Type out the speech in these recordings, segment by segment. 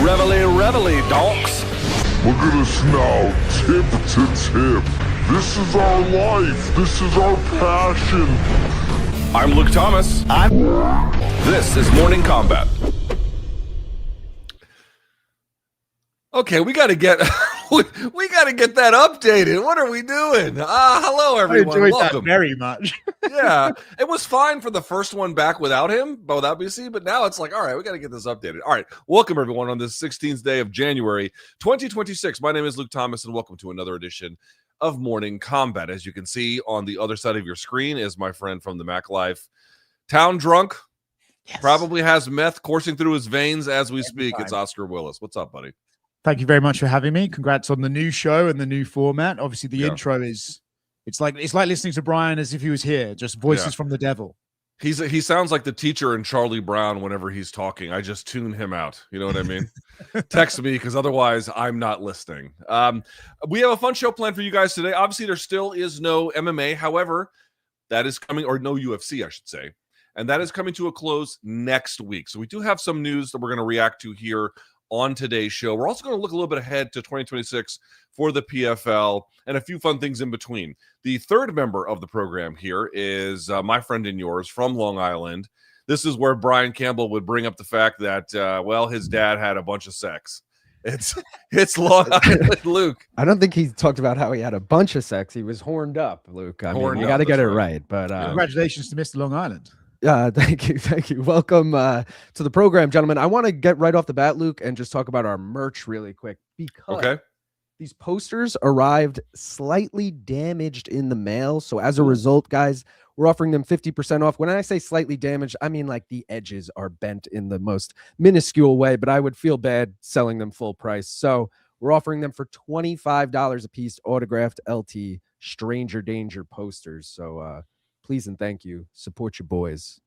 Reveille, donks. Look at us now, tip to tip. This is our life. This is our passion. I'm Luke Thomas. This is Morning Kombat. Okay, we got to get we got to get that updated. What are we doing? Hello everyone. I enjoyed Welcome. that very much. Yeah, it was fine for the first one back without him, without BC, but now it's like, all right, we got to get this updated. All right, welcome everyone on this 16th day of January 2026. My name is Luke Thomas, and welcome to another edition of Morning Kombat. As you can see on the other side of your screen is my friend from the Mac Life, Town Drunk. Yes. Probably has meth coursing through his veins as we speak. It's Oscar Willis. What's up, buddy? Thank you very much for having me. Congrats on the new show and the new format. Obviously, the intro is it's like listening to Brian as if he was here, just voices from the devil. He sounds like the teacher in Charlie Brown whenever he's talking. I just tune him out. You know what I mean? Text me because otherwise I'm not listening. We have a fun show planned for you guys today. Obviously, there still is no MMA. However, that is coming, or no UFC, I should say. And that is coming to a close next week. So we do have some news that we're going to react to here on today's show. We're also going to look a little bit ahead to 2026 for the PFL and a few fun things in between. The third member of the program here is my friend and yours from Long Island. This is where Brian Campbell would bring up the fact that, his dad had a bunch of sex. It's Long Island Luke. I don't think he talked about how he had a bunch of sex. He was horned up, Luke. I mean, you got to get it right. But congratulations to Mr. Long Island. Thank you. Welcome to the program, gentlemen. I want to get right off the bat, Luke, and just talk about our merch really quick because these posters arrived slightly damaged in the mail. So as a result, guys, we're offering them 50% off. When I say slightly damaged, I mean like the edges are bent in the most minuscule way, but I would feel bad selling them full price. So we're offering them for $25 a piece, autographed LT Stranger Danger posters. So please and thank you. Support your boys.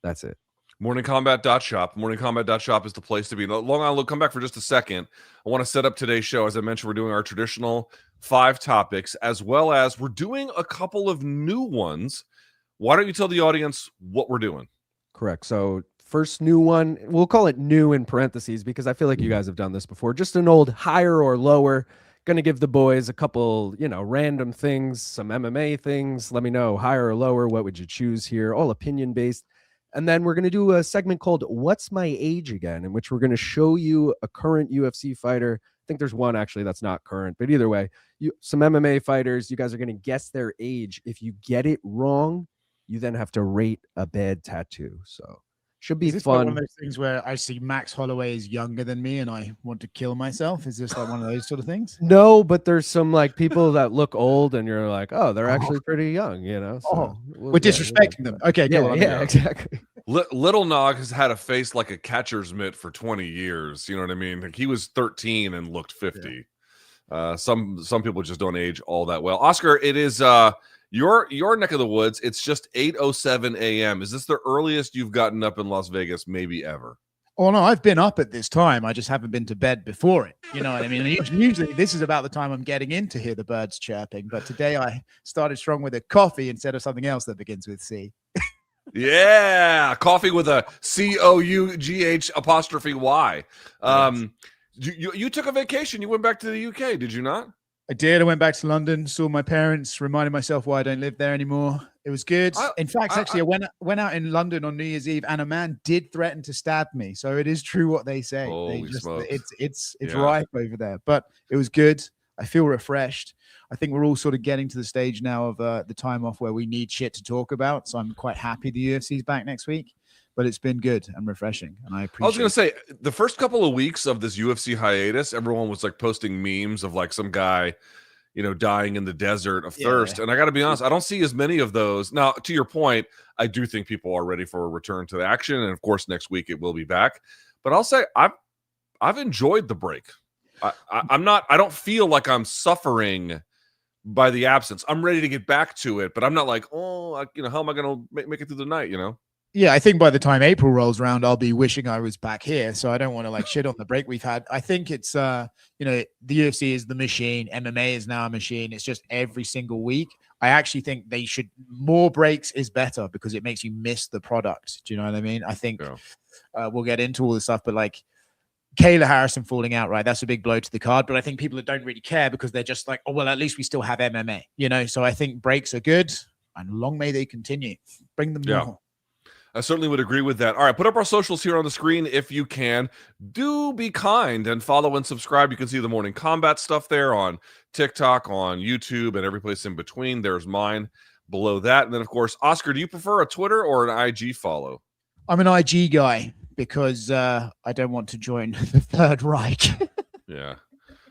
That's it. MorningKombat.shop. MorningKombat.shop is the place to be. Long Island, we'll come back for just a second. I want to set up today's show. As I mentioned, we're doing our traditional 5 topics, as well as we're doing a couple of new ones. Why don't you tell the audience what we're doing? Correct. So first new one, we'll call it new in parentheses because I feel like you guys have done this before. Just an old higher or lower. Going to give the boys a couple, random things, some MMA things. Let me know, higher or lower, what would you choose here? All opinion-based. And then we're going to do a segment called What's My Age Again, in which we're going to show you a current UFC fighter. I think there's one, actually, that's not current. But either way, some MMA fighters, you guys are going to guess their age. If you get it wrong, you then have to rate a bad tattoo. So should be fun. One of those things where I see Max Holloway is younger than me and I want to kill myself. Is this like one of those sort of things? No, but there's some like people that look old and you're like, oh, they're actually pretty young, So we're disrespecting them. Okay, yeah, exactly. Little Nog has had a face like a catcher's mitt for 20 years. You know what I mean? Like he was 13 and looked 50. Yeah. Some people just don't age all that well. Oscar, it is your neck of the woods. It's just 8:07 a.m. Is this the earliest you've gotten up in Las Vegas maybe ever? Oh, no, I've been up at this time. I just haven't been to bed before it. You know what I mean? Usually this is about the time I'm getting in to hear the birds chirping. But today I started strong with a coffee instead of something else that begins with C. Yeah, coffee with a COUGH''Y. You took a vacation. You went back to the UK, did you not? I did. I went back to London, saw my parents, reminded myself why I don't live there anymore. It was good. In fact, I went out in London on New Year's Eve, and a man did threaten to stab me. So it is true what they say. It's rife over there, but it was good. I feel refreshed. I think we're all sort of getting to the stage now of the time off where we need shit to talk about. So I'm quite happy the UFC's back next week. But it's been good and refreshing, and I appreciate. I was going to say the first couple of weeks of this UFC hiatus, everyone was like posting memes of like some guy, dying in the desert of thirst. And I got to be honest, I don't see as many of those. Now, to your point, I do think people are ready for a return to the action, and of course, next week it will be back. But I'll say I've enjoyed the break. I'm not. I don't feel like I'm suffering by the absence. I'm ready to get back to it, but I'm not like, how am I going to make it through the night? Yeah, I think by the time April rolls around, I'll be wishing I was back here. So I don't want to like shit on the break we've had. I think it's, the UFC is the machine. MMA is now a machine. It's just every single week. I actually think they should, more breaks is better because it makes you miss the product. Do you know what I mean? I think we'll get into all this stuff, but like Kayla Harrison falling out, right? That's a big blow to the card. But I think people that don't really care because they're just like, oh, well, at least we still have MMA, you know? So I think breaks are good and long may they continue. Bring them more. I certainly would agree with that. All right, put up our socials here on the screen if you can. Do be kind and follow and subscribe. You can see the Morning Kombat stuff there on TikTok, on YouTube, and every place in between. There's mine below that. And then, of course, Oscar, do you prefer a Twitter or an IG follow? I'm an IG guy because I don't want to join the Third Reich. Yeah,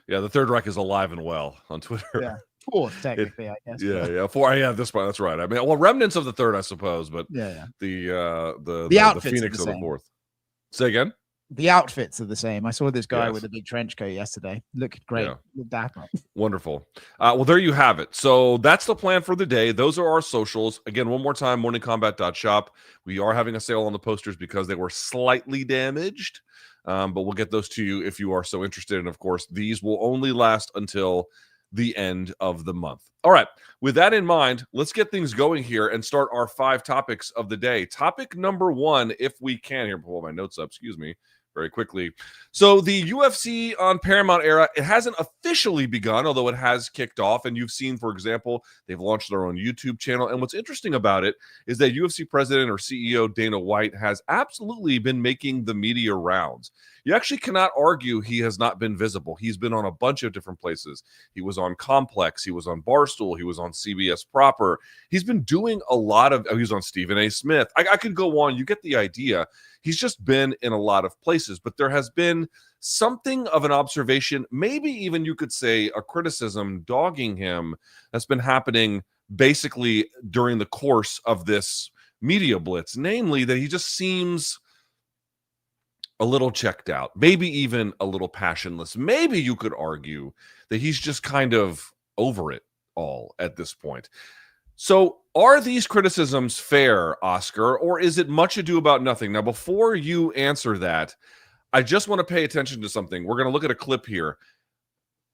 the Third Reich is alive and well on Twitter. Yeah. Fourth, technically, I guess. Yeah, this one, that's right. I mean, well, remnants of the third, I suppose, but the outfits the Phoenix are the of the fourth. Say again. The outfits are the same. I saw this guy with a big trench coat yesterday. Looked great. Yeah. Looked dapper. Wonderful. Well, there you have it. So that's the plan for the day. Those are our socials. Again, one more time, morningkombat.shop. We are having a sale on the posters because they were slightly damaged. But we'll get those to you if you are so interested. And of course, these will only last until the end of the month. All right. With that in mind, let's get things going here and start our 5 topics of the day. Topic number 1, if we can, here, pull my notes up, excuse me, very quickly. So the UFC on Paramount era, it hasn't officially begun, although it has kicked off. And you've seen, for example, they've launched their own YouTube channel. And what's interesting about it is that UFC president or CEO Dana White has absolutely been making the media rounds. You actually cannot argue he has not been visible. He's been on a bunch of different places. He was on Complex. He was on Barstool. He was on CBS proper. He's been doing a lot of, he was on Stephen A. Smith. I could go on. You get the idea. He's just been in a lot of places, but there has been something of an observation, maybe even you could say a criticism dogging him that's been happening basically during the course of this media blitz, namely that he just seems a little checked out, maybe even a little passionless. Maybe you could argue that he's just kind of over it all at this point. So are these criticisms fair, Oscar, or is it much ado about nothing? Now, before you answer that, I just want to pay attention to something. We're going to look at a clip here.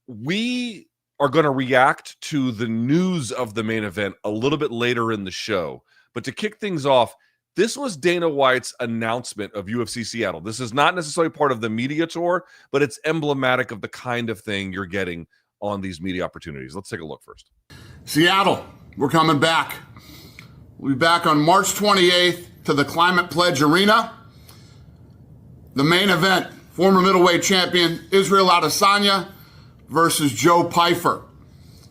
We are going to react to the news of the main event a little bit later in the show. But to kick things off, this was Dana White's announcement of UFC Seattle. This is not necessarily part of the media tour, but it's emblematic of the kind of thing you're getting on these media opportunities. Let's take a look first. Seattle, we're coming back. We'll be back on March 28th to the Climate Pledge Arena. The main event, former middleweight champion Israel Adesanya versus Joe Pyfer.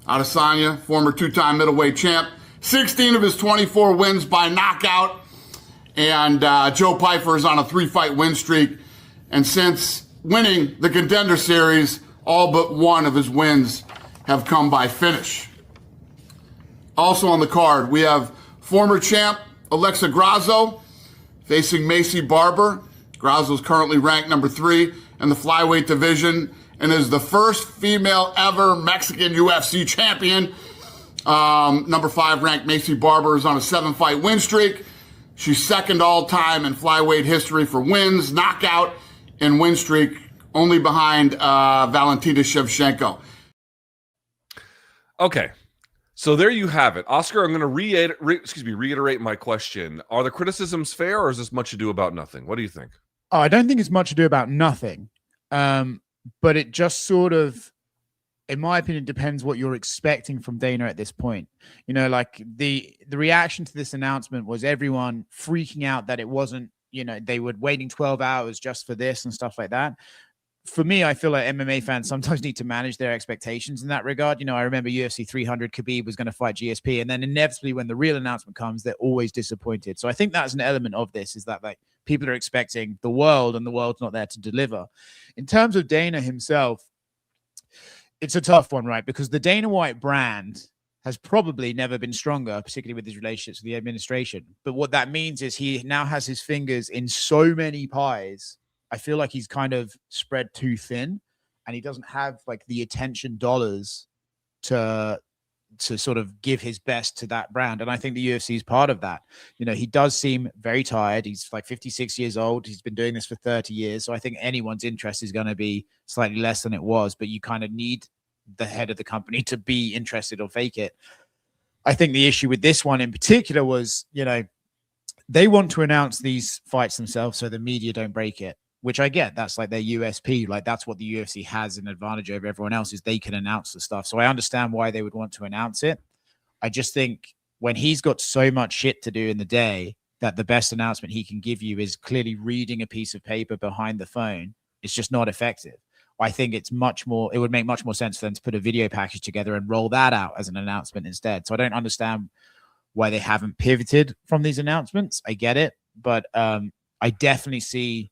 Adesanya, former 2-time middleweight champ, 16 of his 24 wins by knockout. And Joe Pyfer is on a 3-fight win streak. And since winning the Contender Series, all but one of his wins have come by finish. Also on the card, we have former champ Alexa Grasso facing Macy Barber. Grasso is currently ranked number 3 in the flyweight division and is the first female ever Mexican UFC champion. Number 5 ranked Macy Barber is on a 7-fight win streak. She's second all-time in flyweight history for wins, knockout, and win streak, only behind Valentina Shevchenko. Okay, so there you have it. Oscar, I'm going to reiterate my question. Are the criticisms fair, or is this much ado about nothing? What do you think? Oh, I don't think it's much ado about nothing. But it just sort of, in my opinion, depends what you're expecting from Dana at this point. You know, like the reaction to this announcement was everyone freaking out that it wasn't, you know, they were waiting 12 hours just for this and stuff like that. For me, I feel like MMA fans sometimes need to manage their expectations in that regard. You know, I remember UFC 300, Khabib was going to fight GSP, and then inevitably when the real announcement comes, they're always disappointed. So I think that's an element of this, is that like people are expecting the world and the world's not there to deliver. In terms of Dana himself, it's a tough one, right? Because the Dana White brand has probably never been stronger, particularly with his relationships with the administration. But what that means is he now has his fingers in so many pies. I feel like he's kind of spread too thin, and he doesn't have like the attention dollars to sort of give his best to that brand. And I think the UFC is part of that. You know, he does seem very tired. He's like 56 years old. He's been doing this for 30 years. So I think anyone's interest is going to be slightly less than it was, but you kind of need the head of the company to be interested or fake it. I think the issue with this one in particular was, you know, they want to announce these fights themselves so the media don't break it. which I get. That's like their USP. Like that's what the UFC has an advantage over everyone else, is they can announce the stuff. So I understand why they would want to announce it. I just think when he's got so much shit to do in the day, that the best announcement he can give you is clearly reading a piece of paper behind the phone. It's just not effective. I think it would make much more sense for them to put a video package together and roll that out as an announcement instead. So I don't understand why they haven't pivoted from these announcements. I get it, but I definitely see,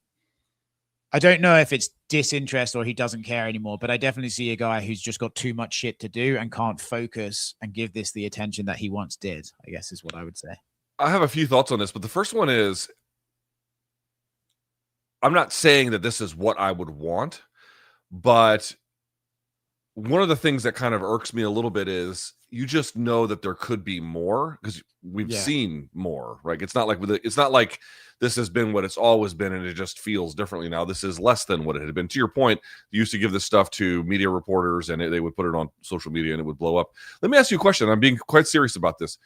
I don't know if it's disinterest or he doesn't care anymore, but I definitely see a guy who's just got too much shit to do and can't focus and give this the attention that he once did, I guess is what I would say. I have a few thoughts on this, but the first one is, I'm not saying that this is what I would want, but one of the things that kind of irks me a little bit is you just know that there could be more because we've seen more, right? It's not like this has been what it's always been and it just feels differently now. This is less than what it had been. To your point, you used to give this stuff to media reporters and they would put it on social media and it would blow up. Let me ask you a question. I'm being quite serious about this.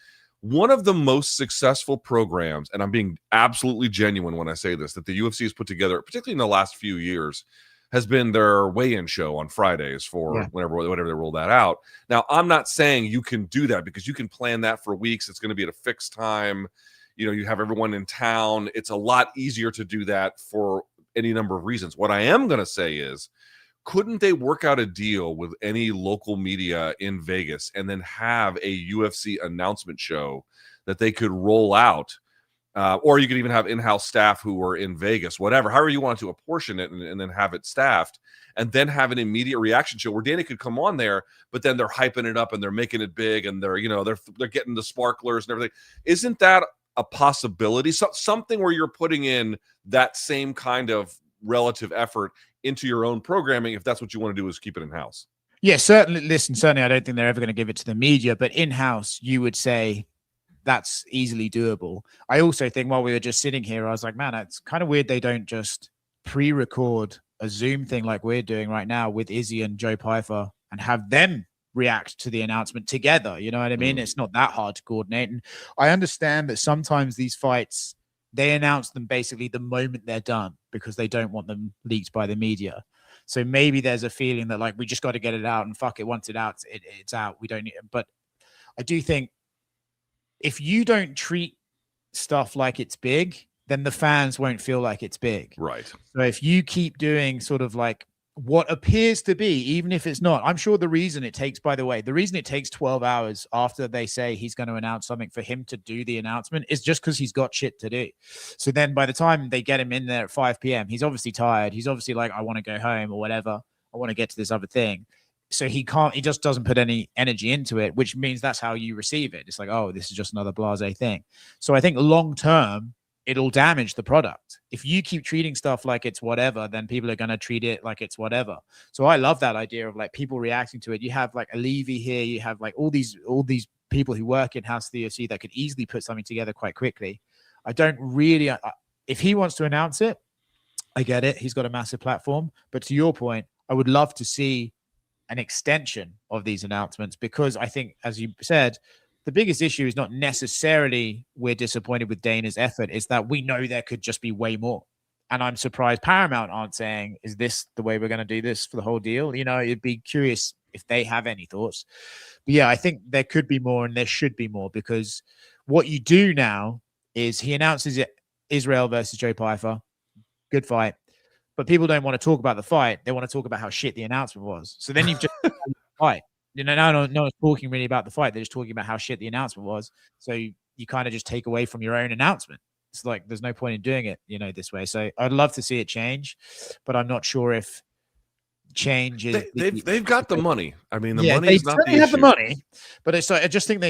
One of the most successful programs, and I'm being absolutely genuine when I say this, that the UFC has put together, particularly in the last few years, has been their weigh-in show on Fridays for whenever they roll that out. Now, I'm not saying you can do that because you can plan that for weeks. It's going to be at a fixed time. You have everyone in town. It's a lot easier to do that for any number of reasons. What I am going to say is, couldn't they work out a deal with any local media in Vegas and then have a UFC announcement show that they could roll out? Or you could even have in-house staff who were in Vegas, whatever, however you want to apportion it and then have it staffed and then have an immediate reaction show where Danny could come on there, but then they're hyping it up and they're making it big and they're getting the sparklers and everything. Isn't that a possibility? Something where you're putting in that same kind of relative effort into your own programming, if that's what you want to do, is keep it in-house. Yeah, certainly. Certainly, I don't think they're ever going to give it to the media, but in-house, you would say that's easily doable. I also think while we were just sitting here, I was like, man, it's kind of weird they don't just pre-record a Zoom thing like we're doing right now with Izzy and Joe Pyfer and have them react to the announcement together. You know what I mean? It's not that hard to coordinate. And I understand that sometimes these fights, they announce them basically the moment they're done because they don't want them leaked by the media. So maybe there's a feeling that like, we just got to get it out and fuck it. Once it's out, it's out. We don't need it. But I do think if you don't treat stuff like it's big, then the fans won't feel like it's big. Right. So if you keep doing sort of like what appears to be, even if it's not, I'm sure the reason it takes 12 hours after they say he's going to announce something for him to do the announcement is just because he's got shit to do. So then by the time they get him in there at 5 p.m., he's obviously tired. He's obviously like, I want to go home or whatever. I want to get to this other thing. So he just doesn't put any energy into it, which means that's how you receive it. It's like, oh, this is just another blasé thing. So I think long term, it'll damage the product. If you keep treating stuff like it's whatever, then people are going to treat it like it's whatever. So I love that idea of like people reacting to it. You have like Levy here. You have like all these people who work in house the UFC that could easily put something together quite quickly. I don't really, if he wants to announce it, I get it. He's got a massive platform. But to your point, I would love to see an extension of these announcements because I think, as you said, the biggest issue is not necessarily we're disappointed with Dana's effort. It's that we know there could just be way more. And I'm surprised Paramount aren't saying, is this the way we're going to do this for the whole deal? It'd be curious if they have any thoughts. But yeah, I think there could be more and there should be more because what you do now is he announces it, Israel versus Joe Pyfer. Good fight. But people don't want to talk about the fight. They want to talk about how shit the announcement was. So then you've just fight. No one's talking really about the fight. They're just talking about how shit the announcement was. So you kind of just take away from your own announcement. It's like there's no point in doing it, this way. So I'd love to see it change, but I'm not sure if change is. They've got the money. I mean, the money is not the issue. They have the money, but I just think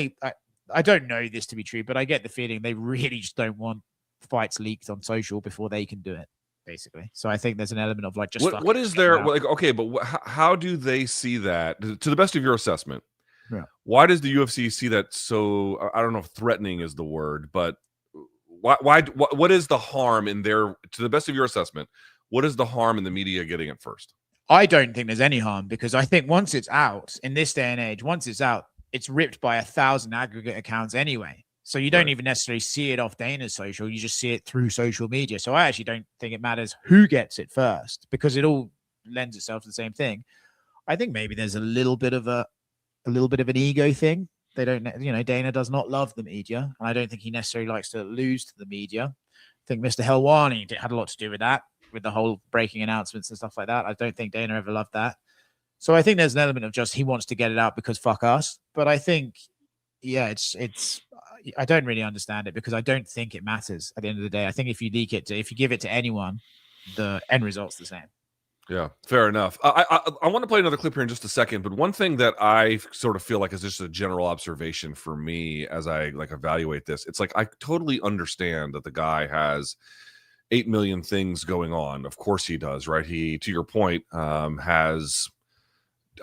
I don't know this to be true, but I get the feeling they really just don't want fights leaked on social before they can do it. Basically. So I think there's an element of like just what is there like, okay, but how do they see that to the best of your assessment? Yeah. Why does the UFC see that so, I don't know if threatening is the word, but what is the harm in their, to the best of your assessment, what is the harm in the media getting it first? I don't think there's any harm because I think once it's out in this day and age, it's ripped by 1,000 aggregate accounts anyway. So you don't even necessarily see it off Dana's social. You just see it through social media. So I actually don't think it matters who gets it first, because it all lends itself to the same thing. I think maybe there's a little bit of an ego thing. They don't, Dana does not love the media, and I don't think he necessarily likes to lose to the media. I think Mr. Helwani had a lot to do with that, with the whole breaking announcements and stuff like that. I don't think Dana ever loved that. So I think there's an element of just he wants to get it out because fuck us. But I think, yeah, it's I don't really understand it, because I don't think it matters at the end of the day. I think if you if you give it to anyone, the end result's the same. Yeah, fair enough. I want to play another clip here in just a second, but one thing that I sort of feel like is just a general observation for me as I evaluate this, it's like I totally understand that the guy has 8 million things going on. Of course he does, right? He, to your point, has.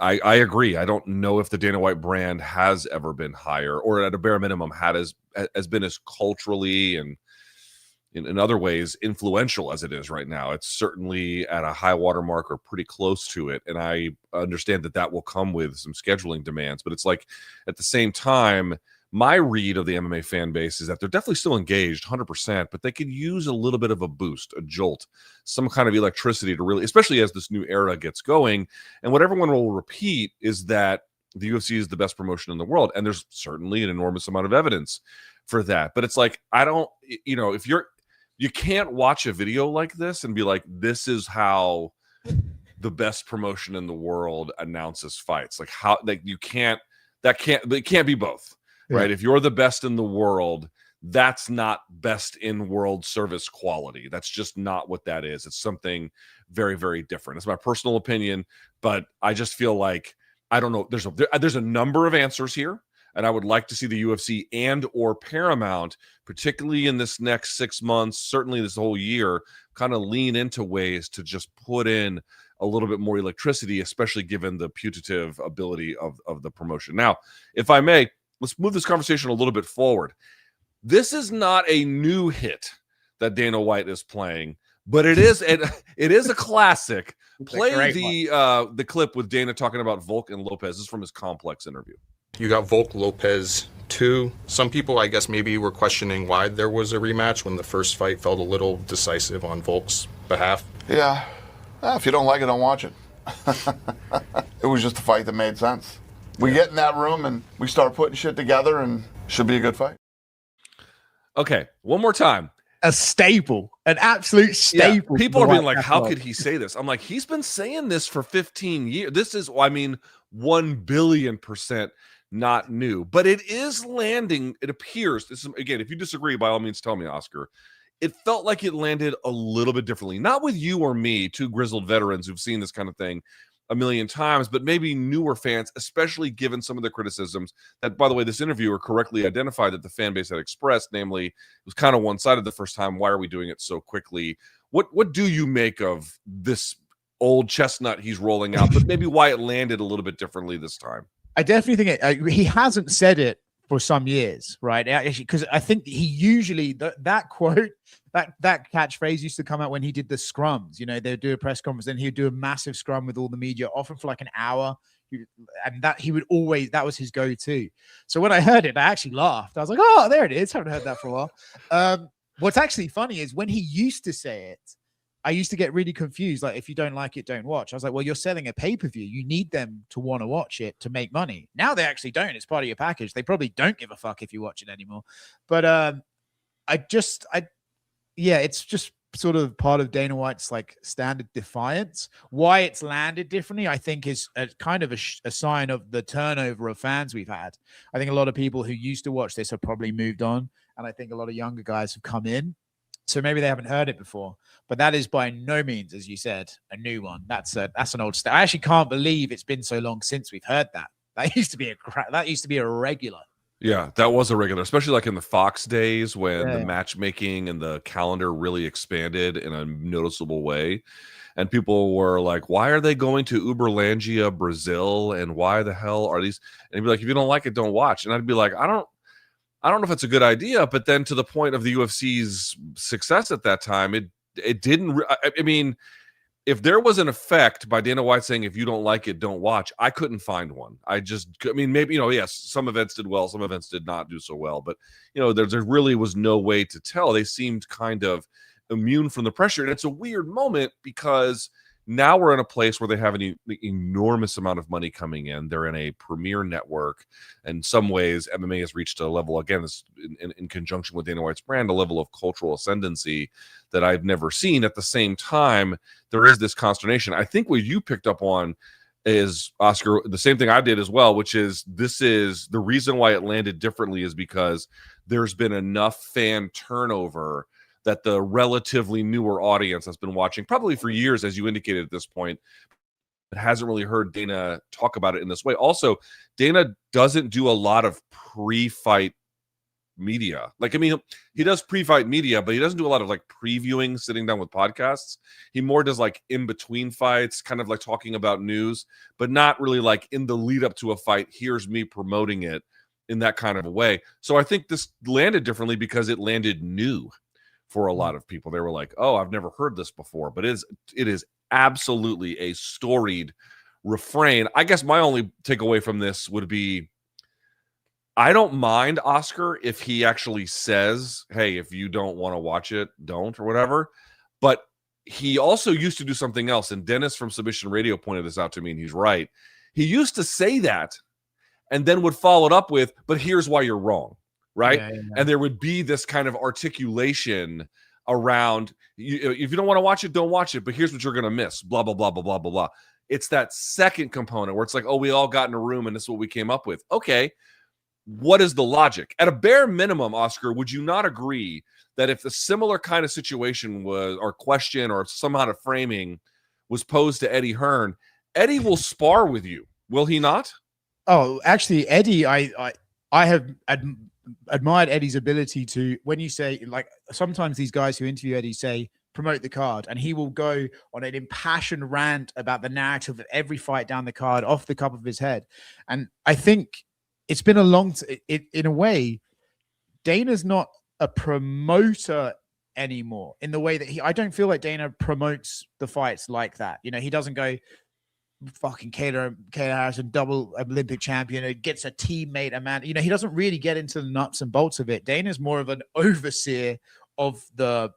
I agree. I don't know if the Dana White brand has ever been higher, or at a bare minimum has been as culturally and in other ways influential as it is right now. It's certainly at a high water mark or pretty close to it. And I understand that will come with some scheduling demands, but it's like at the same time, my read of the MMA fan base is that they're definitely still engaged 100%, but they could use a little bit of a boost, a jolt, some kind of electricity to really, especially as this new era gets going. And what everyone will repeat is that the UFC is the best promotion in the world. And there's certainly an enormous amount of evidence for that. But it's like, I don't, if you can't watch a video like this and be like, this is how the best promotion in the world announces fights. Like how, it can't be both. Right. If you're the best in the world, that's not best in world service quality. That's just not what that is. It's something very, very different. It's my personal opinion, but I just feel like, I don't know. There's a number of answers here, and I would like to see the UFC and or Paramount, particularly in this next 6 months, certainly this whole year, kind of lean into ways to just put in a little bit more electricity, especially given the putative ability of the promotion. Now, if I may, let's move this conversation a little bit forward. This is not a new hit that Dana White is playing, but it is a classic. Play the clip with Dana talking about Volk and Lopez. This is from his Complex interview. You got Volk Lopez 2. Some people, I guess, maybe were questioning why there was a rematch when the first fight felt a little decisive on Volk's behalf. Yeah. If you don't like it, don't watch it. It was just a fight that made sense. We get in that room and we start putting shit together, and should be a good fight. Okay, one more time. A staple, an absolute staple. Yeah, people are being like, how could he say this? I'm like, he's been saying this for 15 years. This is, 1 billion% not new, but it is landing. It appears, this is, again, if you disagree, by all means, tell me, Oscar. It felt like it landed a little bit differently. Not with you or me, two grizzled veterans who've seen this kind of thing a million times, but maybe newer fans, especially given some of the criticisms that, by the way, this interviewer correctly identified that the fan base had expressed, namely, it was kind of one-sided the first time. Why are we doing it so quickly? What do you make of this old chestnut he's rolling out, but maybe why it landed a little bit differently this time? I definitely think he hasn't said it for some years, right? Because I think he usually that quote, that catchphrase used to come out when he did the scrums. They'd do a press conference, then he'd do a massive scrum with all the media, often for like an hour, and that was his go-to. So when I heard it, I actually laughed. I was like, "Oh, there it is." Haven't heard that for a while. What's actually funny is when he used to say it, I used to get really confused. Like, if you don't like it, don't watch. I was like, well, you're selling a pay-per-view. You need them to want to watch it to make money. Now they actually don't. It's part of your package. They probably don't give a fuck if you watch it anymore. But it's just sort of part of Dana White's like standard defiance. Why it's landed differently, I think, is a kind of a sign of the turnover of fans we've had. I think a lot of people who used to watch this have probably moved on. And I think a lot of younger guys have come in. So maybe they haven't heard it before, but that is by no means, as you said, a new one. That's an old stat. I actually can't believe it's been so long since we've heard that. That used to be a regular. Yeah, that was a regular, especially like in the Fox days when the matchmaking and the calendar really expanded in a noticeable way. And people were like, why are they going to Uberlandia, Brazil? And why the hell are these? And he'd be like, if you don't like it, don't watch. And I'd be like, I don't know if it's a good idea, but then to the point of the UFC's success at that time, it didn't. I mean, if there was an effect by Dana White saying, if you don't like it, don't watch, I couldn't find one. I mean, maybe, yes, some events did well, some events did not do so well, but, there really was no way to tell. They seemed kind of immune from the pressure. And it's a weird moment because now we're in a place where they have an enormous amount of money coming in. They're in a premier network. In some ways, MMA has reached a level, again, in conjunction with Dana White's brand, a level of cultural ascendancy that I've never seen. At the same time, there is this consternation. I think what you picked up on is, Oscar, the same thing I did as well, which is this is the reason why it landed differently is because there's been enough fan turnover that the relatively newer audience that's been watching probably for years, as you indicated at this point, but hasn't really heard Dana talk about it in this way. Also, Dana doesn't do a lot of pre-fight media. He does pre-fight media, but he doesn't do a lot of previewing, sitting down with podcasts. He more does in between fights, kind of talking about news, but not really in the lead up to a fight. Here's me promoting it in that kind of a way. So I think this landed differently because it landed new for a lot of people. They were like, oh, I've never heard this before, but it is absolutely a storied refrain. I guess my only takeaway from this would be, I don't mind, Oscar, if he actually says, hey, if you don't want to watch it, don't, or whatever. But he also used to do something else. And Dennis from Submission Radio pointed this out to me, and he's right. He used to say that and then would follow it up with, but here's why you're wrong. Right. Yeah. And there would be this kind of articulation around, if you don't want to watch it, don't watch it. But here's what you're going to miss. Blah, blah, blah, blah, blah, blah, blah. It's that second component where it's like, oh, we all got in a room and this is what we came up with. Okay. What is the logic? At a bare minimum, Oscar, would you not agree that if a similar kind of situation was, or question, or some kind of framing was posed to Eddie Hearn, Eddie will spar with you, will he not? Oh, actually, Eddie, I have admired Eddie's ability to, when you say, sometimes these guys who interview Eddie say, promote the card, and he will go on an impassioned rant about the narrative of every fight down the card off the top of his head. And I think it's been in a way, Dana's not a promoter anymore in the way that I don't feel like Dana promotes the fights like that. He doesn't go, fucking Kayla Harrison, double Olympic champion, gets a teammate, Amanda. He doesn't really get into the nuts and bolts of it. Dana's more of an overseer of the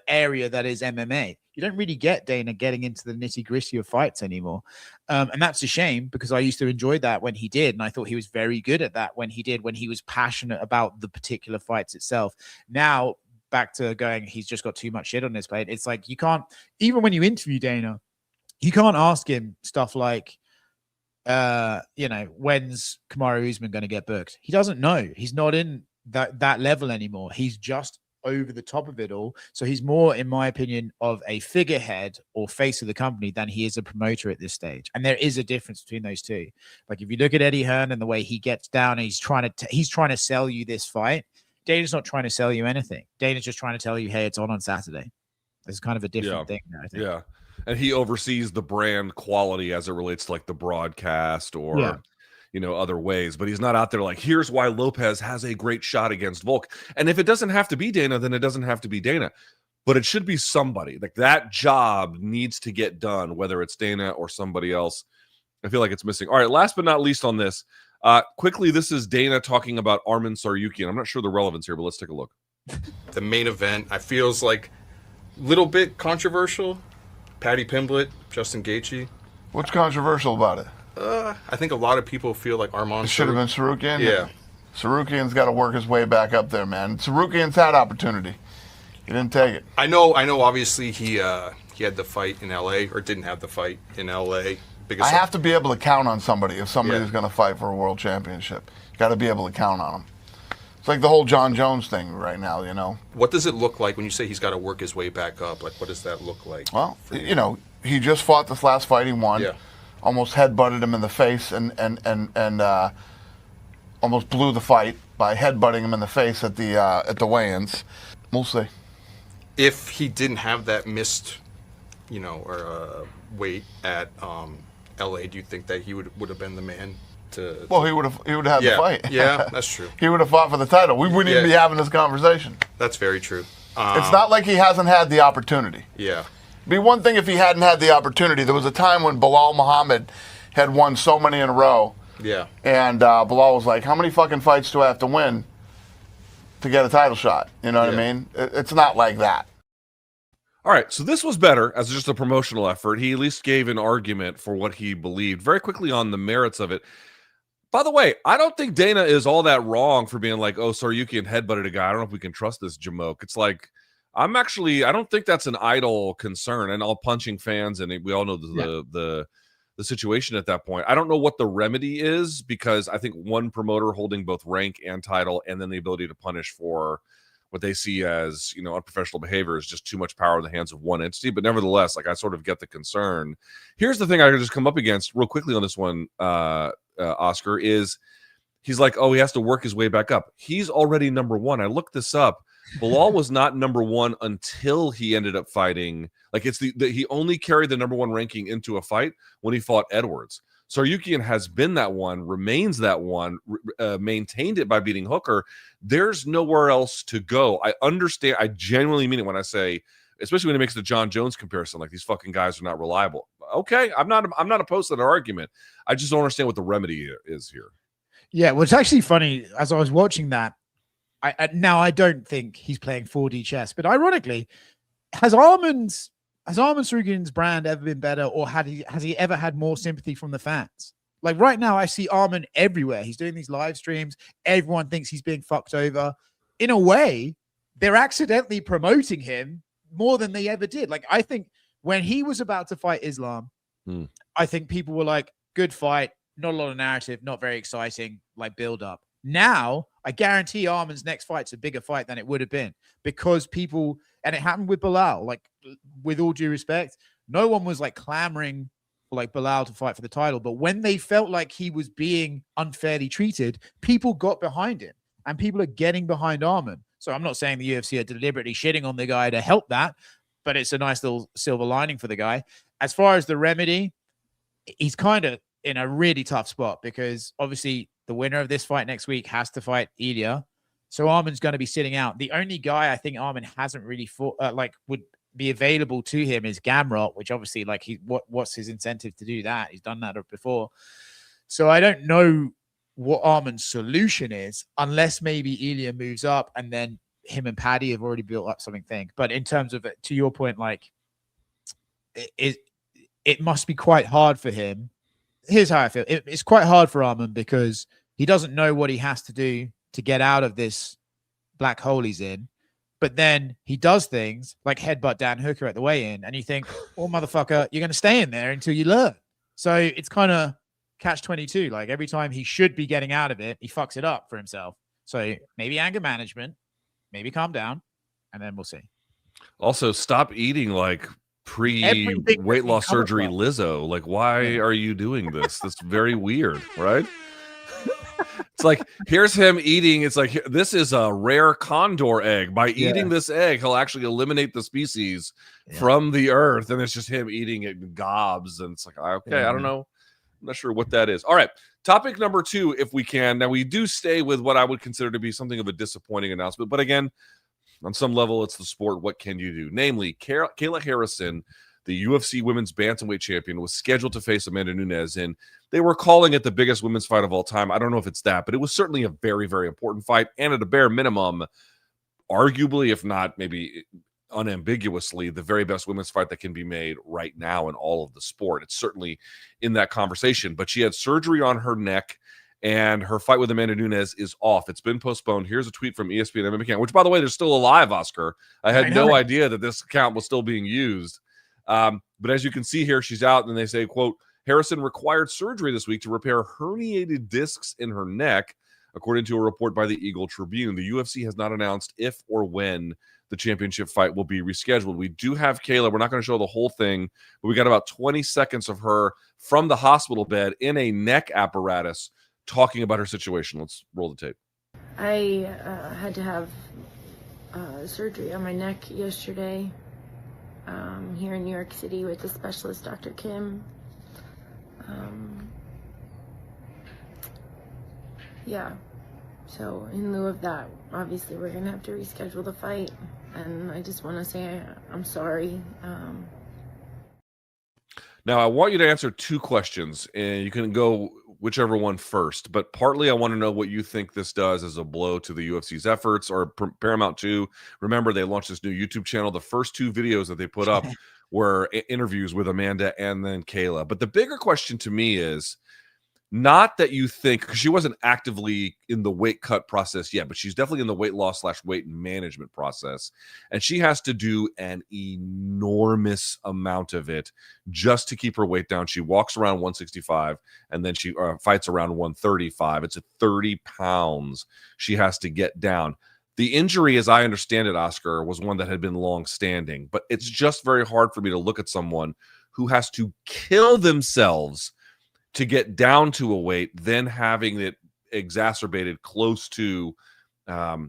area that is MMA. You don't really get Dana getting into the nitty-gritty of fights anymore. And that's a shame, because I used to enjoy that when he did. And I thought he was very good at that when he was passionate about the particular fights itself. Now, back to going, he's just got too much shit on his plate. It's like, you can't, even when you interview Dana, you can't ask him stuff like, when's Kamaru Usman going to get booked? He doesn't know. He's not in that level anymore. He's just over the top of it all. So he's more, in my opinion, of a figurehead or face of the company than he is a promoter at this stage. And there is a difference between those two. Like, if you look at Eddie Hearn and the way he gets down, and he's trying to sell you this fight. Dana's not trying to sell you anything. Dana's just trying to tell you, hey, it's on Saturday. It's kind of a different thing now, I think. Yeah. And he oversees the brand quality as it relates to the broadcast or, other ways. But he's not out there here's why Lopez has a great shot against Volk. And if it doesn't have to be Dana, then it doesn't have to be Dana. But it should be somebody. That job needs to get done, whether it's Dana or somebody else. I feel like it's missing. All right, last but not least on this, quickly, this is Dana talking about Arman Tsarukyan. I'm not sure the relevance here, but let's take a look. The main event, I feels like a little bit controversial. Paddy Pimblett, Justin Gaethje. What's controversial about it? I think a lot of people feel like Arman should have been Tsarukyan. Yeah. Tsarukyan's got to work his way back up there, man. Tsarukyan's had opportunity. He didn't take it. I know. Obviously, he had the fight in L.A. or didn't have the fight in L.A. I have to be able to count on somebody if somebody's going to fight for a world championship. You got to be able to count on them. It's like the whole John Jones thing right now, What does it look like when you say he's got to work his way back up? What does that look like? Well, he just fought this last fight he won. Yeah. Almost headbutted him in the face and almost blew the fight by headbutting him in the face at the weigh-ins. We'll see. If he didn't have that missed, weight at LA, do you think that he would have been the man? Well, he would have had the fight. Yeah, that's true. He would have fought for the title. We wouldn't even be having this conversation. That's very true. It's not like he hasn't had the opportunity. Yeah. Be one thing if he hadn't had the opportunity. There was a time when Bilal Muhammad had won so many in a row. Yeah. And Bilal was like, how many fucking fights do I have to win to get a title shot? You know what I mean? It's not like that. All right, so this was better as just a promotional effort. He at least gave an argument for what he believed very quickly on the merits of it. By the way, I don't think Dana is all that wrong for being like, oh, Saryukian headbutted a guy. I don't know if we can trust this Jamoke. It's like, I don't think that's an idle concern. And all punching fans, and we all know the situation at that point. I don't know what the remedy is, because I think one promoter holding both rank and title, and then the ability to punish for what they see as, unprofessional behavior is just too much power in the hands of one entity. But nevertheless, like, I sort of get the concern. Here's the thing I could just come up against real quickly on this one, Oscar, is he's like, oh, he has to work his way back up. He's already number one. I looked this up. Bilal was not number one until he ended up fighting. Like, it's he only carried the number one ranking into a fight when he fought Edwards. Saryukian has been that one, remains that one, maintained it by beating Hooker. There's nowhere else to go. I understand. I genuinely mean it when I say, especially when it makes the John Jones comparison, like, these fucking guys are not reliable. Okay, I'm not opposed to that argument. I just don't understand what the remedy is here. Yeah, well, it's actually funny. As I was watching that, I don't think he's playing 4D chess, but ironically, has Arman Saryukian's brand ever been better, or has he ever had more sympathy from the fans? Like, right now, I see Arman everywhere. He's doing these live streams. Everyone thinks he's being fucked over. In a way, they're accidentally promoting him more than they ever did. Like, I think when he was about to fight Islam, I think people were like, good fight, not a lot of narrative, not very exciting, like, build up. Now, I guarantee Arman's next fight's a bigger fight than it would have been, because people, and it happened with Bilal, like, with all due respect, no one was like clamoring for like Bilal to fight for the title. But when they felt like he was being unfairly treated, people got behind him, and people are getting behind Arman. So I'm not saying the UFC are deliberately shitting on the guy to help that, but it's a nice little silver lining for the guy. As far as the remedy, he's kind of in a really tough spot, because obviously the winner of this fight next week has to fight Ilya. So Arman's going to be sitting out. The only guy I think Arman hasn't really fought, would be available to him is Gamrot, which obviously, like, what's his incentive to do that? He's done that before. So I don't know what Arman's solution is, unless maybe Ilya moves up and then him and Paddy have already built up something. But in terms of it, to your point, like, it must be quite hard for him. Here's how I feel. It's quite hard for Arman, because he doesn't know what he has to do to get out of this black hole he's in. But then he does things like headbutt Dan Hooker at the weigh-in, and you think, oh, motherfucker, you're going to stay in there until you learn. So it's kind of catch-22. Like, every time he should be getting out of it, he fucks it up for himself. So maybe anger management, maybe calm down, and then we'll see. Also, stop eating like pre-weight loss surgery Lizzo. Like, why are you doing this? That's very weird, right? It's like, here's him eating. It's like, this is a rare condor egg. By eating this egg, he'll actually eliminate the species from the earth. And it's just him eating it in gobs. And it's like, okay, I don't know. I'm not sure what that is. All right. Topic number 2, if we can. Now, we do stay with what I would consider to be something of a disappointing announcement. But again, on some level, it's the sport. What can you do? Namely, Kayla Harrison, the UFC women's bantamweight champion, was scheduled to face Amanda Nunes, and they were calling it the biggest women's fight of all time. I don't know if it's that, but it was certainly a very, very important fight, and at a bare minimum, arguably, if not maybe unambiguously, the very best women's fight that can be made right now in all of the sport. It's certainly in that conversation, but she had surgery on her neck, and her fight with Amanda Nunes is off. It's been postponed. Here's a tweet from ESPN MMA account, which, by the way, they're still alive, Oscar. I had no idea that this account was still being used. But as you can see here, she's out, and they say, quote, Harrison required surgery this week to repair herniated discs in her neck, according to a report by the Eagle Tribune. The UFC has not announced if or when the championship fight will be rescheduled. We do have Kayla. We're not going to show the whole thing, but we got about 20 seconds of her from the hospital bed in a neck apparatus talking about her situation. Let's roll the tape. I had to have surgery on my neck yesterday here in New York City with the specialist, Dr. Kim. Yeah, so in lieu of that, obviously we're gonna have to reschedule the fight, and I just want to say I'm sorry. Now, I want you to answer 2 questions, and you can go whichever one first. But partly, I want to know what you think this does as a blow to the UFC's efforts, or Paramount 2. Remember, they launched this new YouTube channel. The first 2 videos that they put up were interviews with Amanda and then Kayla. But the bigger question to me is not that you think, because she wasn't actively in the weight cut process yet, but she's definitely in the weight loss / weight management process. And she has to do an enormous amount of it just to keep her weight down. She walks around 165 and then she fights around 135. It's 30 pounds she has to get down. The injury, as I understand it, Oscar, was one that had been long standing, but it's just very hard for me to look at someone who has to kill themselves to get down to a weight, then having it exacerbated close to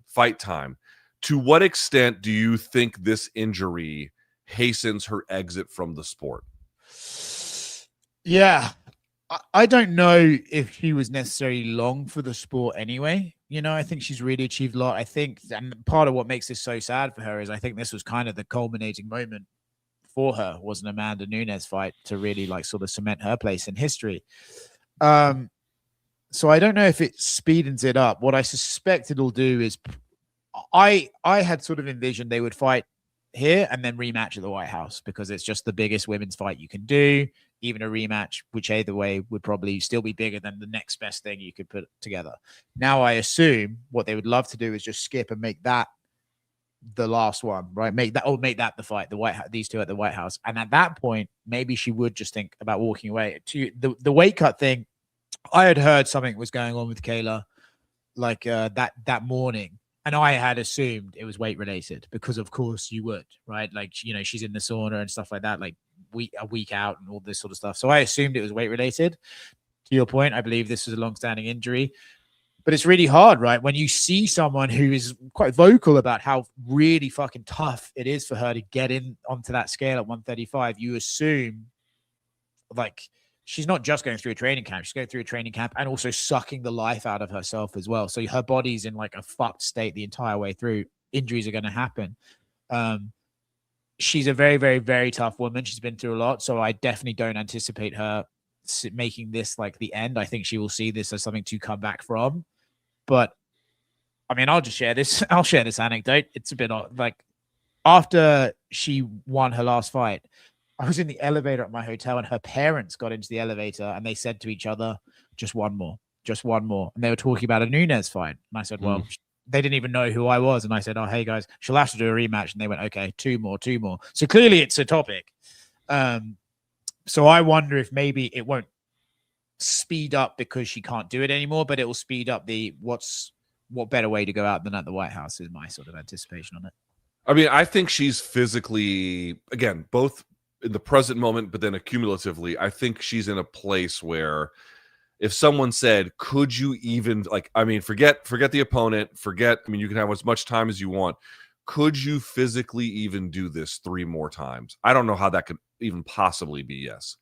fight time. To what extent do you think this injury hastens her exit from the sport? Yeah, I don't know if she was necessarily long for the sport anyway. You know, I think she's really achieved a lot. I think, and part of what makes this so sad for her is I think this was kind of the culminating moment for her, was an Amanda Nunes fight to really like sort of cement her place in history. So I don't know if it speeds it up. What I suspect it'll do is I had sort of envisioned they would fight here and then rematch at the White House, because it's just the biggest women's fight you can do. Even a rematch, which either way would probably still be bigger than the next best thing you could put together. Now I assume what they would love to do is just skip and make that the last one, right? Make that the fight, these 2 at the White House. And at that point, maybe she would just think about walking away. To the weight cut thing, I had heard something was going on with Kayla like that morning, and I had assumed it was weight related, because of course you would, right? Like, you know, she's in the sauna and stuff like that, like a week out and all this sort of stuff. So I assumed it was weight related. To your point, I believe this was a long-standing injury. But it's really hard, right? When you see someone who is quite vocal about how really fucking tough it is for her to get in onto that scale at 135, you assume like she's not just going through a training camp. She's going through a training camp and also sucking the life out of herself as well. So her body's in like a fucked state the entire way through. Injuries are going to happen. She's a very, very, very tough woman. She's been through a lot. So I definitely don't anticipate her making this like the end. I think she will see this as something to come back from. But I mean, I'll share this anecdote. It's a bit like, after she won her last fight, I was in the elevator at my hotel and her parents got into the elevator and they said to each other, just one more. And they were talking about a Nunes fight. And I said, well, they didn't even know who I was. And I said, oh, hey guys, she'll have to do a rematch. And they went, okay, 2 more. So clearly it's a topic. So I wonder if maybe it won't speed up because she can't do it anymore, but it will speed up what better way to go out than at the White House is my sort of anticipation on it. I mean, I think she's physically, again, both in the present moment, but then accumulatively, I think she's in a place where if someone said, could you even, like, I mean, forget the opponent, you can have as much time as you want. Could you physically even do this 3 more times? I don't know how that could even possibly be yes.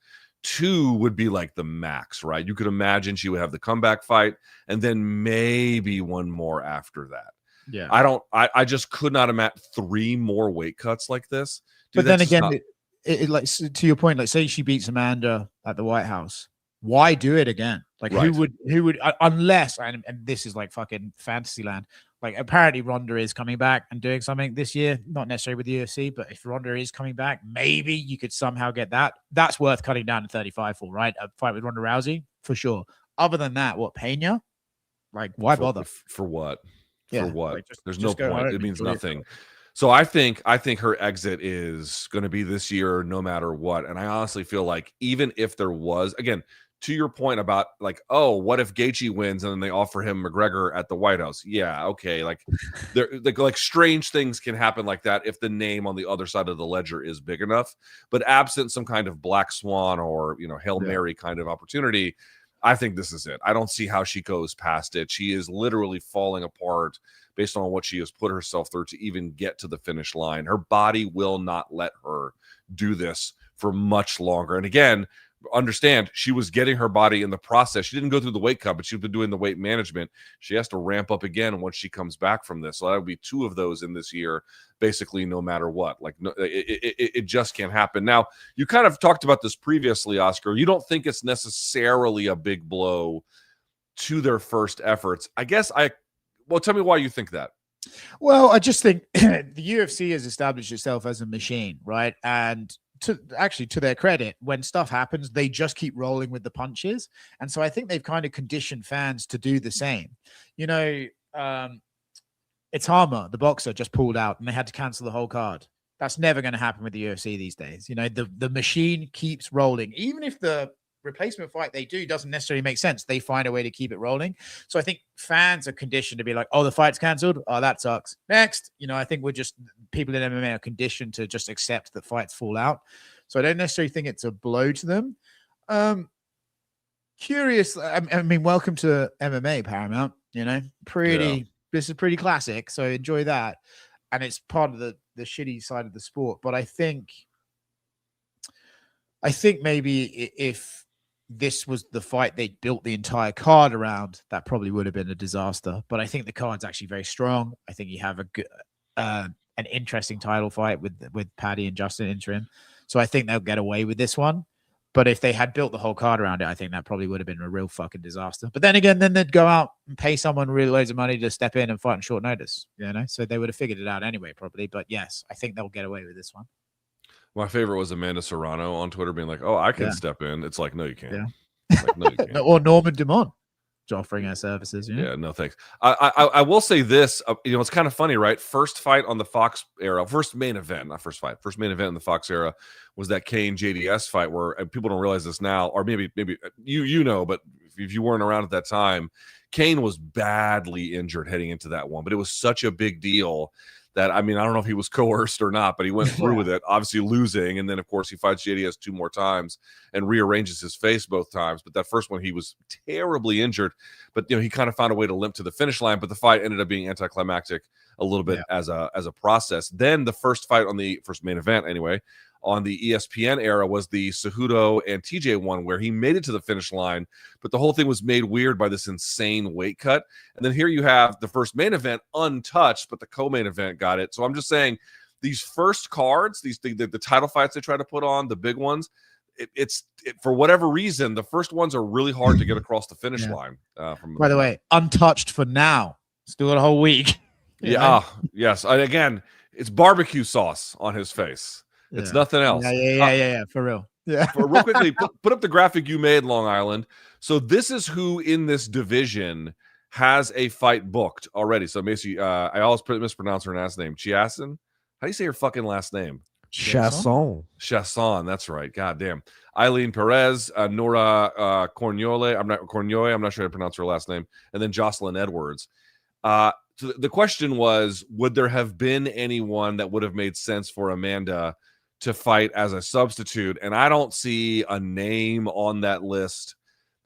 2 would be like the max, right? You could imagine she would have the comeback fight and then maybe 1 more after that. Yeah. I just could not imagine 3 more weight cuts like this. Dude, but then again, it like, to your point, like say she beats Amanda at the White House, why do it again? Like right. who would unless, and this is like fucking fantasy land. Like apparently Ronda is coming back and doing something this year, not necessarily with the UFC, but if Ronda is coming back, maybe you could somehow get that. That's worth cutting down to 35 for, right? A fight with Ronda Rousey for sure. Other than that, what, Pena? Like why bother? For what? Yeah, for what? Like There's no point. It means nothing. So I think her exit is going to be this year no matter what. And I honestly feel like even if there was, again, to your point about like, oh, what if Gaethje wins and then they offer him McGregor at the White House? Yeah, okay. Like there, like strange things can happen like that if the name on the other side of the ledger is big enough. But absent some kind of black swan or Hail Mary kind of opportunity, I think this is it. I don't see how she goes past it. She is literally falling apart based on what she has put herself through to even get to the finish line. Her body will not let her do this for much longer. And again, understand she was getting her body in the process. She didn't go through the weight cut, but she's been doing the weight management. She has to ramp up again once she comes back from this. So that would be 2 of those in this year, basically, no matter what. Like, no, it just can't happen. Now, you kind of talked about this previously, Oscar. You don't think it's necessarily a big blow to their first efforts. I guess well, tell me why you think that. Well, I just think the UFC has established itself as a machine, right? And to their credit, when stuff happens, they just keep rolling with the punches. And so I think they've kind of conditioned fans to do the same. You know, it's Harmer, the boxer, just pulled out and they had to cancel the whole card. That's never going to happen with the UFC these days. You know, the machine keeps rolling. Even if the replacement fight they do doesn't necessarily make sense, they find a way to keep it rolling. So I think fans are conditioned to be like, oh, the fight's cancelled. Oh, that sucks. Next. You know, I think people in MMA are conditioned to just accept that fights fall out. So I don't necessarily think it's a blow to them. Curious. I mean, welcome to MMA, Paramount. You know, this is pretty classic. So enjoy that. And it's part of the shitty side of the sport. But I think maybe if this was the fight they built the entire card around, that probably would have been a disaster. But I think the card's actually very strong. I think you have a good, an interesting title fight with Paddy and Justin interim. So I think they'll get away with this one. But if they had built the whole card around it, I think that probably would have been a real fucking disaster. But then again, then they'd go out and pay someone really loads of money to step in and fight on short notice, you know? So they would have figured it out anyway, probably. But yes, I think they'll get away with this one. My favorite was Amanda Serrano on Twitter being like, oh, I can step in. It's like, no, you can't. Yeah. Like, no, you can't. Or Norman Dumont offering our services. You know? Yeah, no, thanks. I will say this, you know, it's kind of funny, right? First fight on the Fox era, first main event in the Fox era was that Kane JDS fight where people don't realize this now, or maybe you know, but if you weren't around at that time, Kane was badly injured heading into that one, but it was such a big deal that, I mean, I don't know if he was coerced or not, but he went through with it, obviously losing. And then, of course, he fights JDS 2 more times and rearranges his face both times. But that first one, he was terribly injured. But, you know, he kind of found a way to limp to the finish line. But the fight ended up being anticlimactic a little bit as a process. Then the first fight on the first main event, anyway, on the ESPN era was the Cejudo and TJ one where he made it to the finish line, but the whole thing was made weird by this insane weight cut. And then here you have the first main event untouched, but the co-main event got it. So I'm just saying these first cards, the title fights they try to put on, the big ones, it's for whatever reason, the first ones are really hard to get across the finish line. By the way, untouched for now. Still got a whole week. Yes. Again, it's barbecue sauce on his face. It's nothing else. Yeah, for real. Yeah. Real quickly, put up the graphic you made, Long Island. So this is who in this division has a fight booked already. So Macy, I always mispronounce her last name. Chiasson? How do you say her fucking last name? Chasson. That's right. God damn. Eileen Perez, Nora Corniole. I'm not sure how to pronounce her last name. And then Jocelyn Edwards. So the question was, would there have been anyone that would have made sense for Amanda to fight as a substitute? And I don't see a name on that list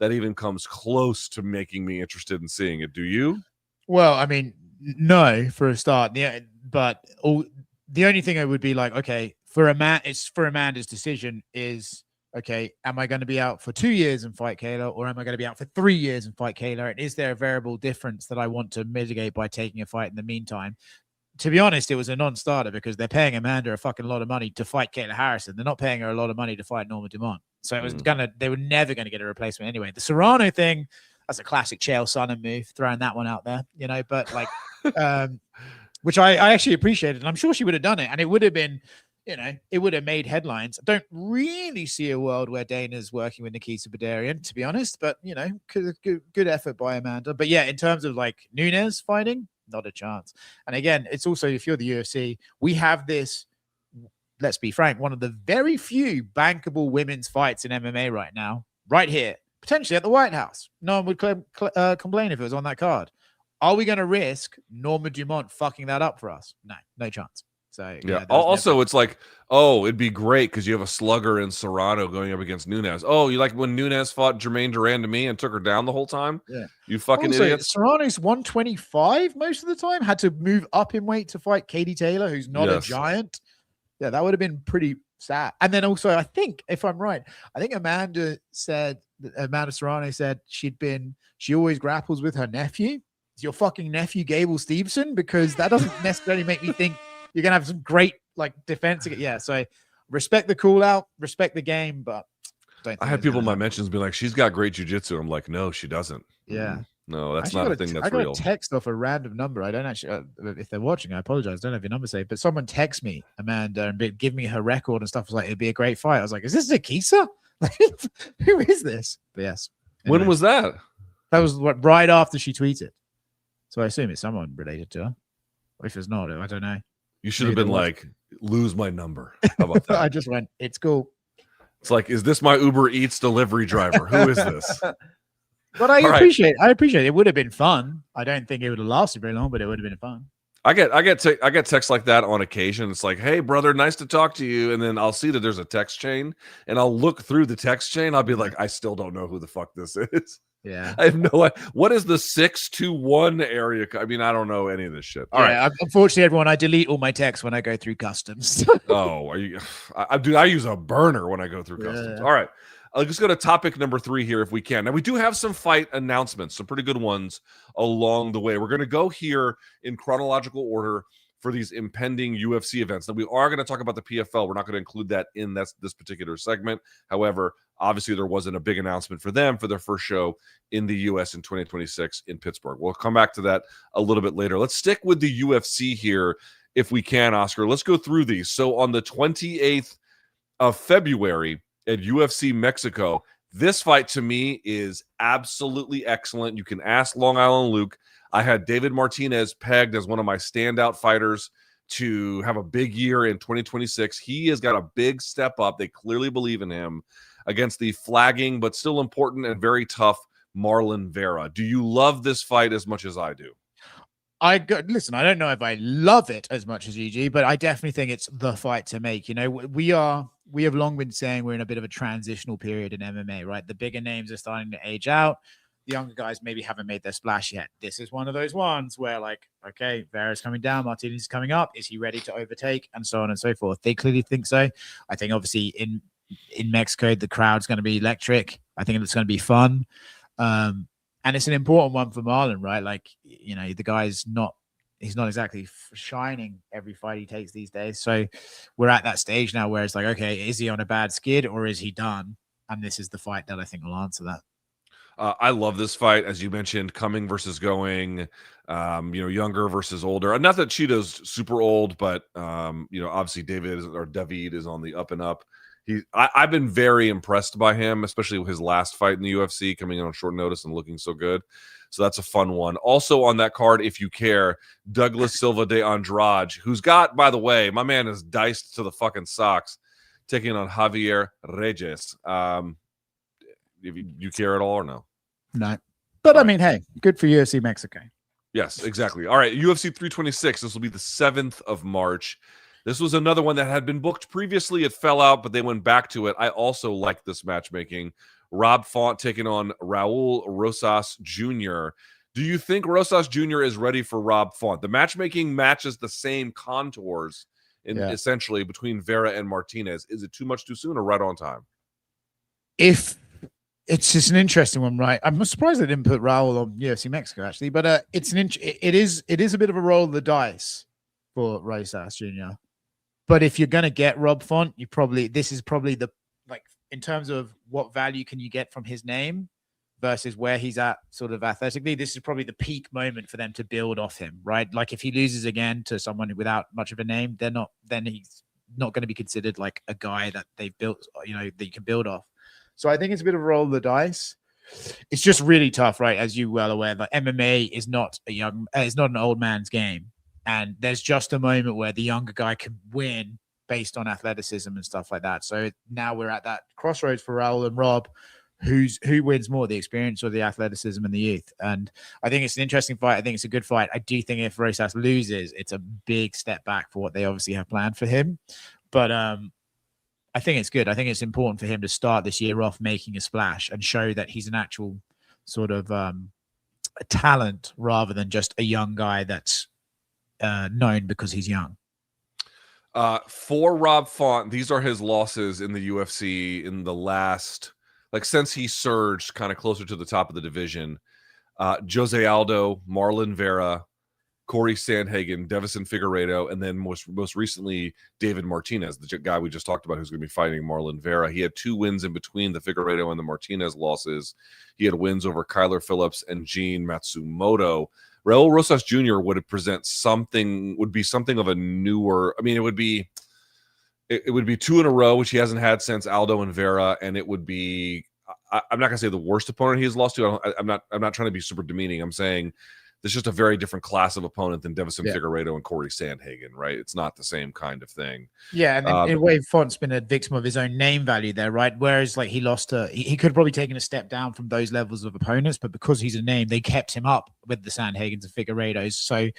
that even comes close to making me interested in seeing it. Do you? Well, I mean, no, for a start. Yeah, but the only thing I would be like, okay, for Amanda's decision is, okay, am I going to be out for 2 years and fight Kayla, or am I going to be out for 3 years and fight Kayla? And is there a variable difference that I want to mitigate by taking a fight in the meantime? To be honest, it was a non-starter because they're paying Amanda a fucking lot of money to fight Kayla Harrison. They're not paying her a lot of money to fight Norma Dumont. So it was they were never going to get a replacement anyway. The Serrano thing, that's a classic Chael Sonnen move, throwing that one out there, you know, but like, which I actually appreciated. And I'm sure she would have done it. And it would have been, you know, it would have made headlines. I don't really see a world where Dana's working with Nikita Badarian, to be honest, but, you know, good effort by Amanda. But yeah, in terms of like Nunes fighting, not a chance. And again, it's also, if you're the UFC, we have this, let's be frank, one of the very few bankable women's fights in MMA right now, right here, potentially at the White House. No one would complain if it was on that card. Are we going to risk Norma Dumont fucking that up for us? No chance. So yeah. Also, it's like, oh, it'd be great because you have a slugger in Serrano going up against Nunes. Oh, you like when Nunes fought Jermaine Duran to me and took her down the whole time? Yeah, you fucking idiots. Serrano's 125 most of the time. Had to move up in weight to fight Katie Taylor, who's not a giant. Yeah, that would have been pretty sad. And then also, I think, if I'm right, I think Amanda Serrano said she always grapples with her nephew. Is your fucking nephew Gable Stevenson? Because that doesn't necessarily make me think you're gonna have some great like defense. Yeah, so respect the call out, respect the game, but I had people in my mentions be like, she's got great jujitsu. I'm like, no, she doesn't. Yeah. No, that's not a thing that's real. I got real. a text off a random number. I don't actually, if they're watching, I apologize. I don't have your number saved, but someone texted me, Amanda, and give me her record and stuff. Was like, it'd be a great fight. I was like, is this Zakisa? Who is this? But yes. Anyway, when was that? That was right after she tweeted. So I assume it's someone related to her. Or if it's not, I don't know. You should have been like, lose my number. How about that? I just went, it's cool. It's like, is this my Uber Eats delivery driver? Who is this? But I appreciate it. It would have been fun. I don't think it would have lasted very long, but it would have been fun. I get texts like that on occasion. It's like, hey brother, nice to talk to you. And then I'll see that there's a text chain and I'll look through the text chain. I'll be like, I still don't know who the fuck this is. Yeah. I have no idea. What is the 621 area? I mean, I don't know any of this shit. All right. Unfortunately, everyone, I delete all my texts when I go through customs. Oh, are you? I use a burner when I go through customs. All right. Let's go to topic number 3 here if we can. Now, we do have some fight announcements, some pretty good ones along the way. We're going to go here in chronological order for these impending UFC events. Now, we are going to talk about the PFL. We're not going to include that in this particular segment. However, obviously, there wasn't a big announcement for them for their first show in the U.S. in 2026 in Pittsburgh. We'll come back to that a little bit later. Let's stick with the UFC here if we can, Oscar. Let's go through these. So on the 28th of February, at UFC Mexico, this fight to me is absolutely excellent. You can ask Long Island Luke. I had David Martinez pegged as one of my standout fighters to have a big year in 2026. He has got a big step up. They clearly believe in him against the flagging but still important and very tough Marlon Vera. Do you love this fight as much as I do? Listen, I don't know if I love it as much as you do, but I definitely think it's the fight to make. You know, we have long been saying we're in a bit of a transitional period in MMA, right? The bigger names are starting to age out. The younger guys maybe haven't made their splash yet. This is one of those ones where, like, okay, Vera's coming down, Martinez is coming up. Is he ready to overtake? And so on and so forth. They clearly think so. I think obviously in Mexico, the crowd's going to be electric. I think it's going to be fun. And it's an important one for Marlon, right? Like, you know, the guy's he's not exactly shining every fight he takes these days. So we're at that stage now where it's like, okay, is he on a bad skid or is he done? And this is the fight that I think will answer that. I love this fight, as you mentioned, coming versus going, younger versus older. Not that Cheetah's super old, but, obviously David is on the up and up. I've been very impressed by him, especially with his last fight in the UFC, coming in on short notice and looking so good. So that's a fun one. Also on that card, if you care, Douglas Silva de Andrade, who's got, by the way, my man is diced to the fucking socks, taking on Javier Reyes. If you care at all or no? No. But I mean, hey, good for UFC Mexico. Yes, exactly. All right, UFC 326. This will be the 7th of March. This was another one that had been booked previously. It fell out, but they went back to it. I also like this matchmaking. Rob Font taking on Raul Rosas Jr. Do you think Rosas Jr. is ready for Rob Font? The matchmaking matches the same contours essentially between Vera and Martinez. Is it too much too soon or right on time? If it's just an interesting one, right? I'm surprised they didn't put Raul on UFC Mexico, actually, but it is a bit of a roll of the dice for Rosas Jr. But if you're going to get Rob Font, this is probably in terms of what value can you get from his name versus where he's at sort of athletically, this is probably the peak moment for them to build off him, right? Like if he loses again to someone without much of a name, then he's not going to be considered like a guy that they've built, that you can build off. So I think it's a bit of a roll of the dice. It's just really tough, right? As you well aware, like MMA is not it's not an old man's game. And there's just a moment where the younger guy can win based on athleticism and stuff like that. So now we're at that crossroads for Raul and Rob. Who wins more, the experience or the athleticism and the youth? And I think it's an interesting fight. I think it's a good fight. I do think if Rosas loses, it's a big step back for what they obviously have planned for him. But I think it's good. I think it's important for him to start this year off making a splash and show that he's an actual sort of a talent rather than just a young guy that's known because he's young. For Rob Font, these are his losses in the UFC in the last, like since he surged kind of closer to the top of the division. Jose Aldo, Marlon Vera, Corey Sandhagen, Devison Figueiredo, and then most recently David Martinez, the guy we just talked about who's going to be fighting Marlon Vera. He had 2 wins in between the Figueiredo and the Martinez losses. He had wins over Kyler Phillips and Gene Matsumoto. Raul Rosas Jr. would be something of a newer. I mean, it would be 2 in a row, which he hasn't had since Aldo and Vera, and it would be. I'm not gonna say the worst opponent he's lost to. I'm not trying to be super demeaning. I'm saying there's just a very different class of opponent than Devison Figueiredo and Corey Sandhagen, right? It's not the same kind of thing. Yeah, and then in a way, Font's been a victim of his own name value there, right? Whereas like he could have probably taken a step down from those levels of opponents, but because he's a name, they kept him up with the Sandhagens and Figueiredos. So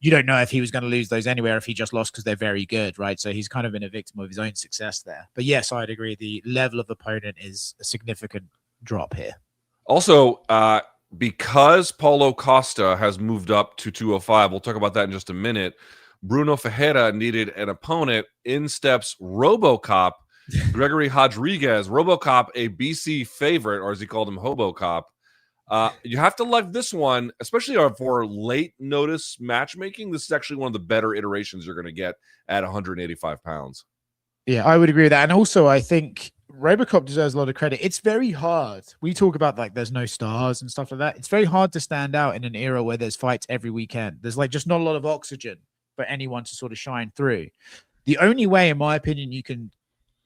you don't know if he was going to lose those anywhere if he just lost because they're very good, right? So he's kind of been a victim of his own success there. But yes, I'd agree. The level of opponent is a significant drop here. Also, because Paulo Costa has moved up to 205, we'll talk about that in just a minute. Bruno Ferreira needed an opponent. In steps RoboCop, Gregory Rodriguez. RoboCop, a BC favorite, or as he called him, HoboCop. You have to love this one, especially for late notice matchmaking. This is actually one of the better iterations you're going to get at 185 pounds. Yeah, I would agree with that. And also, I think RoboCop deserves a lot of credit. It's very hard. We talk about like there's no stars and stuff like that. It's very hard to stand out in an era where there's fights every weekend. There's like just not a lot of oxygen for anyone to sort of shine through. The only way, in my opinion, you can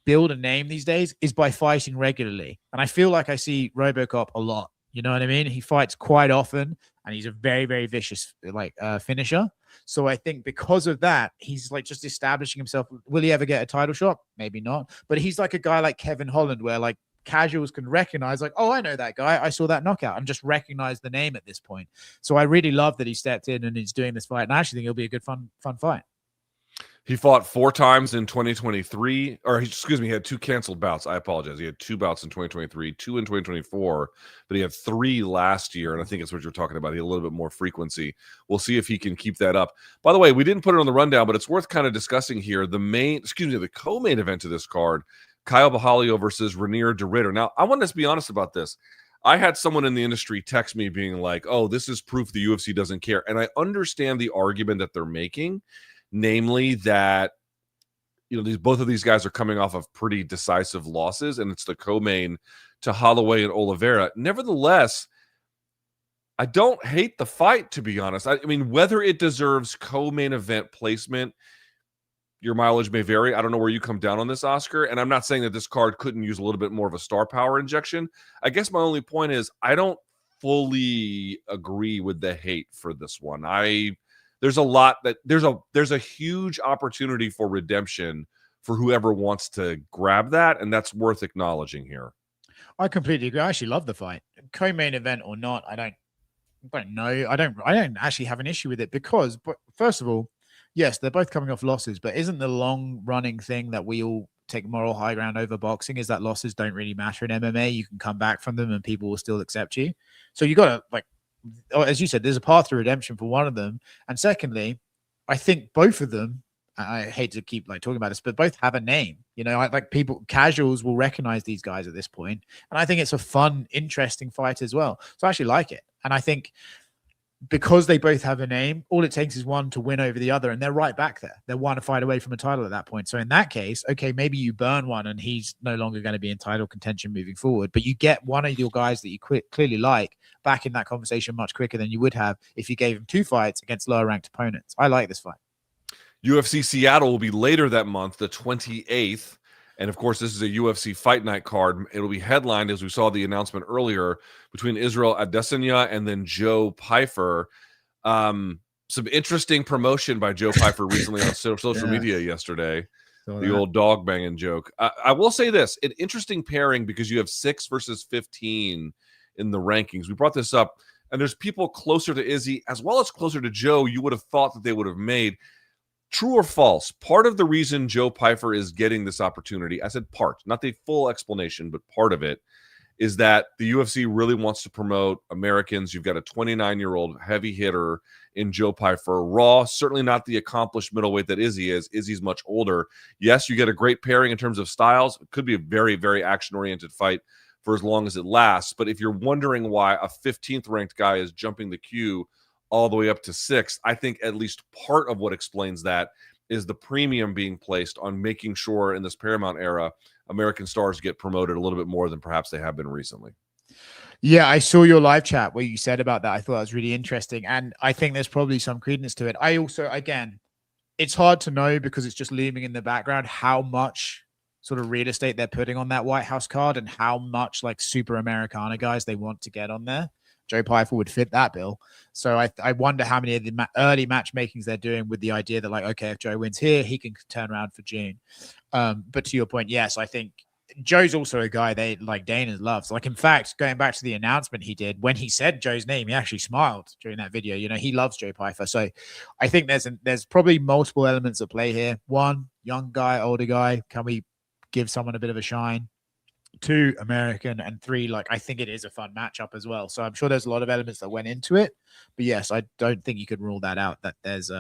build a name these days is by fighting regularly. And I feel like I see RoboCop a lot. You know what I mean? He fights quite often, and he's a very, very vicious finisher. So I think because of that, he's like just establishing himself. Will he ever get a title shot? Maybe not. But he's like a guy like Kevin Holland, where like casuals can recognize, like, oh, I know that guy. I saw that knockout, and just recognize the name at this point. So I really love that he stepped in and he's doing this fight. And I actually think it'll be a good, fun fight. He fought 4 times in 2023, or he had 2 canceled bouts. I apologize. He had 2 bouts in 2023, 2 in 2024, but he had 3 last year. And I think it's what you're talking about. He had a little bit more frequency. We'll see if he can keep that up. By the way, we didn't put it on the rundown, but it's worth kind of discussing here. The co-main event of this card, Kyle Bahalio versus Ranier de Ridder. Now, I want to be honest about this. I had someone in the industry text me being like, oh, this is proof the UFC doesn't care. And I understand the argument that they're making. Namely that, both of these guys are coming off of pretty decisive losses, and it's the co-main to Holloway and Oliveira. Nevertheless, I don't hate the fight, to be honest. I mean, whether it deserves co-main event placement, your mileage may vary. I don't know where you come down on this, Oscar, and I'm not saying that this card couldn't use a little bit more of a star power injection. I guess my only point is I don't fully agree with the hate for this one. There's a huge opportunity for redemption for whoever wants to grab that, and that's worth acknowledging here. I completely agree. I actually love the fight, co-main event or not. I don't know. I don't actually have an issue with it because, but first of all, yes, they're both coming off losses, but isn't the long running thing that we all take moral high ground over boxing is that losses don't really matter in MMA? You can come back from them and people will still accept you. So you got to as you said, there's a path to redemption for one of them. And secondly, I think both of them, I hate to keep talking about this, but both have a name. Casuals will recognize these guys at this point. And I think it's a fun, interesting fight as well. So I actually like it. And I think because they both have a name, all it takes is one to win over the other, and they're right back there. They're 1 fight away from a title at that point. So in that case, okay, maybe you burn one and he's no longer going to be in title contention moving forward, but you get one of your guys that you clearly like back in that conversation much quicker than you would have if you gave him 2 fights against lower ranked opponents. I like this fight. UFC Seattle will be later that month, the 28th. And of course, this is a UFC Fight Night card. It'll be headlined, as we saw the announcement earlier, between Israel Adesanya and then Joe Pyfer. Some interesting promotion by Joe Pyfer recently on social media yesterday. The old dog banging joke. I will say this: an interesting pairing because you have 6 versus 15 in the rankings. We brought this up, and there's people closer to Izzy as well as closer to Joe. You would have thought that they would have made. True or false, part of the reason Joe Pyfer is getting this opportunity, I said part, not the full explanation, but part of it, is that the UFC really wants to promote Americans. You've got a 29-year-old heavy hitter in Joe Pyfer. Raw, certainly not the accomplished middleweight that Izzy is. Izzy's much older. Yes, you get a great pairing in terms of styles. It could be a very, very action-oriented fight for as long as it lasts. But if you're wondering why a 15th ranked guy is jumping the queue all the way up to 6th, I think at least part of what explains that is the premium being placed on making sure in this Paramount era, American stars get promoted a little bit more than perhaps they have been recently. Yeah, I saw your live chat where you said about that. I thought that was really interesting. And I think there's probably some credence to it. I also, again, it's hard to know because it's just looming in the background how much sort of real estate they're putting on that White House card and how much like super Americana guys they want to get on there. Joe Pyfer would fit that bill. So I wonder how many of the early matchmakings they're doing with the idea that like, okay, if Joe wins here, he can turn around for June. But to your point, yes, I think Joe's also a guy they like Dana loves. Like, in fact, going back to the announcement he did, when he said Joe's name, he actually smiled during that video. You know, he loves Joe Pyfer. So I think there's probably multiple elements at play here. One, young guy, older guy. Can we give someone a bit of a shine? 2, American, and 3, like, I think it is a fun matchup as well. So I'm sure there's a lot of elements that went into it. But yes, I don't think you could rule that out, that there's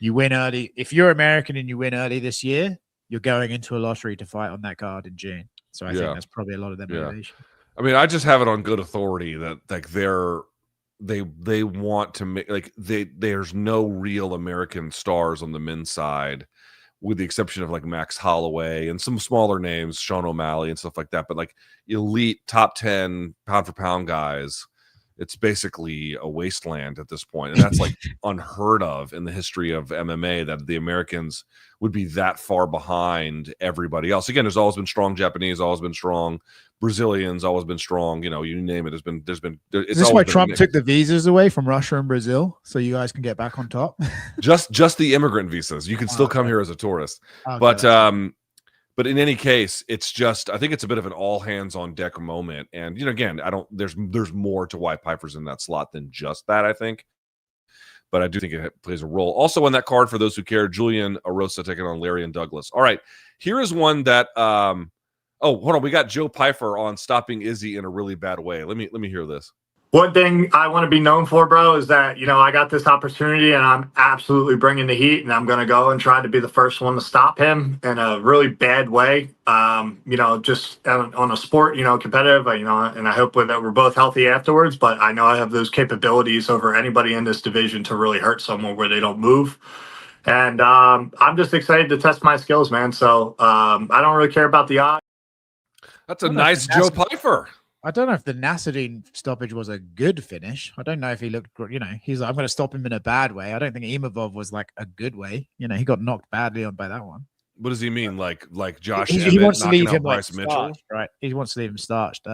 you win early. If you're American and you win early this year, you're going into a lottery to fight on that card in June. So I think that's probably a lot of their motivation. I mean, I just have it on good authority that like they want to make like there's no real American stars on the men's side, with the exception of like Max Holloway and some smaller names, Sean O'Malley and stuff like that. But like elite top 10 pound for pound guys, it's basically a wasteland at this point. And that's like unheard of in the history of MMA, that the Americans would be that far behind everybody else. Again, there's always been strong Japanese, always been strong Brazilians, always been strong, you know, you name it. Is this why Trump took the visas away from Russia and Brazil so you guys can get back on top? just the immigrant visas. You can still come here as a tourist. But in any case, it's just, I think it's a bit of an all hands on deck moment. And, you know, again, there's more to why Pyfer's in that slot than just that, I think. But I do think it plays a role. Also on that card, for those who care, Julian Arosa taking on Larian Douglas. All right, here is one that, oh, hold on. We got Joe Pyfer on stopping Izzy in a really bad way. Let me hear this. One thing I want to be known for, bro, is that, you know, I got this opportunity and I'm absolutely bringing the heat, and I'm going to go and try to be the first one to stop him in a really bad way. You know, just on a sport, you know, competitive, you know, and I hope that we're both healthy afterwards, but I know I have those capabilities over anybody in this division to really hurt someone where they don't move. And I'm just excited to test my skills, man. So I don't really care about the odds. That's a nice Joe Pyfer. I don't know if the Nasruddin stoppage was a good finish. I don't know if he looked, you know, he's like, I'm going to stop him in a bad way. I don't think Imavov was like a good way. You know, he got knocked badly on by that one. What does he mean? Like Josh he wants to leave him Bryce like Mitchell? starched, right? He wants to leave him starched.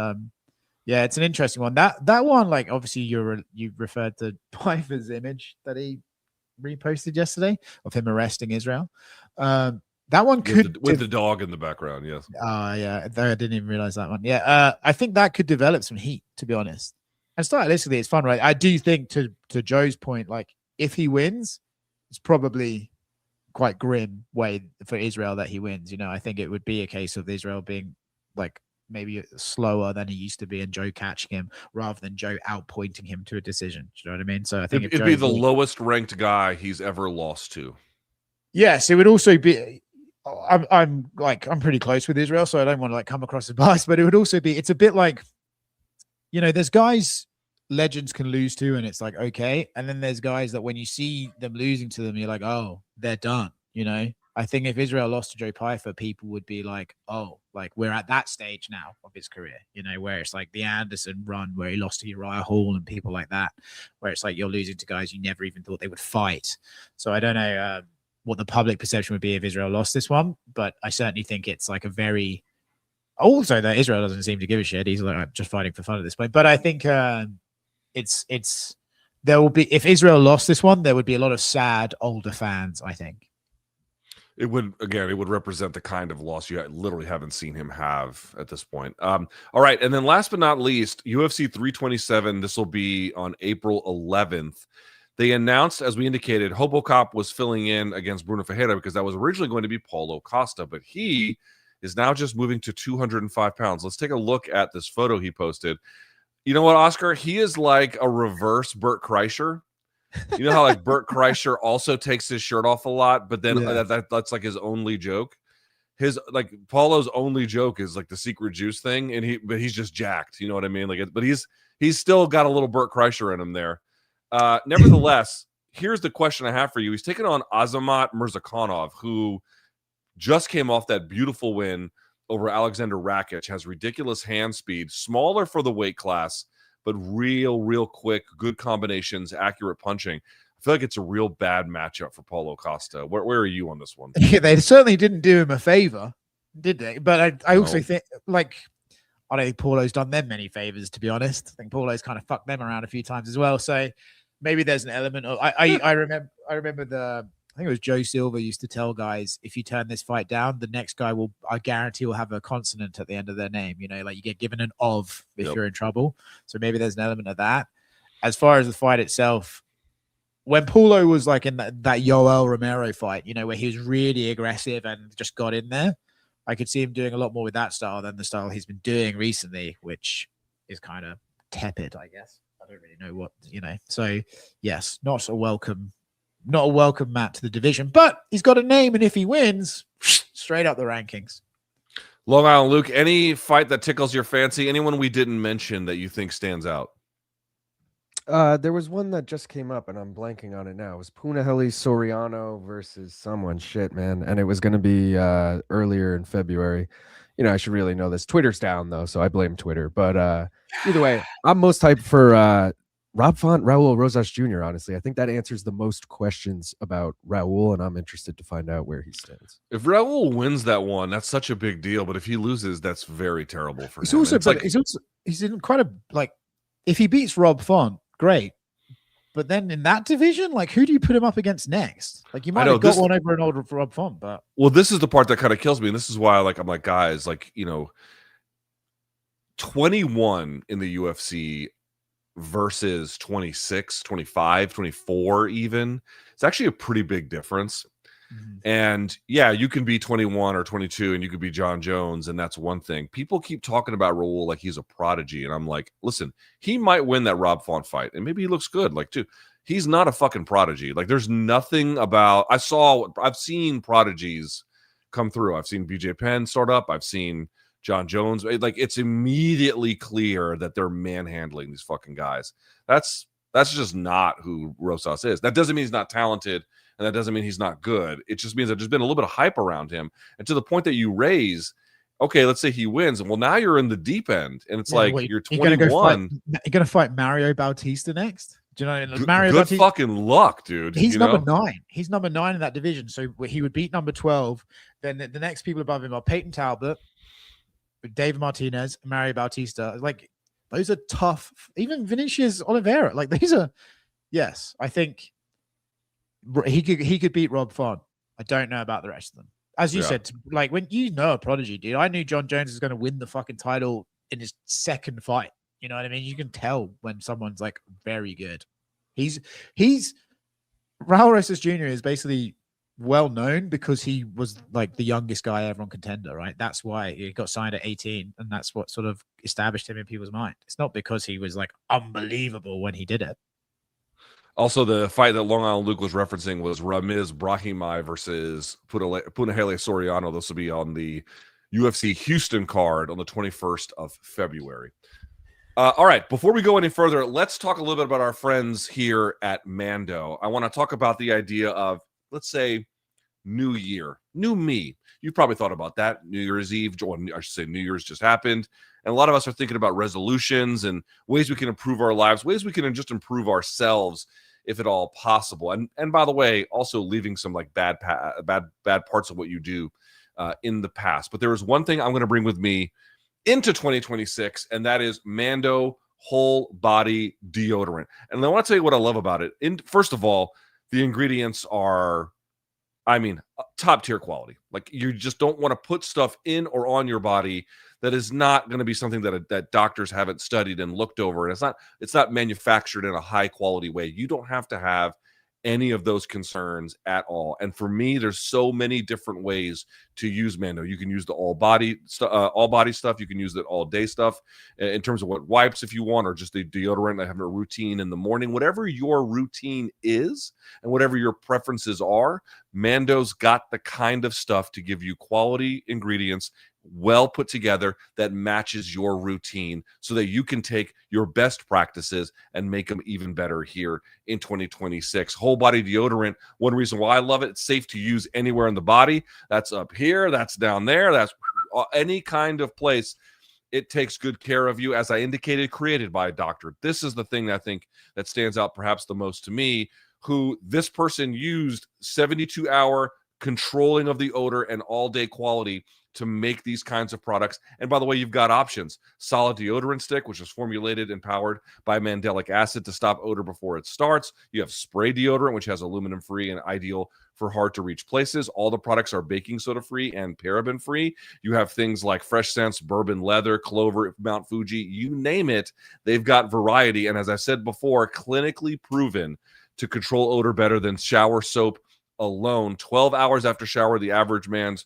Yeah, it's an interesting one. That one, like, obviously you referred to Pyfer's image that he reposted yesterday of him arresting Israel. That one could with the dog in the background, yes. Yeah, I didn't even realize that one. Yeah, I think that could develop some heat, to be honest. And stylistically, it's fun, right? I do think, to Joe's point, like, if he wins, it's probably quite grim way for Israel that he wins. You know, I think it would be a case of Israel being like maybe slower than he used to be, and Joe catching him rather than Joe outpointing him to a decision. Do you know what I mean? So I think it'd be the lowest ranked guy he's ever lost to. Yes, it would also be. I'm pretty close with Israel, so I don't want to like come across as biased, but it would also be, it's a bit like, you know, there's guys legends can lose to, and it's like, okay. And then there's guys that when you see them losing to them, you're like, oh, they're done. You know, I think if Israel lost to Joe Pyfer, people would be like, oh, like we're at that stage now of his career, you know, where it's like the Anderson run where he lost to Uriah Hall and people like that, where it's like you're losing to guys you never even thought they would fight. So I don't know what the public perception would be if Israel lost this one, but I certainly think it's like a very, also that Israel doesn't seem to give a shit. He's like, I'm just fighting for fun at this point. But I think it's there will be, if Israel lost this one, there would be a lot of sad older fans, I think. It would represent the kind of loss you literally haven't seen him have at this point. All right, and then last but not least, UFC 327. This will be on April 11th. They announced, as we indicated, Hobo Cop was filling in against Bruno Ferreira because that was originally going to be Paulo Costa, but he is now just moving to 205 pounds. Let's take a look at this photo he posted. You know what, Oscar? He is like a reverse Bert Kreischer. You know how like Bert Kreischer also takes his shirt off a lot, but then that's like his only joke. His like Paulo's only joke is like the secret juice thing, and he's just jacked. You know what I mean? Like, but he's still got a little Bert Kreischer in him there. Nevertheless, here's the question I have for you. He's taking on Azamat Murzakanov, who just came off that beautiful win over Alexander Rakic, has ridiculous hand speed, smaller for the weight class, but real quick, good combinations, accurate punching. I feel like it's a real bad matchup for Paulo Costa. Where are you on this one? Yeah, they certainly didn't do him a favor, did they? But I also think, like, I don't think Paulo's done them many favors, to be honest. I think Paulo's kind of fucked them around a few times as well. So maybe there's an element of I remember I think it was Joe Silva used to tell guys, if you turn this fight down, the next guy I guarantee will have a consonant at the end of their name. You know, like you get given an of if you're in trouble. So maybe there's an element of that. As far as the fight itself, when Paulo was like in that Yoel Romero fight, you know, where he was really aggressive and just got in there, I could see him doing a lot more with that style than the style he's been doing recently, which is kind of tepid, I guess. I don't really know what, you know. So yes, not a welcome mat to the division, but he's got a name, and if he wins, straight up the rankings. Long Island Luke, any fight that tickles your fancy? Anyone we didn't mention that you think stands out? There was one that just came up, and I'm blanking on it now. It was Punahele Soriano versus someone. Shit, man. And it was going to be earlier in February. You know, I should really know this. Twitter's down, though, so I blame Twitter. But either way, I'm most hyped for Rob Font, Raul Rosas Jr., honestly. I think that answers the most questions about Raul, and I'm interested to find out where he stands. If Raul wins that one, that's such a big deal. But if he loses, that's very terrible for him. He's in quite a, like, if he beats Rob Font, great. But then in that division, like, who do you put him up against next? Like, you might have got one over an old Rob Font, but. Well, this is the part that kind of kills me. And this is why, like, I'm like, guys, like, you know, 21 in the UFC versus 26, 25, 24 even. It's actually a pretty big difference. Mm-hmm. And yeah, you can be 21 or 22 and you could be John Jones, and that's one thing. People keep talking about Raul like he's a prodigy, and I'm like, listen, he might win that Rob Font fight, and maybe he looks good. Like, dude, he's not a fucking prodigy. Like, there's nothing about. I've seen prodigies come through. I've seen BJ Penn start up. I've seen John Jones. Like, it's immediately clear that they're manhandling these fucking guys. That's just not who Rosas is. That doesn't mean he's not talented, and that doesn't mean he's not good. It just means that there's been a little bit of hype around him, and to the point that you raise, okay, let's say he wins, and well, now you're in the deep end, and it's you're 21. You're gonna fight Mario Bautista next. Do you know Mario? Good fucking luck, dude. He's number 9. He's number 9 in that division, so he would beat number 12. Then the next people above him are Peyton Talbot, Dave Martinez, Mario Bautista. Like, those are tough. Even Vinicius Oliveira. Like, these are, yes, I think he could beat Rob Font. I don't know about the rest of them. As you said, like, when you know a prodigy, dude, I knew John Jones was going to win the fucking title in his second fight. You know what I mean? You can tell when someone's like very good. He's Raul Rosas Jr. is basically well known because he was like the youngest guy ever on Contender, right? That's why he got signed at 18, and that's what sort of established him in people's mind. It's not because he was like unbelievable when he did it. Also, the fight that Long Island Luke was referencing was Ramiz Brahimaj versus Punahele Soriano. This will be on the UFC Houston card on the 21st of February. All right, before we go any further, let's talk a little bit about our friends here at Mando. I want to talk about the idea of, let's say, new year, new me. You probably thought about that. New Year's Eve, or I should say New Year's just happened. And a lot of us are thinking about resolutions and ways we can improve our lives, ways we can just improve ourselves, if at all possible. And by the way, also leaving some like bad parts of what you do in the past. But there is one thing I'm going to bring with me into 2026, and that is Mando whole body deodorant. And I want to tell you what I love about it. First of all, the ingredients are, I mean, top tier quality. Like, you just don't want to put stuff in or on your body that is not going to be something that doctors haven't studied and looked over. And it's not manufactured in a high quality way. You don't have to have any of those concerns at all. And for me, there's so many different ways to use Mando. You can use the all body stuff. You can use the all day stuff in terms of what wipes if you want, or just the deodorant. I have a routine in the morning. Whatever your routine is and whatever your preferences are, Mando's got the kind of stuff to give you quality ingredients, well put together, that matches your routine, so that you can take your best practices and make them even better here in 2026. Whole body deodorant, one reason why I love it, it's safe to use anywhere in the body. That's up here, that's down there, that's any kind of place. It takes good care of you, as I indicated, created by a doctor. This is the thing that I think that stands out perhaps the most to me, who this person used 72-hour controlling of the odor and all-day quality to make these kinds of products. And by the way, you've got options. Solid deodorant stick, which is formulated and powered by mandelic acid to stop odor before it starts. You have spray deodorant, which has aluminum-free and ideal for hard-to-reach places. All the products are baking soda-free and paraben-free. You have things like Fresh Scents, Bourbon Leather, Clover, Mount Fuji, you name it. They've got variety. And as I said before, clinically proven to control odor better than shower soap alone. 12 hours after shower, the average man's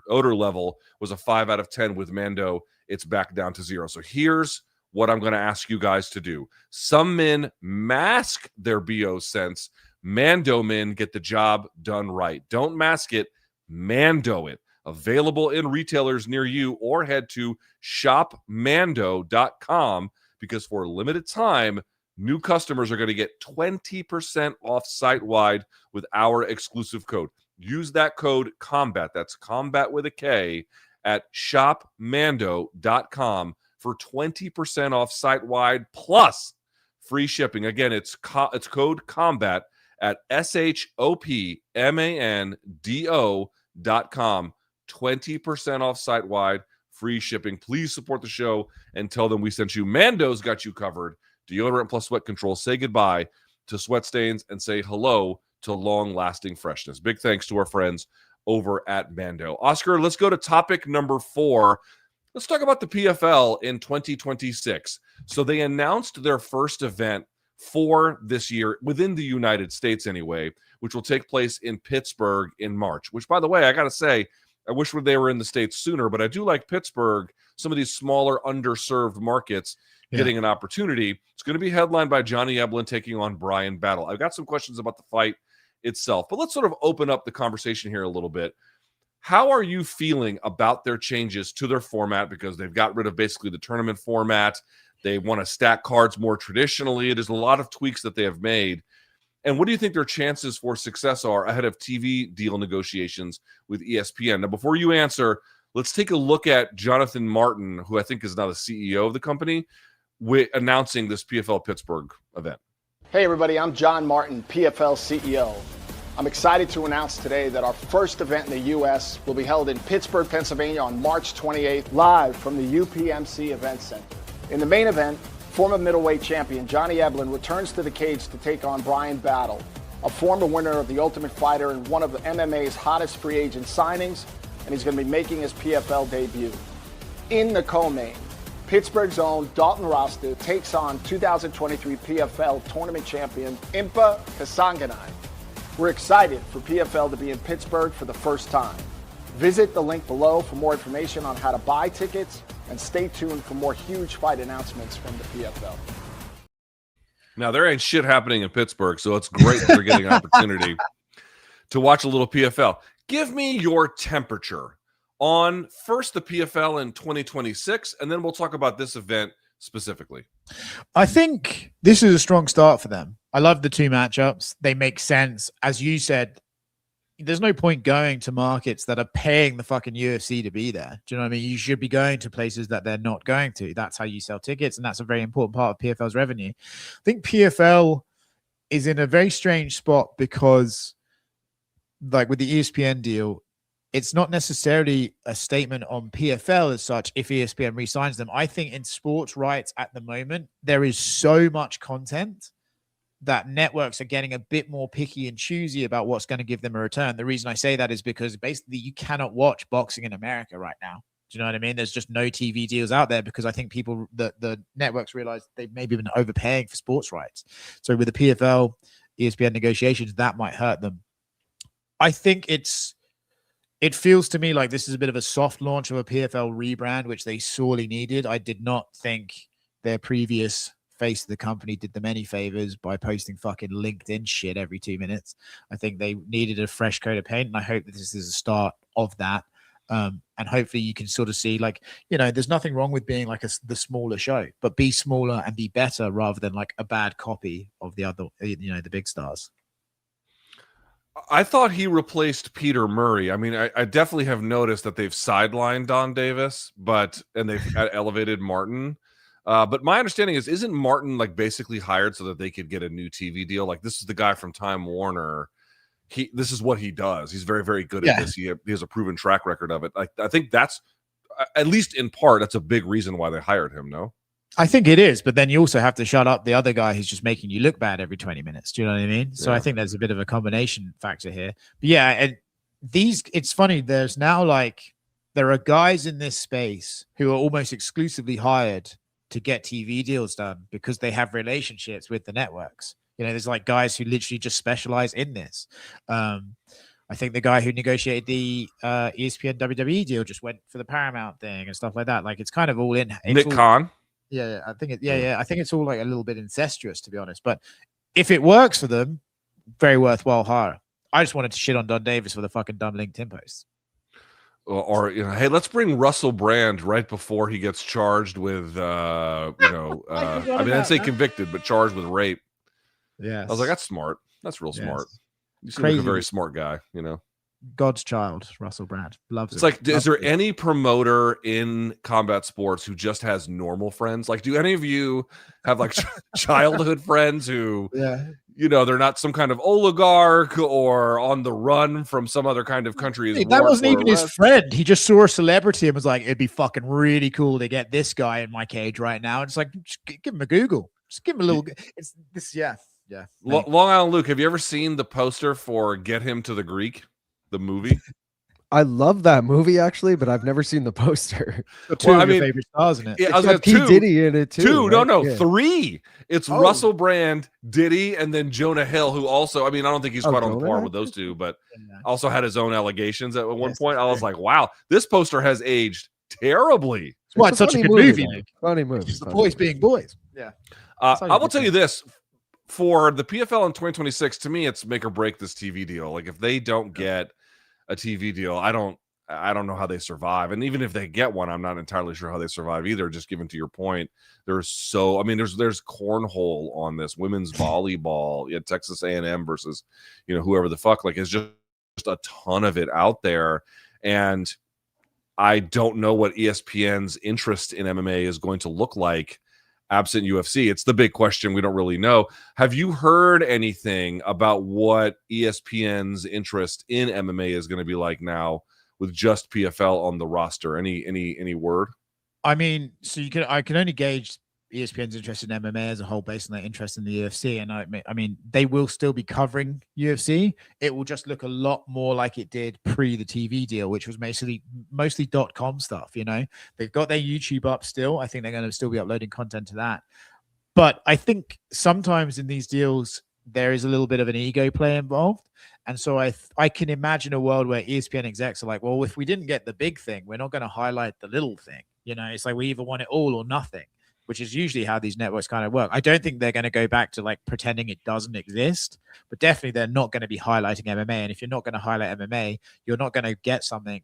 odor level was a 5 out of 10. With Mando, it's back down to 0. So here's what I'm going to ask you guys to do. Some men mask their BO scents. Mando men get the job done right. Don't mask it, Mando it. Available in retailers near you, or head to shopmando.com, because for a limited time, new customers are going to get 20% off site-wide with our exclusive code. Use that code COMBAT, that's combat with a K, at shopmando.com for 20% off site-wide plus free shipping. Again, it's code COMBAT at shopmando.com. 20% off site-wide, free shipping. Please support the show and tell them we sent you. Mando's got you covered. Deodorant plus sweat control. Say goodbye to sweat stains and say hello to long-lasting freshness. Big thanks to our friends over at Mando. Oscar, let's go to topic number 4. Let's talk about the PFL in 2026. So they announced their first event for this year within the United States anyway, which will take place in Pittsburgh in March, which, by the way, I got to say, I wish they were in the States sooner, but I do like Pittsburgh, some of these smaller underserved markets getting an opportunity. It's going to be headlined by Johnny Eblen taking on Brian Battle. I've got some questions about the fight itself, but let's sort of open up the conversation here a little bit. How are you feeling about their changes to their format? Because they've got rid of basically the tournament format. They want to stack cards more traditionally. There's a lot of tweaks that they have made. And what do you think their chances for success are ahead of TV deal negotiations with ESPN? Now, before you answer, let's take a look at Jonathan Martin, who I think is now the CEO of the company, announcing this PFL Pittsburgh event. Hey everybody, I'm John Martin, PFL CEO. I'm excited to announce today that our first event in the U.S. will be held in Pittsburgh, Pennsylvania on March 28th, live from the UPMC Event Center. In the main event, former middleweight champion Johnny Eblen returns to the cage to take on Brian Battle, a former winner of The Ultimate Fighter and one of the MMA's hottest free agent signings, and he's going to be making his PFL debut. In the co-main, Pittsburgh's own Dalton Roster takes on 2023 PFL tournament champion Impa Kasanganay. We're excited for PFL to be in Pittsburgh for the first time. Visit the link below for more information on how to buy tickets, and stay tuned for more huge fight announcements from the PFL. Now, there ain't shit happening in Pittsburgh, so it's great that they're getting an opportunity to watch a little PFL. Give me your temperature on first the PFL in 2026, and then we'll talk about this event specifically. I think this is a strong start for them. I love the two matchups. They make sense. As you said, there's no point going to markets that are paying the fucking UFC to be there. Do you know what I mean? You should be going to places that they're not going to. That's how you sell tickets, and that's a very important part of PFL's revenue. I think PFL is in a very strange spot because, like with the ESPN deal, it's not necessarily a statement on PFL as such if ESPN re-signs them. I think in sports rights at the moment, there is so much content that networks are getting a bit more picky and choosy about what's going to give them a return. The reason I say that is because basically you cannot watch boxing in America right now. Do you know what I mean? There's just no TV deals out there because I think the networks realize they've maybe been overpaying for sports rights. So with the PFL ESPN negotiations, that might hurt them. I think it feels to me like this is a bit of a soft launch of a PFL rebrand, which they sorely needed. I did not think their previous face of the company did them any favors by posting fucking LinkedIn shit every 2 minutes. I think they needed a fresh coat of paint, and I hope that this is a start of that. And hopefully you can sort of see, like, you know, there's nothing wrong with being like the smaller show, but be smaller and be better rather than like a bad copy of the other, you know, the big stars. I thought he replaced Peter Murray. I mean, I definitely have noticed that they've sidelined Don Davis, and they've elevated Martin. But my understanding isn't Martin like basically hired so that they could get a new TV deal? Like, this is the guy from Time Warner. This is what he does. He's very, very good at this. He has a proven track record of it. I think that's, at least in part, that's a big reason why they hired him. No, I think it is, but then you also have to shut up the other guy who's just making you look bad every 20 minutes. Do you know what I mean? So I think there's a bit of a combination factor here. But yeah, and it's funny. There's now like, there are guys in this space who are almost exclusively hired to get TV deals done because they have relationships with the networks. You know, there's like guys who literally just specialize in this. I think the guy who negotiated the ESPN WWE deal just went for the Paramount thing and stuff like that. Like, it's kind of all in. Nick Khan. Yeah, I think I think it's all like a little bit incestuous, to be honest. But if it works for them, very worthwhile hire. I just wanted to shit on Don Davis for the fucking dumb LinkedIn posts. Or you know, hey, let's bring Russell Brand right before he gets charged with I didn't say convicted, but charged with rape. Yeah, I was like, that's smart. That's real smart. You seem like a very smart guy, you know. God's child, Russell Brand. Loves it. It's like, is there any promoter in combat sports who just has normal friends? Like, do any of you have like childhood friends who, you know, they're not some kind of oligarch or on the run from some other kind of country? Hey, that wasn't even his friend. He just saw a celebrity and was like, it'd be fucking really cool to get this guy in my cage right now. It's like, just give him a Google. Just give him a little. It's this, yeah. Long Island Luke, have you ever seen the poster for Get Him to the Greek, the movie? I love that movie actually, but I've never seen the poster. Two of your favorite stars in it. Yeah, I was P. Diddy in it too. Right? Three. It's Russell Brand, Diddy, and then Jonah Hill, who also, I mean, I don't think he's quite on par with those two, but also had his own allegations at one point. I was like, wow, this poster has aged terribly. Well, it's such a good movie. Funny movie. It's the boys being boys. Yeah. I will tell you this. For the PFL in 2026, to me, it's make or break this TV deal. Like, if they don't get a TV deal, I don't know how they survive. And even if they get one, I'm not entirely sure how they survive either. Just given to your point, there's cornhole on this, women's volleyball, Texas A&M versus, you know, whoever the fuck. Like, it's just a ton of it out there, and I don't know what ESPN's interest in MMA is going to look like absent UFC. It's the big question. We don't really know. Have you heard anything about what ESPN's interest in MMA is going to be like now with just PFL on the roster? Any word? I mean, so I can only gauge ESPN's interest in MMA as a whole based on their interest in the UFC. And I mean, they will still be covering UFC. It will just look a lot more like it did pre the TV deal, which was mostly .com stuff. You know, they've got their YouTube up still. I think they're going to still be uploading content to that. But I think sometimes in these deals, there is a little bit of an ego play involved. And so I can imagine a world where ESPN execs are like, well, if we didn't get the big thing, we're not going to highlight the little thing. You know, it's like we either want it all or nothing, which is usually how these networks kind of work. I don't think they're going to go back to like pretending it doesn't exist, but definitely they're not going to be highlighting MMA. And if you're not going to highlight MMA, you're not going to get something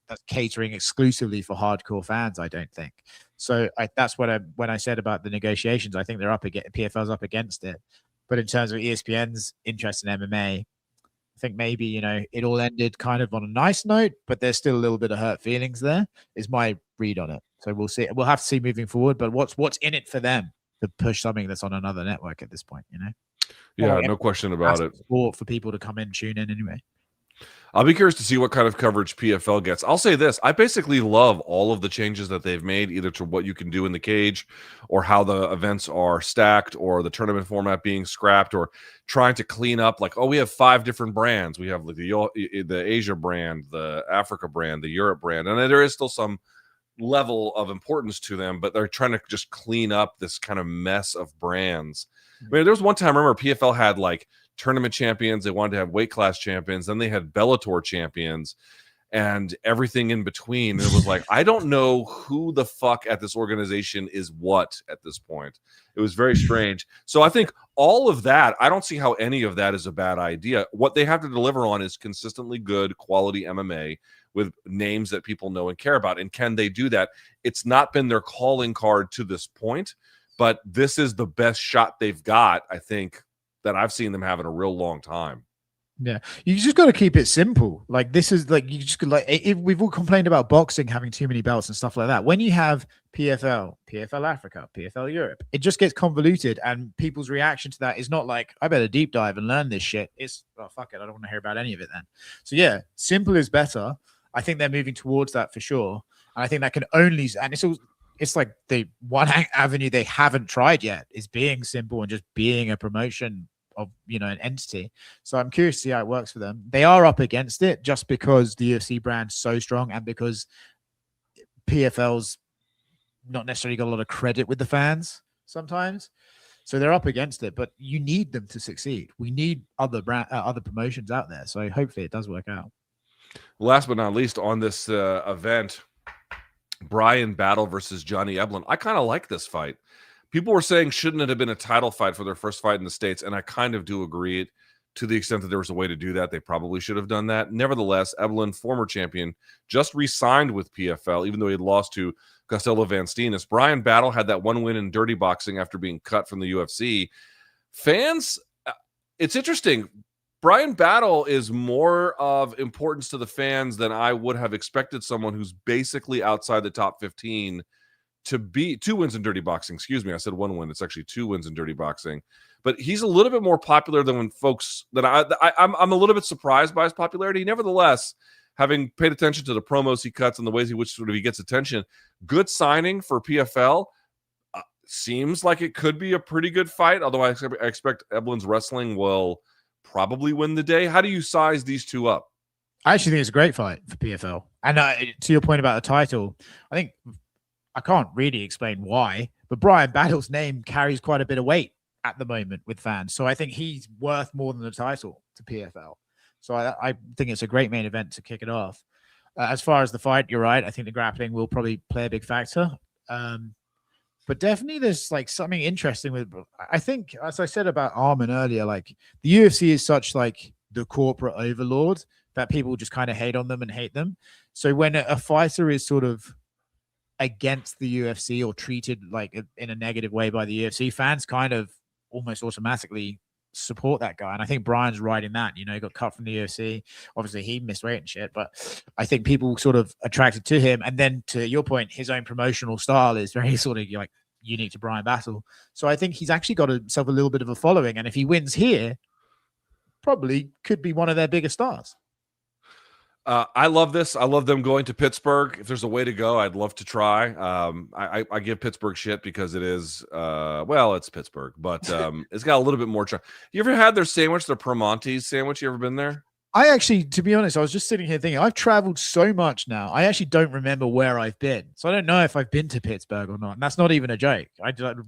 that's catering exclusively for hardcore fans, I don't think. So that's what when I said about the negotiations, I think they're up against, PFL's up against it. But in terms of ESPN's interest in MMA, I think maybe, you know, it all ended kind of on a nice note, but there's still a little bit of hurt feelings there, is my read on it. So we'll see. We'll have to see moving forward, but what's in it for them to push something that's on another network at this point, you know? Yeah, no question about it. For people to come in, tune in anyway. I'll be curious to see what kind of coverage PFL gets. I'll say this. I basically love all of the changes that they've made, either to what you can do in the cage or how the events are stacked or the tournament format being scrapped or trying to clean up. Like, oh, we have 5 different brands. We have like the Asia brand, the Africa brand, the Europe brand. And there is still some level of importance to them, but they're trying to just clean up this kind of mess of brands. I mean, there was one time, I remember PFL had like tournament champions. They wanted to have weight class champions. Then they had Bellator champions and everything in between. And it was like, I don't know who the fuck at this organization is what at this point. It was very strange. So I think all of that, I don't see how any of that is a bad idea. What they have to deliver on is consistently good quality MMA with names that people know and care about. And can they do that? It's not been their calling card to this point, but this is the best shot they've got, I think, that I've seen them have in a real long time. Yeah, you just got to keep it simple. Like this is like you just like if we've all complained about boxing having too many belts and stuff like that. When you have PFL, PFL Africa, PFL Europe, it just gets convoluted, and people's reaction to that is not like I better deep dive and learn this shit. It's oh fuck it, I don't want to hear about any of it then. So yeah, simple is better. I think they're moving towards that for sure, and I think that can only and it's like the one avenue they haven't tried yet is being simple and just being a promotion of, you know, an entity. So I'm curious to see how it works for them. They are up against it just because the UFC brand's so strong and because PFL's not necessarily got a lot of credit with the fans sometimes. So they're up against it, but you need them to succeed. We need other promotions out there. So hopefully it does work out. Last but not least on this event, Brian Battle versus Johnny Eblen. I kind of like this fight. People were saying, shouldn't it have been a title fight for their first fight in the States? And I kind of do agree it to the extent that there was a way to do that. They probably should have done that. Nevertheless, Eblen, former champion, just re-signed with PFL, even though he had lost to Costello Van Steenis. Brian Battle had that one win in dirty boxing after being cut from the UFC. Fans, it's interesting. Brian Battle is more of importance to the fans than I would have expected someone who's basically outside the top 15 to be. 2 wins in dirty boxing. Excuse me. I said 1 win. It's actually 2 wins in dirty boxing. But he's a little bit more popular than when folks that I'm a little bit surprised by his popularity. Nevertheless, having paid attention to the promos he cuts and the ways in which sort of he gets attention, good signing for PFL. Seems like it could be a pretty good fight. Although I expect Eblen's wrestling will probably win the day. How do you size these two up? I actually think it's a great fight for PFL. And to your point about the title, I think I can't really explain why, but Brian Battle's name carries quite a bit of weight at the moment with fans. So I think he's worth more than the title to PFL. So I think it's a great main event to kick it off. As far as the fight, you're right. I think the grappling will probably play a big factor. But definitely there's like something interesting with, I think, as I said about Arman earlier, like the UFC is such like the corporate overlord that people just kind of hate on them and hate them. So when a fighter is sort of against the UFC or treated like in a negative way by the UFC, fans kind of almost automatically support that guy. And I think Brian's right in that. You know, he got cut from the UFC. Obviously, he missed weight and shit, but I think people sort of attracted to him. And then to your point, his own promotional style is very sort of like unique to Brian Battle. So I think he's actually got himself a little bit of a following. And if he wins here, probably could be one of their biggest stars. I love this. I love them going to Pittsburgh. If there's a way to go, I'd love to try. I give Pittsburgh shit because it is, well, it's Pittsburgh, but it's got a little bit more. You ever had their sandwich, their Promontes sandwich? You ever been there? I actually, to be honest, I was just sitting here thinking, I've traveled so much now. I actually don't remember where I've been. So I don't know if I've been to Pittsburgh or not. And that's not even a joke.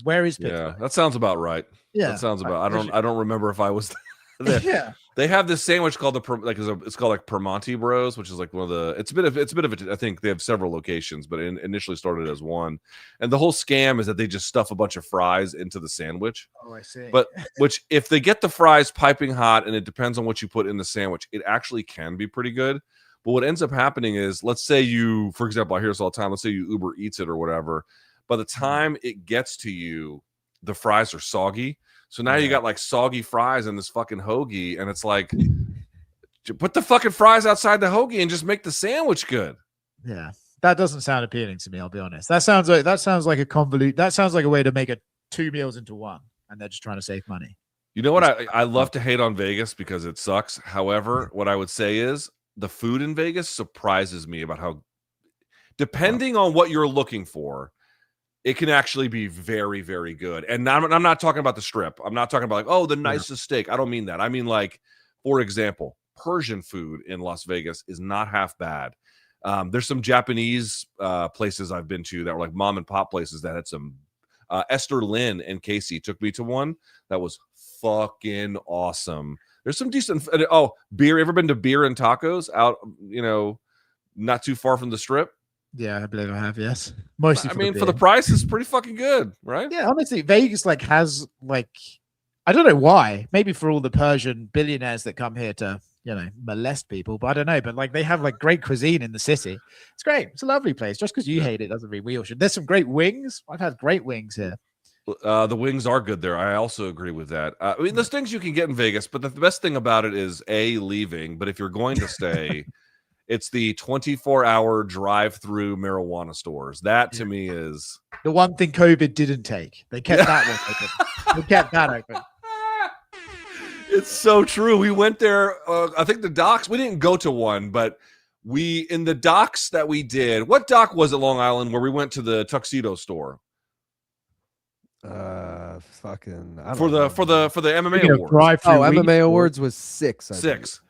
Where is Pittsburgh? Yeah, that sounds about right. Yeah. That sounds about, I don't remember if I was there. Yeah. They have this sandwich called it's called like Permonte Bros, which is like one of the. It's a bit of I think they have several locations, but it initially started as one. And the whole scam is that they just stuff a bunch of fries into the sandwich. Oh, I see. But which, if they get the fries piping hot, and it depends on what you put in the sandwich, it actually can be pretty good. But what ends up happening is, let's say you, for example, I hear this all the time. Let's say you Uber Eats it or whatever. By the time it gets to you, the fries are soggy. So now you got like soggy fries in this fucking hoagie, and it's like, put the fucking fries outside the hoagie and just make the sandwich good. Yeah, that doesn't sound appealing to me. I'll be honest. That sounds like a convolute. That sounds like a way to make 2 meals into one, and they're just trying to save money. You know what? I love to hate on Vegas because it sucks. However, what I would say is the food in Vegas surprises me about how, depending on what you're looking for, it can actually be very, very good. And I'm not talking about the strip. I'm not talking about like, oh, the nicest steak. I don't mean that. I mean, like, for example, Persian food in Las Vegas is not half bad. There's some Japanese places I've been to that were like mom and pop places that had some Esther Lynn and Casey took me to one that was fucking awesome. There's some decent beer. Ever been to Beer and Tacos out, not too far from the Strip? Yeah, I believe I have. Yes, mostly. For the price, it's pretty fucking good, right? Yeah, honestly, Vegas has I don't know why. Maybe for all the Persian billionaires that come here to molest people, but I don't know. But they have great cuisine in the city. It's great. It's a lovely place. Just because you hate it doesn't mean we all should. There's some great wings. I've had great wings here. The wings are good there. I also agree with that. There's things you can get in Vegas, but the best thing about it is leaving. But if you're going to stay, it's the 24-hour drive-through marijuana stores. That to me is the one thing COVID didn't take. They kept that one open. They kept that open. It's so true. We went there. I think the docks. We didn't go to one, but in the docks that we did. What dock was it, Long Island, where we went to the tuxedo store? Fucking for the MMA awards. MMA awards was 6. Six.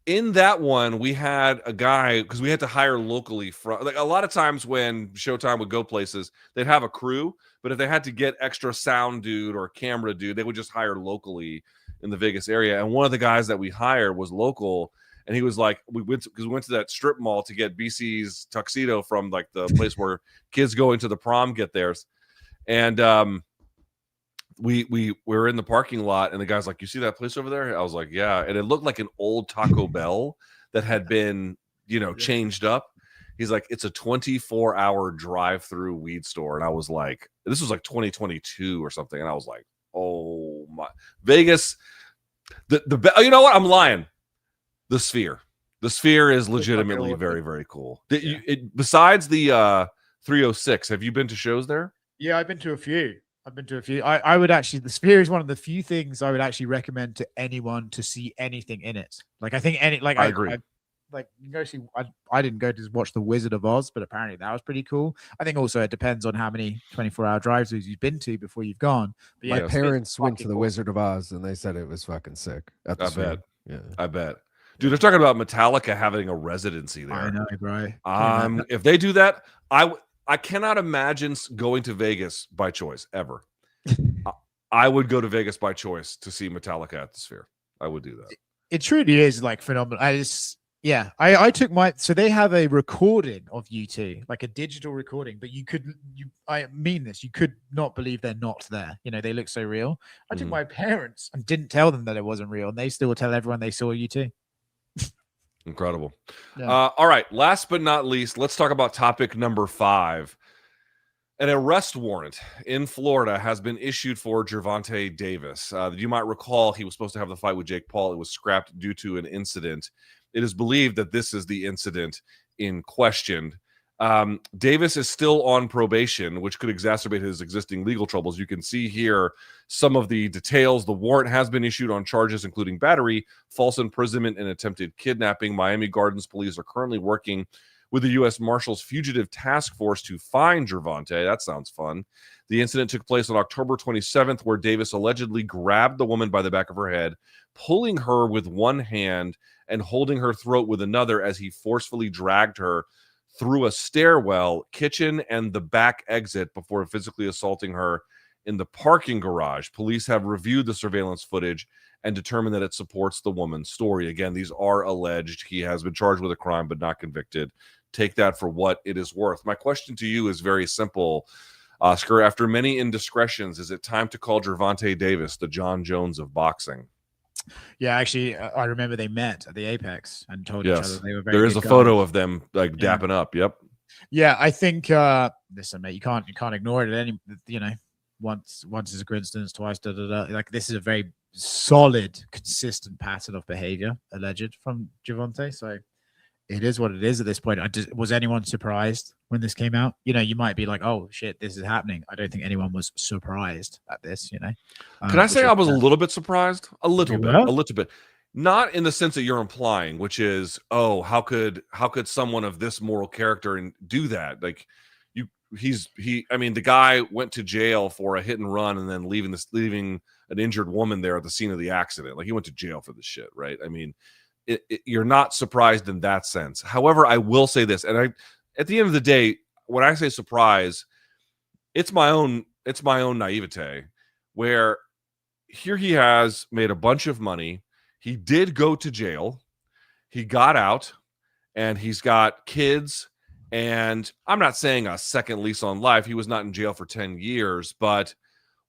In that one, we had a guy because we had to hire locally from. A lot of times when Showtime would go places, they'd have a crew, but if they had to get extra sound dude or camera dude, they would just hire locally in the Vegas area. And one of the guys that we hired was local, and he was like, we went to that strip mall to get BC's tuxedo from the place where kids going to the prom get theirs. And we were in the parking lot, and the guy's like, "You see that place over there?" I was like, "Yeah," and it looked like an old Taco Bell that had been, changed up. He's like, "It's a 24-hour drive-through weed store," and I was like, "This was 2022 or something," and I was like, "Oh my, Vegas!" You know what? I'm lying. The Sphere is legitimately very, very cool. Besides the 306, have you been to shows there? Yeah, I've been to a few. I would actually, the Sphere is one of the few things I would actually recommend to anyone to see anything in it. I think I agree. You go see, I didn't go to watch The Wizard of Oz, but apparently that was pretty cool. I think also it depends on how many 24-hour drive-throughs you've been to before you've gone. But my parents went to The Wizard of Oz and they said it was fucking sick. I bet. Yeah, I bet. Dude, they're talking about Metallica having a residency there. I know, bro. If they do that, I cannot imagine going to Vegas by choice ever. I would go to Vegas by choice to see Metallica at the Sphere. I would do that. It truly is phenomenal. I took so they have a recording of U2, a digital recording, but I mean this, you could not believe they're not there. They look so real. I took my parents and didn't tell them that it wasn't real, and they still tell everyone they saw U2. Incredible. Yeah. All right. Last but not least, let's talk about topic number 5. An arrest warrant in Florida has been issued for Gervonta Davis. You might recall he was supposed to have the fight with Jake Paul. It was scrapped due to an incident. It is believed that this is the incident in question. Davis is still on probation, which could exacerbate his existing legal troubles. You can see here some of the details. The warrant has been issued on charges including battery, false imprisonment, and attempted kidnapping. Miami Gardens police are currently working with the U.S. Marshals Fugitive Task Force to find Gervonta. That sounds fun. The incident took place on October 27th, where Davis allegedly grabbed the woman by the back of her head, pulling her with one hand and holding her throat with another as he forcefully dragged her through a stairwell, kitchen, and the back exit before physically assaulting her in the parking garage. Police have reviewed the surveillance footage and determined that it supports the woman's story. Again, these are alleged. He has been charged with a crime but not convicted. Take that for what it is worth. My question to you is very simple, Oscar. After many indiscretions, is it time to call Gervonta Davis the John Jones of boxing? Yeah, actually, I remember they met at the Apex and told each other they were very. There is a photo of them dapping up. Yep. Yeah, I think. Listen, mate, you can't ignore it. Once is a coincidence, twice. This is a very solid, consistent pattern of behavior alleged from Gervonta. So it is what it is at this point. Was anyone surprised when this came out? You might be like, "Oh shit, this is happening." I don't think anyone was surprised at this. Can I say I was a little bit surprised? A little bit. Not in the sense that you're implying, which is, oh, how could someone of this moral character and do that? The guy went to jail for a hit and run and then leaving an injured woman there at the scene of the accident. He went to jail for this shit, right? I mean, you're not surprised in that sense. However, I will say this, and at the end of the day, when I say surprise, it's my own it's my own naivete, where here he has made a bunch of money. He did go to jail. He got out, and he's got kids. And I'm not saying a second lease on life. He was not in jail for 10 years, but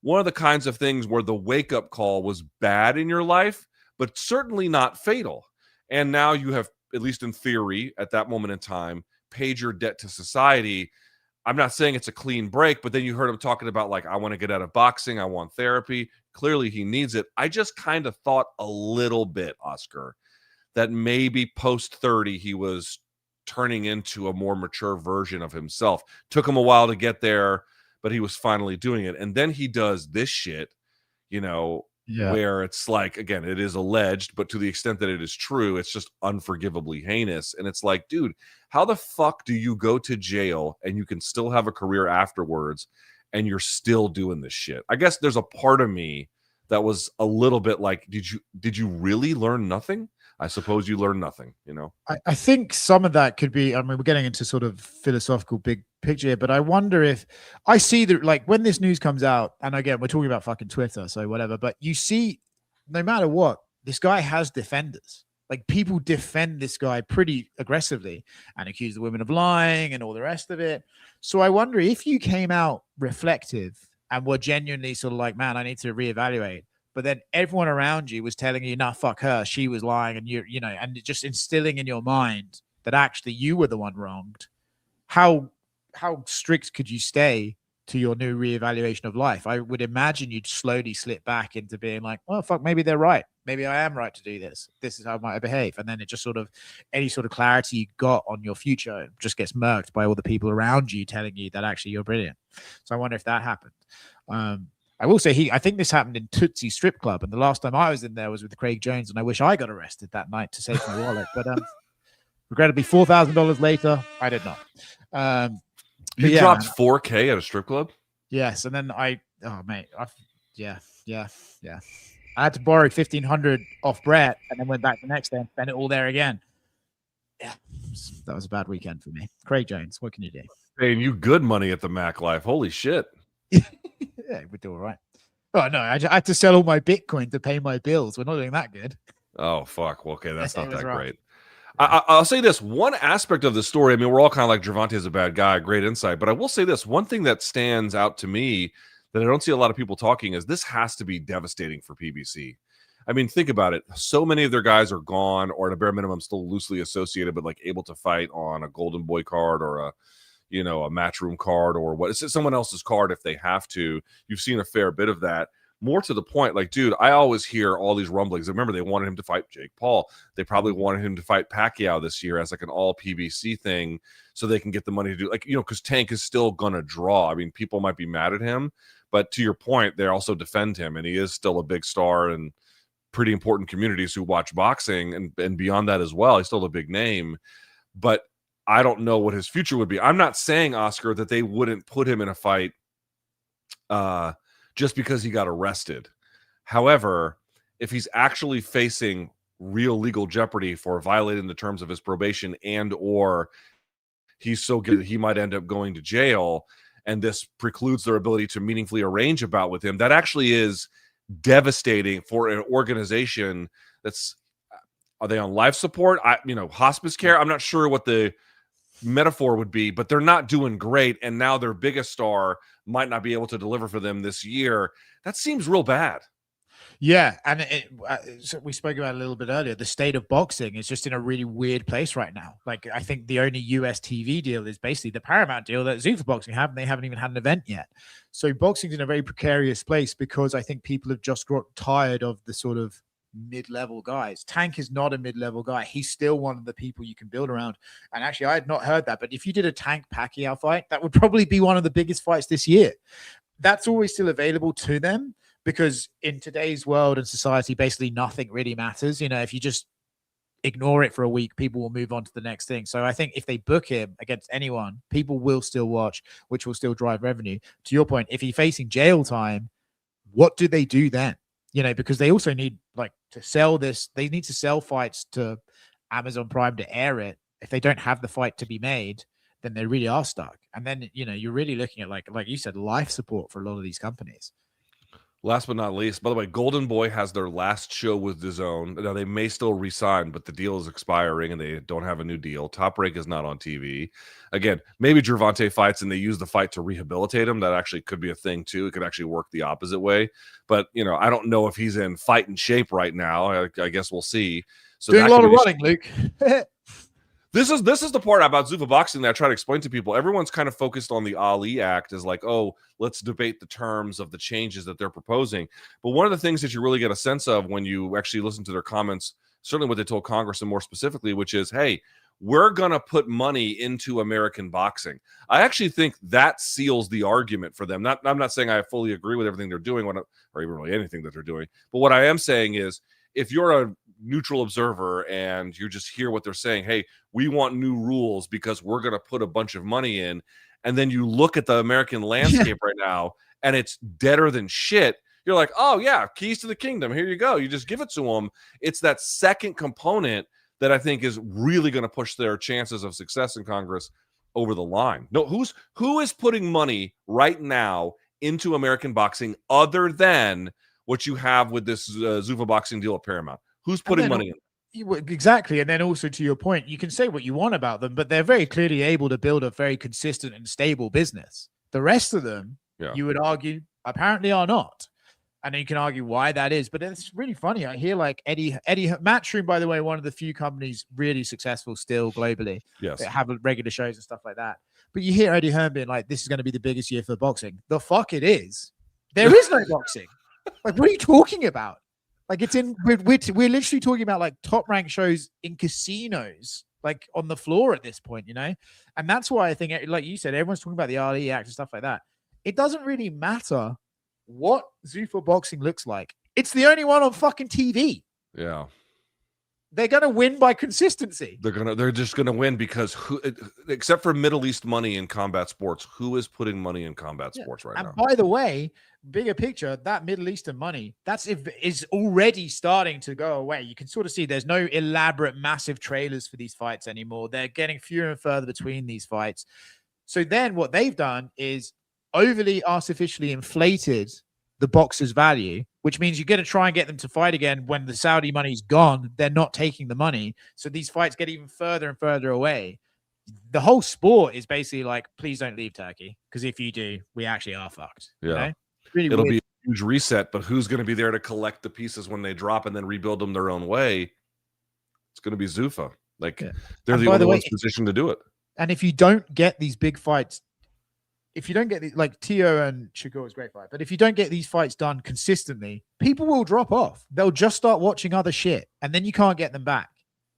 one of the kinds of things where the wake-up call was bad in your life, but certainly not fatal. And now you have, at least in theory, at that moment in time, paid your debt to society. I'm not saying it's a clean break, but then you heard him talking about, like, I want to get out of boxing. I want therapy. Clearly he needs it. I just kind of thought a little bit, Oscar, that maybe post 30, he was turning into a more mature version of himself. Took him a while to get there, but he was finally doing it. And then he does this shit, where it's like, again, it is alleged, but to the extent that it is true, it's just unforgivably heinous. And it's like, dude, how the fuck do you go to jail and you can still have a career afterwards and you're still doing this shit? I guess there's a part of me that was a little bit like, did you really learn nothing? I suppose you learned nothing, I think some of that could be, I mean, we're getting into sort of philosophical big picture here, but I wonder if I see that, like, when this news comes out, and again, we're talking about fucking Twitter, so whatever, but you see, no matter what, this guy has defenders. Like, people defend this guy pretty aggressively and accuse the women of lying and all the rest of it. So I wonder if you came out reflective and were genuinely sort of like, man, I need to reevaluate. But then everyone around you was telling you, nah, fuck her, she was lying, and and just instilling in your mind that actually you were the one wronged. How strict could you stay to your new reevaluation of life? I would imagine you'd slowly slip back into being like, oh, fuck, maybe they're right. Maybe I am right to do this. This is how I might behave. And then it just sort of, any sort of clarity you got on your future just gets murked by all the people around you telling you that actually you're brilliant. So I wonder if that happened. I will say I think this happened in Tootsie Strip Club, and the last time I was in there was with Craig Jones, and I wish I got arrested that night to save my wallet. But regrettably, $4,000 later, I did not. You dropped $4K at a strip club? Yes, and then I had to borrow $1,500 off Brett, and then went back the next day and spent it all there again. Yeah, that was a bad weekend for me. Craig Jones, what can you do? Paying you good money at the Mac Life. Holy shit. Yeah, we do all right. Oh, no, I had to sell all my Bitcoin to pay my bills. We're not doing that good. Oh, fuck. Well, okay, that's not that great. I'll say this. One aspect of the story, I mean, we're all kind of like, Gervonta is a bad guy, great insight. But I will say this. One thing that stands out to me that I don't see a lot of people talking is this has to be devastating for PBC. I mean, think about it. So many of their guys are gone, or at a bare minimum still loosely associated, but like able to fight on a Golden Boy card or a Matchroom card or what. It's someone else's card if they have to. You've seen a fair bit of that. More to the point, like, dude, I always hear all these rumblings. Remember, they wanted him to fight Jake Paul. They probably wanted him to fight Pacquiao this year as like an all PBC thing so they can get the money to do, like, because Tank is still going to draw. I mean, people might be mad at him, but to your point, they also defend him, and he is still a big star in pretty important communities who watch boxing and beyond that as well. He's still a big name, but I don't know what his future would be. I'm not saying, Oscar, that they wouldn't put him in a fight just because he got arrested. However, if he's actually facing real legal jeopardy for violating the terms of his probation and or he's so good that he might end up going to jail, and this precludes their ability to meaningfully arrange a bout with him, that actually is devastating for an organization that's, are they on life support? Hospice care? I'm not sure what the metaphor would be, but they're not doing great, and now their biggest star might not be able to deliver for them this year. That seems real bad. Yeah, and so we spoke about it a little bit earlier. The state of boxing is just in a really weird place right now. Like, I think the only US TV deal is basically the Paramount deal that Zuffa Boxing have, and they haven't even had an event yet. So boxing's in a very precarious place because I think people have just got tired of the sort of mid-level guys. Tank is not a mid-level guy. He's still one of the people you can build around. And actually, I had not heard that, but if you did a Tank Pacquiao fight, that would probably be one of the biggest fights this year. That's always still available to them because in today's world and society, basically nothing really matters. If you just ignore it for a week, people will move on to the next thing. So I think if they book him against anyone, people will still watch, which will still drive revenue. To your point, if he's facing jail time, what do they do then? Because they also need to sell this. They need to sell fights to Amazon Prime to air it. If they don't have the fight to be made, then they really are stuck. And then, you're really looking at like you said, life support for a lot of these companies. Last but not least, by the way, Golden Boy has their last show with DAZN. Now, they may still re-sign, but the deal is expiring and they don't have a new deal. Top Rank is not on TV. Again, maybe Gervonta fights and they use the fight to rehabilitate him. That actually could be a thing, too. It could actually work the opposite way. But, I don't know if he's in fighting shape right now. I guess we'll see. So doing a lot of running, Luke. This is the part about Zuffa boxing that I try to explain to people. Everyone's kind of focused on the Ali Act as like, oh, let's debate the terms of the changes that they're proposing. But one of the things that you really get a sense of when you actually listen to their comments, certainly what they told Congress and more specifically, which is, hey, we're going to put money into American boxing. I actually think that seals the argument for them. I'm not saying I fully agree with everything they're doing or even really anything that they're doing. But what I am saying is, if you're a neutral observer and you just hear what they're saying, hey, we want new rules because we're going to put a bunch of money in, and then you look at the American landscape right now and it's deader than shit, you're like, oh yeah, keys to the kingdom, here you go, you just give it to them. It's that second component that I think is really going to push their chances of success in Congress over the line. No, who is putting money right now into American boxing other than what you have with this Zuffa boxing deal at Paramount? Who's putting money in? Exactly. And then also to your point, you can say what you want about them, but they're very clearly able to build a very consistent and stable business. The rest of them, you would argue, apparently are not. And you can argue why that is. But it's really funny. I hear like Eddie Matchroom, by the way, one of the few companies really successful still globally. Yes. That have regular shows and stuff like that. But you hear Eddie Hearn being like, this is going to be the biggest year for boxing. The fuck it is. There is no boxing. Like, what are you talking about? Like, we're literally talking about like Top Rank shows in casinos, like on the floor at this point, and that's why I think, like you said, everyone's talking about the Ali Act and stuff like that. It doesn't really matter what Zuffa boxing looks like. It's the only one on fucking TV. Yeah. They're gonna win by consistency. They're just gonna win because except for Middle East money in combat sports, who is putting money in combat sports right now? And by the way, bigger picture, that Middle Eastern money is already starting to go away. You can sort of see there's no elaborate, massive trailers for these fights anymore. They're getting fewer and further between these fights. So then what they've done is overly artificially inflated the boxer's value, which means you're going to try and get them to fight again when the Saudi money's gone. They're not taking the money. So these fights get even further and further away. The whole sport is basically like, please don't leave Turkey, because if you do, we actually are fucked. Yeah. Really It'll weird. be a huge reset, but who's going to be there to collect the pieces when they drop and then rebuild them their own way? It's going to be Zuffa. Like, they're the only ones positioned to do it. And if you don't get these big fights, if you don't get like Tio and Shakur is a great fight, but if you don't get these fights done consistently, people will drop off. They'll just start watching other shit, and then you can't get them back.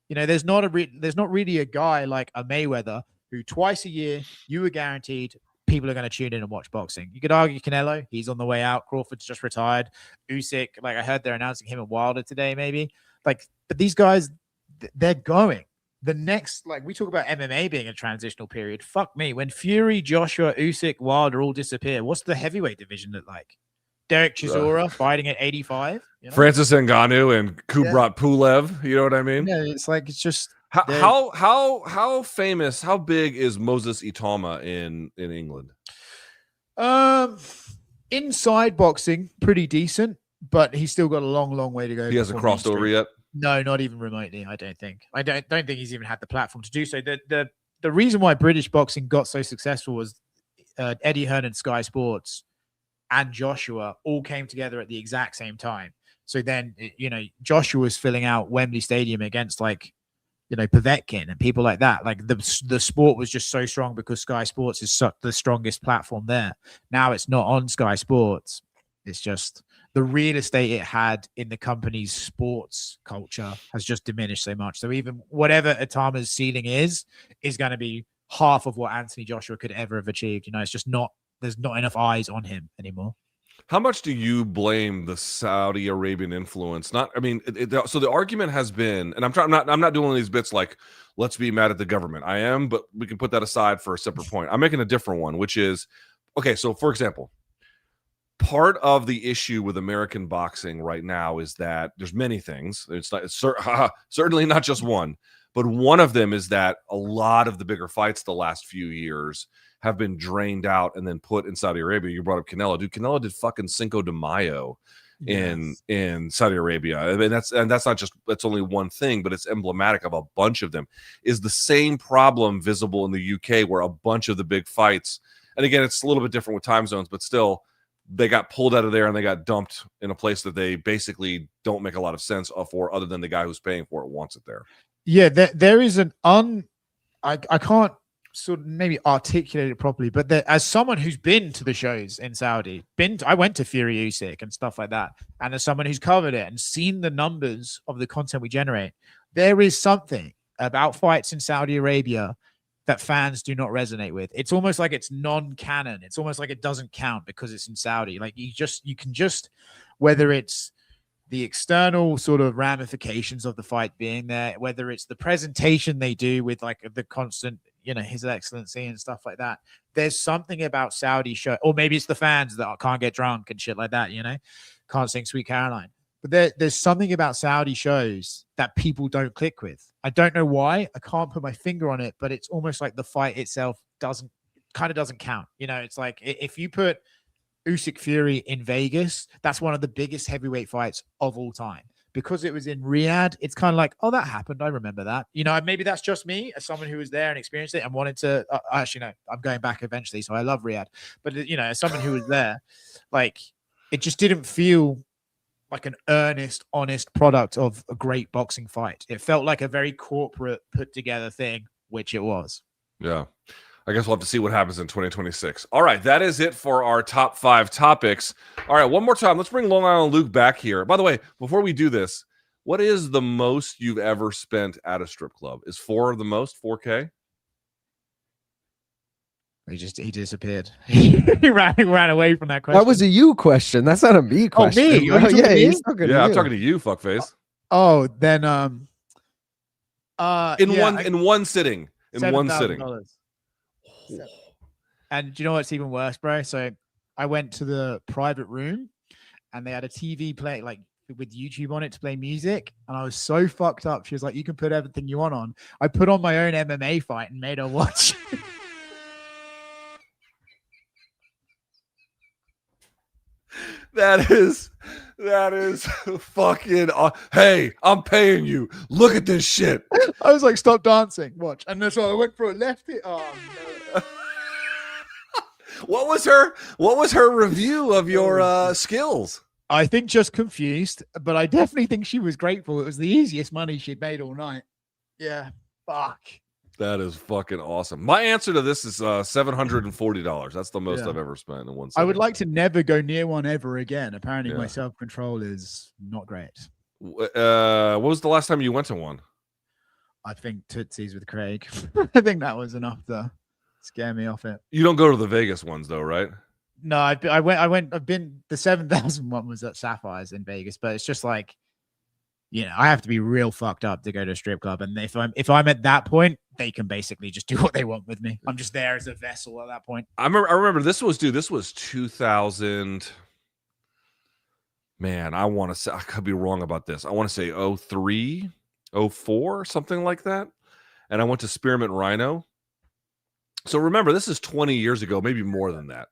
There's not really a guy like a Mayweather who twice a year you are guaranteed people are going to tune in and watch boxing. You could argue Canelo, he's on the way out. Crawford's just retired. Usyk, like I heard they're announcing him and Wilder today, maybe. Like, but these guys, they're going. The next, like we talk about MMA being a transitional period. Fuck me. When Fury, Joshua, Usyk, Wilder all disappear, what's the heavyweight division look like? Derek Chisora fighting at 85. Francis Ngannou and Kubrat Pulev. You know what I mean? Yeah, it's like it's just how famous, how big is Moses Itama in England? Inside boxing, pretty decent, but he's still got a long way to go. He hasn't crossed over yet. No, not even remotely. I don't think. I don't think he's even had the platform to do so. The reason why British boxing got so successful was Eddie Hearn and Sky Sports and Joshua all came together at the exact same time. So then, Joshua was filling out Wembley Stadium against Povetkin and people like that. Like the sport was just so strong because Sky Sports is the strongest platform there. Now it's not on Sky Sports. It's just the real estate it had in the company's sports culture has just diminished so much. So even whatever Itama's ceiling is going to be half of what Anthony Joshua could ever have achieved. It's just there's not enough eyes on him anymore. How much do you blame the Saudi Arabian influence? So the argument has been, and I'm not doing one of these bits like, let's be mad at the government. I am, but we can put that aside for a separate point. I'm making a different one, which is, okay, so for example, part of the issue with American boxing right now is that there's many things. It's certainly not just one, But one of them is that a lot of the bigger fights the last few years have been drained out and then put in Saudi Arabia. You brought up Canelo. Dude, Canelo did fucking Cinco de Mayo in Saudi Arabia. I mean, that's not just, that's only one thing, but it's emblematic of a bunch of them. Is the same problem visible in the UK, where a bunch of the big fights, and again, it's a little bit different with time zones, but still, they got pulled out of there and they got dumped in a place that they basically don't make a lot of sense for, other than the guy who's paying for it wants it there. Yeah, there is an I can't sort of maybe articulate it properly, but as someone who's been to the shows in Saudi, I went to Fury Usyk and stuff like that, and as someone who's covered it and seen the numbers of the content we generate, there is something about fights in Saudi Arabia that fans do not resonate with. It's almost like it's non-canon. It's almost like it doesn't count because it's in Saudi. Like you can just, whether it's the external sort of ramifications of the fight being there, whether it's the presentation they do with like the constant, His Excellency and stuff like that. There's something about Saudi show, or maybe it's the fans that can't get drunk and shit like that, can't sing Sweet Caroline. But there's something about Saudi shows that people don't click with. I don't know why. I can't put my finger on it, but it's almost like the fight itself doesn't count. It's like if you put Usyk Fury in Vegas, that's one of the biggest heavyweight fights of all time. Because it was in Riyadh, it's kind of like, oh, that happened. I remember that. Maybe that's just me as someone who was there and experienced it and wanted to. Actually, no, I'm going back eventually, so I love Riyadh. But as someone who was there, like, it just didn't feel like an earnest, honest product of a great boxing fight. It felt like a very corporate, put together thing, which it was. Yeah. I guess we'll have to see what happens in 2026. All right, that is it for our top 5 topics. All right, one more time. Let's bring Long Island Luke back here. By the way, before we do this, what is the most you've ever spent at a strip club? Is 4 the most? 4K? He disappeared. he ran away from that question. That was a you question. That's not a me question. Oh, me? Yeah, he's talking I'm talking to you, fuckface. Oh, then in one sitting. In one sitting. And do you know what's even worse, bro? So I went to the private room and they had a TV play, like with YouTube on it to play music. And I was so fucked up. She was like, you can put everything you want on. I put on my own MMA fight and made her watch. That is fucking. Hey, I'm paying you. Look at this shit. I was like, stop dancing. Watch. And so I went for a left hit. Oh, no. What was her review of your skills? I think just confused, but I definitely think she was grateful. It was the easiest money she'd made all night. Yeah. Fuck. That is fucking awesome. My answer to this is $740. That's the most I've ever spent in one sitting. I would like to never go near one ever again. Apparently my self-control is not great. What was the last time you went to one? I think Tootsie's with Craig. I think that was enough to scare me off it. You don't go to the Vegas ones though, right? No, I've been, the 7,000 one was at Sapphires in Vegas, but it's just like, I have to be real fucked up to go to a strip club. And if I'm at that point, they can basically just do what they want with me. I'm just there as a vessel at that point. I remember this was 2000. Man, I want to say, I could be wrong about this. I want to say 03, 04, something like that. And I went to Spearmint Rhino. So remember, this is 20 years ago, maybe more than that.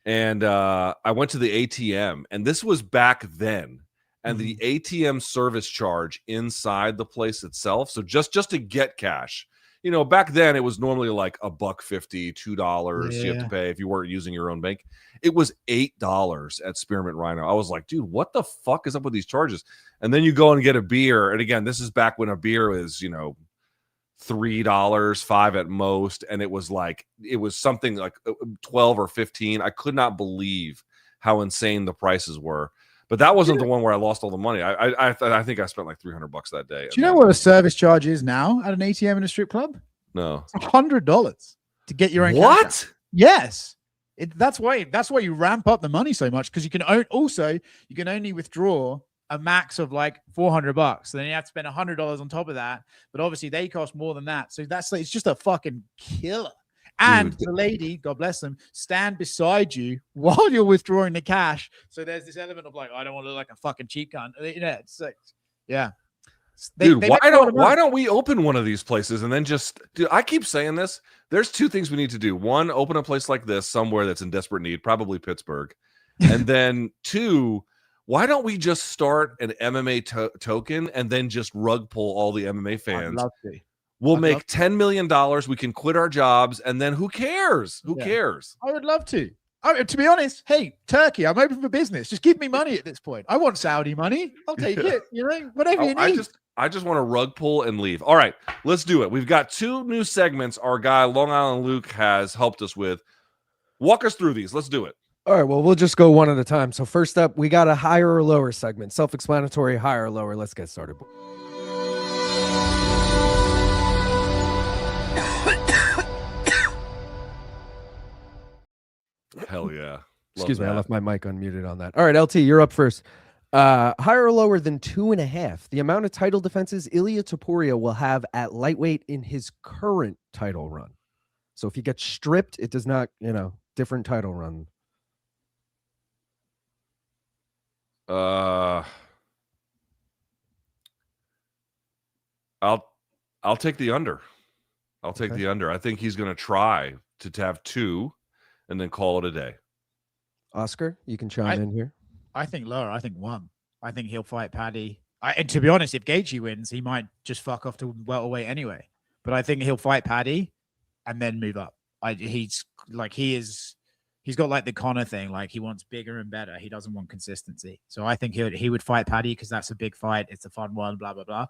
And I went to the ATM, and this was back then. And the ATM service charge inside the place itself. So just to get cash, back then it was normally like $1.50, $2 you have to pay if you weren't using your own bank. It was $8 at Spearmint Rhino. I was like, dude, what the fuck is up with these charges? And then you go and get a beer. And again, this is back when a beer is, $3, $5 at most. And it was something like 12 or 15. I could not believe how insane the prices were. But that wasn't the one where I lost all the money. I think I spent like $300 that day. Do you know what a service charge is now at an ATM in a strip club? No, it's $100 to get your own. What? Yes, that's why you ramp up the money so much, because you can only withdraw a max of like $400. So then you have to spend $100 on top of that. But obviously they cost more than that. So it's just a fucking killer. And the lady, God bless them, stand beside you while you're withdrawing the cash. So there's this element of like, I don't want to look like a fucking cheap cunt. It's like, Dude, why don't we open one of these places and then dude, I keep saying this. There's two things we need to do. One, open a place like this somewhere that's in desperate need, probably Pittsburgh. And then two, why don't we just start an MMA token and then just rug pull all the MMA fans? I'd love to. We'll make $10 million. We can quit our jobs, and then who cares? Who cares? I would love to. To be honest, hey, Turkey, I'm open for business. Just give me money at this point. I want Saudi money. I'll take it. Whatever you need. I just want to rug pull and leave. All right, let's do it. We've got 2 new segments our guy Long Island Luke has helped us with. Walk us through these. Let's do it. All right, well, we'll just go one at a time. So first up, we got a higher or lower segment. Self-explanatory, higher or lower. Let's get started. Hell yeah. Excuse me, I left my mic unmuted on that. All right, LT, you're up first. Higher or lower than 2.5? The amount of title defenses Ilia Topuria will have at lightweight in his current title run. So if he gets stripped, it does not, different title run. I'll take the under. I'll take the under. I think he's going to try to have 2 and then call it a day. Oscar, you can chime in here. I think lower. I think 1. I think he'll fight Paddy. And to be honest, if Gaethje wins, he might just fuck off to welterweight anyway. But I think he'll fight Paddy and then move up. He's got like the Conor thing. Like he wants bigger and better. He doesn't want consistency. So I think he would fight Paddy because that's a big fight. It's a fun one, blah, blah, blah.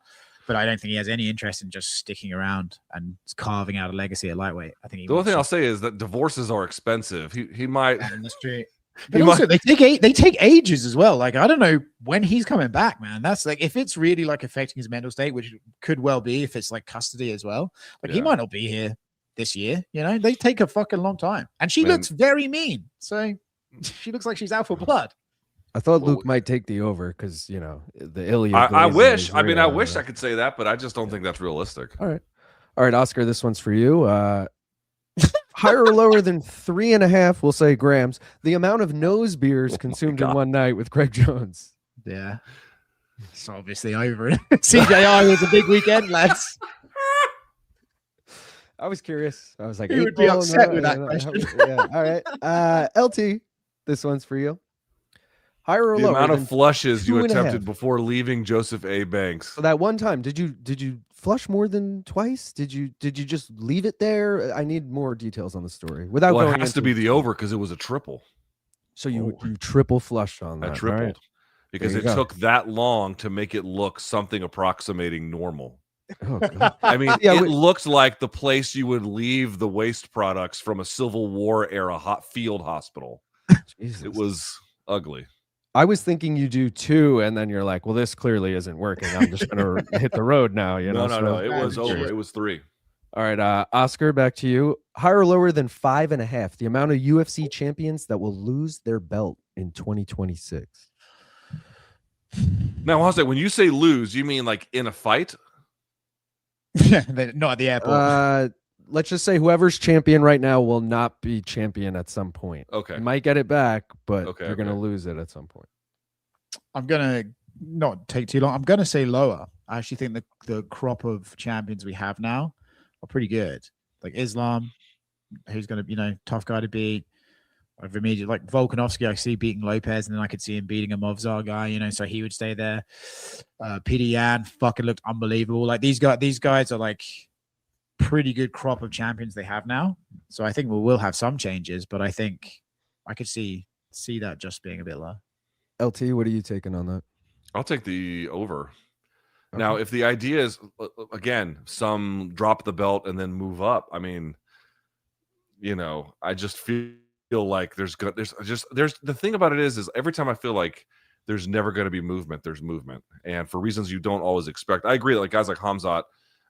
But I don't think he has any interest in just sticking around and carving out a legacy at lightweight. I think the only thing I'll say is that divorces are expensive. He might. That's true. But also, they take ages as well. Like I don't know when he's coming back, man. That's like if it's really like affecting his mental state, which could well be if it's like custody as well. Like he might not be here this year. They take a fucking long time, and she looks very mean. So she looks like she's out for blood. I thought Luke might take the over because the Ilya. I wish. I mean, I wish I could say that, but I just don't think that's realistic. All right, Oscar. This one's for you. Higher or lower than 3.5? We'll say grams. The amount of nose beers consumed in one night with Greg Jones. Yeah, it's obviously over. CJI was a big weekend, lads. I was curious. I was like, you would be upset with that question. Yeah. All right. LT, this one's for you. Higher or lower? The amount of flushes you attempted before leaving Joseph A. Banks. So that one time, did you flush more than twice? Did you just leave it there? I need more details on the story. Without well, going it has to be the over because it was a triple. So you triple flushed on that. I tripled because it took that long to make it look something approximating normal. Oh, God. I mean, it looked like the place you would leave the waste products from a Civil War era field hospital. Jesus. It was ugly. I was thinking you do 2, and then you're like, well, this clearly isn't working. I'm just going to hit the road now. No. It was over. It was 3. All right, Oscar, back to you. Higher or lower than 5.5? The amount of UFC champions that will lose their belt in 2026. Now, Jose, when you say lose, you mean like in a fight? Yeah, not at the airport. Let's just say whoever's champion right now will not be champion at some point. Okay. You might get it back, but you're going to lose it at some point. I'm going to not take too long. I'm going to say lower. I actually think the crop of champions we have now are pretty good. Like Islam, who's going to, tough guy to beat. I've immediately like Volkanovski, I see beating Lopez, and then I could see him beating a Movzar guy, so he would stay there. Peter Yan fucking looked unbelievable. Like these guys are like pretty good crop of champions they have now. So I think we will have some changes, but I think I could see that just being a bit low. LT, what are you taking on that? I'll take the over. Okay. Now, if the idea is, again, some drop the belt and then move up, I mean, I just feel like there's the thing about it is every time I feel like there's never going to be movement, there's movement. And for reasons you don't always expect. I agree that like guys like Khamzat,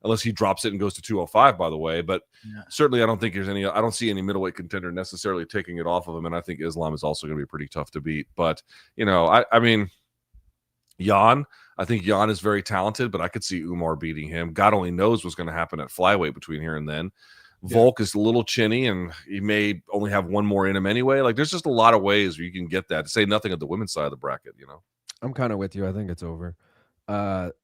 unless he drops it and goes to 205, by the way, but certainly I don't think I don't see any middleweight contender necessarily taking it off of him. And I think Islam is also going to be pretty tough to beat. But, I mean, Jan, I think Jan is very talented, but I could see Umar beating him. God only knows what's going to happen at flyweight between here and then. Volk is a little chinny, and he may only have one more in him anyway. Like, there's just a lot of ways where you can get that. To say nothing of the women's side of the bracket, I'm kind of with you. I think it's over.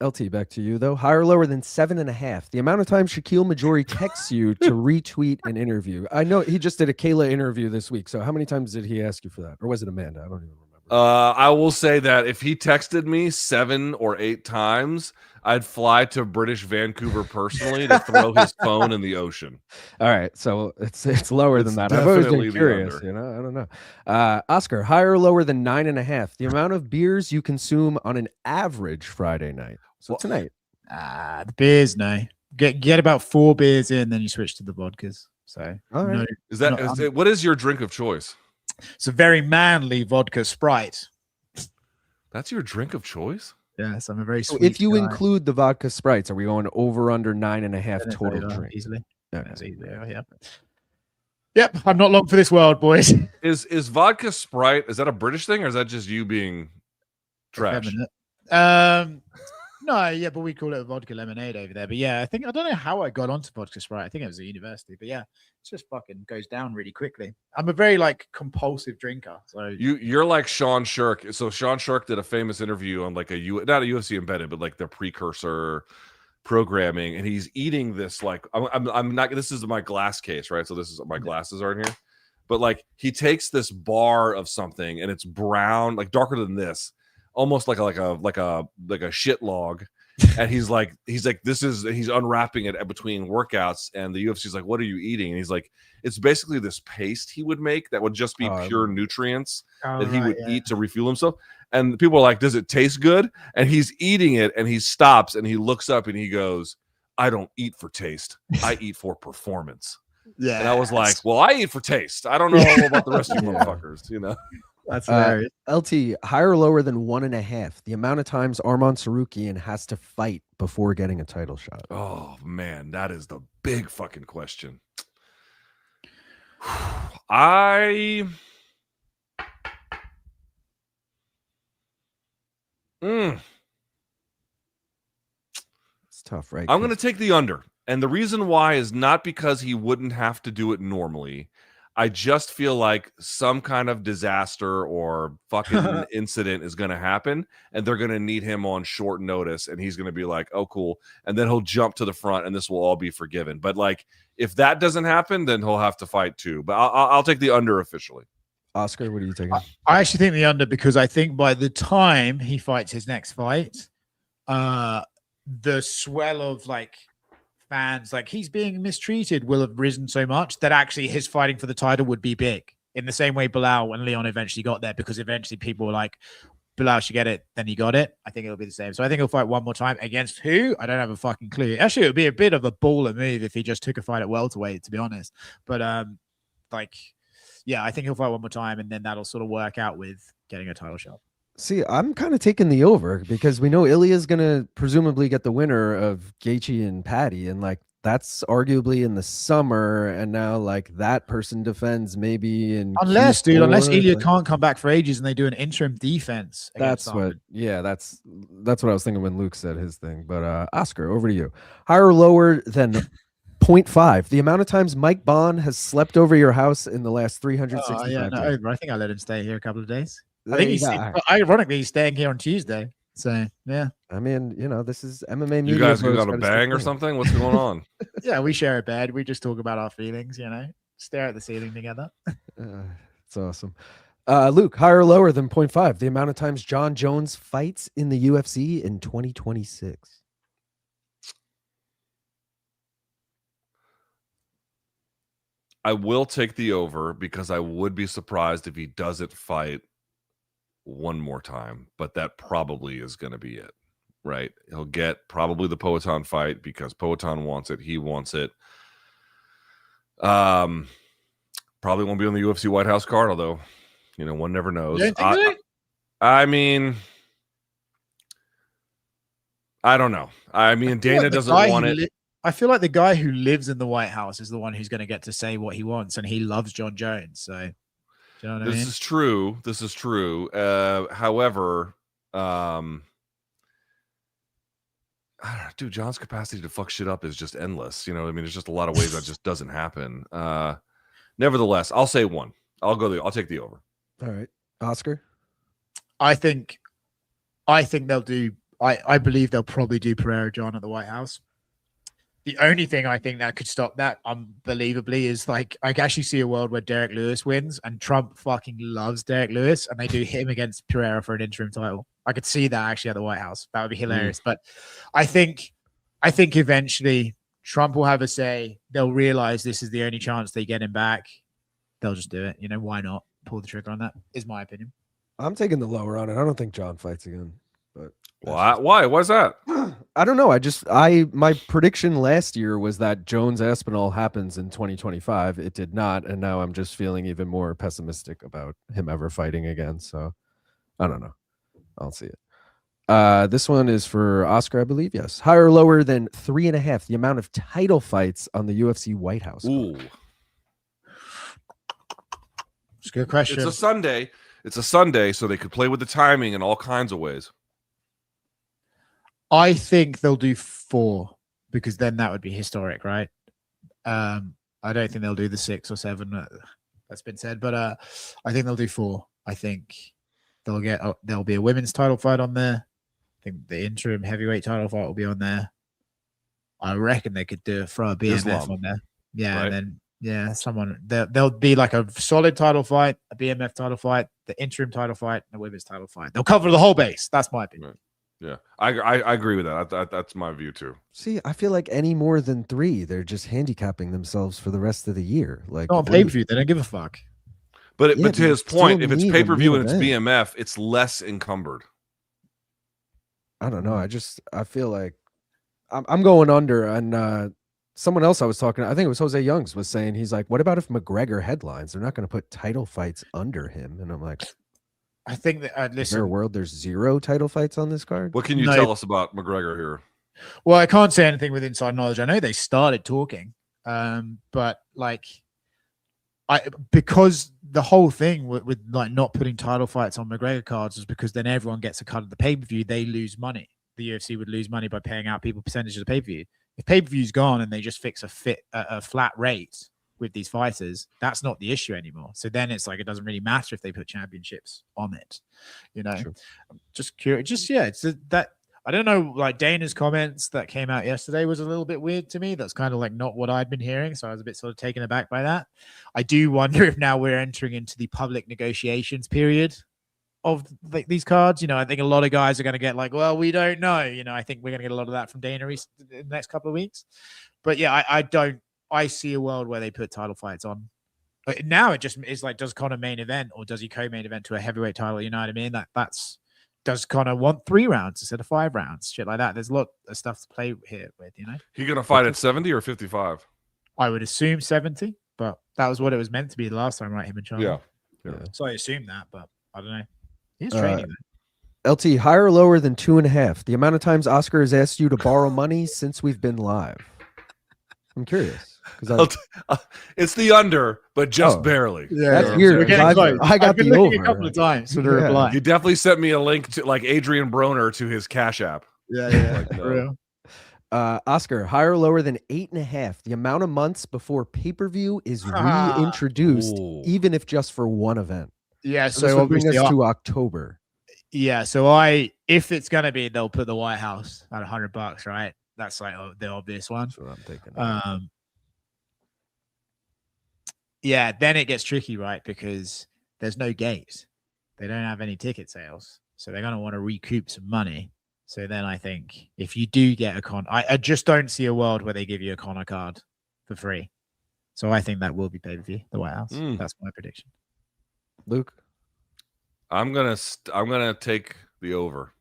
LT, back to you though. Higher or lower than 7.5? The amount of time Shaquille Majori texts you to retweet an interview. I know he just did a Kayla interview this week. So how many times did he ask you for that? Or was it Amanda? I don't even remember. I will say that if he texted me 7 or 8 times, I'd fly to British Vancouver personally to throw his phone in the ocean. All right, so it's lower than that. I've always been curious, I don't know. Oscar, higher or lower than 9.5? The amount of beers you consume on an average Friday night. So tonight. The beers, no. Get about 4 beers in, then you switch to the vodkas. So right. No, what is your drink of choice? It's a very manly vodka Sprite. That's your drink of choice? Yes, I'm a very sweet if you guy. include the vodka Sprites, are we going over under 9.5 total drink? Easily. Okay. That's easy. Yeah. Yep, I'm not long for this world, boys. Is vodka Sprite, is that a British thing or is that just you being trash? No, yeah, but we call it a vodka lemonade over there. But yeah, I don't know how I got onto vodka Sprite. I think it was at university. But yeah, it just fucking goes down really quickly. I'm a very compulsive drinker. So you're like Sean Shirk. So Sean Shirk did a famous interview on not a UFC embedded, but the precursor programming, and he's eating this I'm not. This is my glass case, right? So this is my glasses are in here, but he takes this bar of something and it's brown, darker than this. Almost like a shit log, and he's unwrapping it between workouts, and the UFC's like, "What are you eating?" And he's like, "It's basically this paste he would make that would just be pure nutrients that he would eat to refuel himself." And people are like, "Does it taste good?" And he's eating it, and he stops and he looks up and he goes, "I don't eat for taste. I eat for performance." Yeah, and I was like, "Well, I eat for taste. I don't know about the rest of you motherfuckers, you know." That's hilarious. LT, higher or lower than 1.5? The amount of times Arman Sarukian has to fight before getting a title shot. Oh man, that is the big fucking question. It's tough, right? I'm going to take the under. And the reason why is not because he wouldn't have to do it normally. I just feel like some kind of disaster or fucking incident is going to happen, and they're going to need him on short notice, and he's going to be like, "Oh, cool," and then he'll jump to the front, and this will all be forgiven. But if that doesn't happen, then he'll have to fight too. But I'll take the under officially. Oscar, what are you taking? I actually think the under, because I think by the time he fights his next fight, the swell of fans he's being mistreated will have risen so much that actually his fighting for the title would be big, in the same way Bilal and Leon eventually got there, because eventually people were like, Bilal should get it, then he got it. I think it'll be the same. So I think he'll fight one more time. Against who? I don't have a fucking clue. Actually, it would be a bit of a baller move if he just took a fight at welterweight, to be honest. But yeah, I think he'll fight one more time, and then that'll sort of work out with getting a title shot. See, I'm kind of taking the over, because we know Ilya's going to presumably get the winner of Gaethje and Patty, and that's arguably in the summer, and now that person defends maybe in unless Q4, Ilya can't come back for ages and they do an interim defense. That's what I was thinking when Luke said his thing. But Oscar, over to you. Higher or lower than 0.5? The amount of times Mike Bond has slept over your house in the last 365 days. Over. I think I let him stay here a couple of days. I think ironically he's staying here on Tuesday. So yeah, I mean, this is MMA media. You guys got a bang or something? What's going on? Yeah, we share a bed. We just talk about our feelings. Stare at the ceiling together. It's awesome. Luke, higher or lower than 0.5? The amount of times John Jones fights in the UFC in 2026. I will take the over, because I would be surprised if he doesn't fight one more time, but that probably is going to be it, right? He'll get probably the Poatan fight because Poatan wants it. He wants it. Probably won't be on the UFC White House card, although, one never knows. I mean, I don't know. I mean, Dana doesn't want it. I feel like the guy who lives in the White House is the one who's going to get to say what he wants, and he loves John Jones. So, do you know what I mean? This is true. However, dude, John's capacity to fuck shit up is just endless. There's just a lot of ways that just doesn't happen. Nevertheless, I'll say one. I'll take the over. All right, Oscar. I think they'll do I believe they'll probably do Pereira John at the White House. The only thing I think that could stop that, unbelievably, is like I can actually see a world where Derek Lewis wins, and Trump fucking loves Derek Lewis, and they do him against Pereira for an interim title. I could see that actually at the White House. That would be hilarious. But I think eventually Trump will have a say. They'll realize this is the only chance they get him back. They'll just do it. You know, why not pull the trigger on that? Is my opinion. I'm taking the lower on it. I don't think John fights again. But why? Why's that? I don't know. My prediction last year was that Jones Aspinall happens in 2025. It did not, and now I'm just feeling even more pessimistic about him ever fighting again. So I don't know. I'll see it. This one is for Oscar, I believe. Yes, higher or lower than 3.5. The amount of title fights on the UFC White House. Ooh, it's a good question. It's a Sunday, so they could play with the timing in all kinds of ways. I think they'll do 4 because then that would be historic, right? I don't think they'll do the 6 or 7 that's been said, but I think they'll do 4. I think there'll be a women's title fight on there. I think the interim heavyweight title fight will be on there. I reckon they could throw a BMF on there. Yeah, right. And then there'll be like a solid title fight, a BMF title fight, the interim title fight, and a women's title fight. They'll cover the whole base. That's my opinion. Right. Yeah, I agree with that. That's my view too. See, I feel like any more than 3, they're just handicapping themselves for the rest of the year. Like on pay-per-view, they don't give a fuck. But to his point, if it's pay-per-view and it's BMF, it's less encumbered. I don't know. I feel like I'm going under. And someone else I was talking to, I think it was Jose Youngs, was saying, he's like, what about if McGregor headlines? They're not going to put title fights under him. And I'm like, I think that is there a world there's 0 title fights on this card? What can you tell us about McGregor here? Well, I can't say anything with inside knowledge. I know they started talking, but like, because the whole thing with like not putting title fights on McGregor cards is because then everyone gets a cut of the pay-per-view. They lose money. The UFC would lose money by paying out people percentages of pay-per-view. If pay-per-view's gone and they just fix a flat rate with these fighters, that's not the issue anymore. So then it's like it doesn't really matter if they put championships on it, you know. Sure. I'm just curious. It's that I don't know. Like Dana's comments that came out yesterday was a little bit weird to me. That's kind of like not what I'd been hearing, so I was a bit sort of taken aback by that. I do wonder if now we're entering into the public negotiations period of these cards. You know, I think a lot of guys are going to get like, well, we don't know. You know, I think we're going to get a lot of that from Dana in the next couple of weeks. But yeah, I see a world where they put title fights on. But now it just is like, does Conor main event or does he co-main event to a heavyweight title? You know what I mean? Does Conor want 3 rounds instead of 5 rounds? Shit like that. There's a lot of stuff to play here with, you know? He going to fight at 70 or 55? I would assume 70, but that was what it was meant to be the last time, right? Him and Charlie. Yeah. So I assume that, but I don't know. He's training. LT, higher or lower than 2.5? The amount of times Oscar has asked you to borrow money since we've been live. I'm curious. It's the under, but just barely. Yeah, that's weird. I got the over a couple of times for the reply. He definitely sent me a link to like Adrian Broner to his Cash App. Yeah, like, for real. Oscar, higher or lower than 8.5? The amount of months before pay-per-view is reintroduced, even if just for one event. Yeah, so this will bring us to October. Yeah, so if it's gonna be, they'll put the White House at $100, right? That's like the obvious one. That's what I'm thinking. Yeah, then it gets tricky, right? Because there's no gate. They don't have any ticket sales. So they're going to want to recoup some money. So then I think if you do get a I just don't see a world where they give you a Conor card for free. So I think that will be pay-per-view, the White House. That's my prediction. Luke? I'm gonna take the over.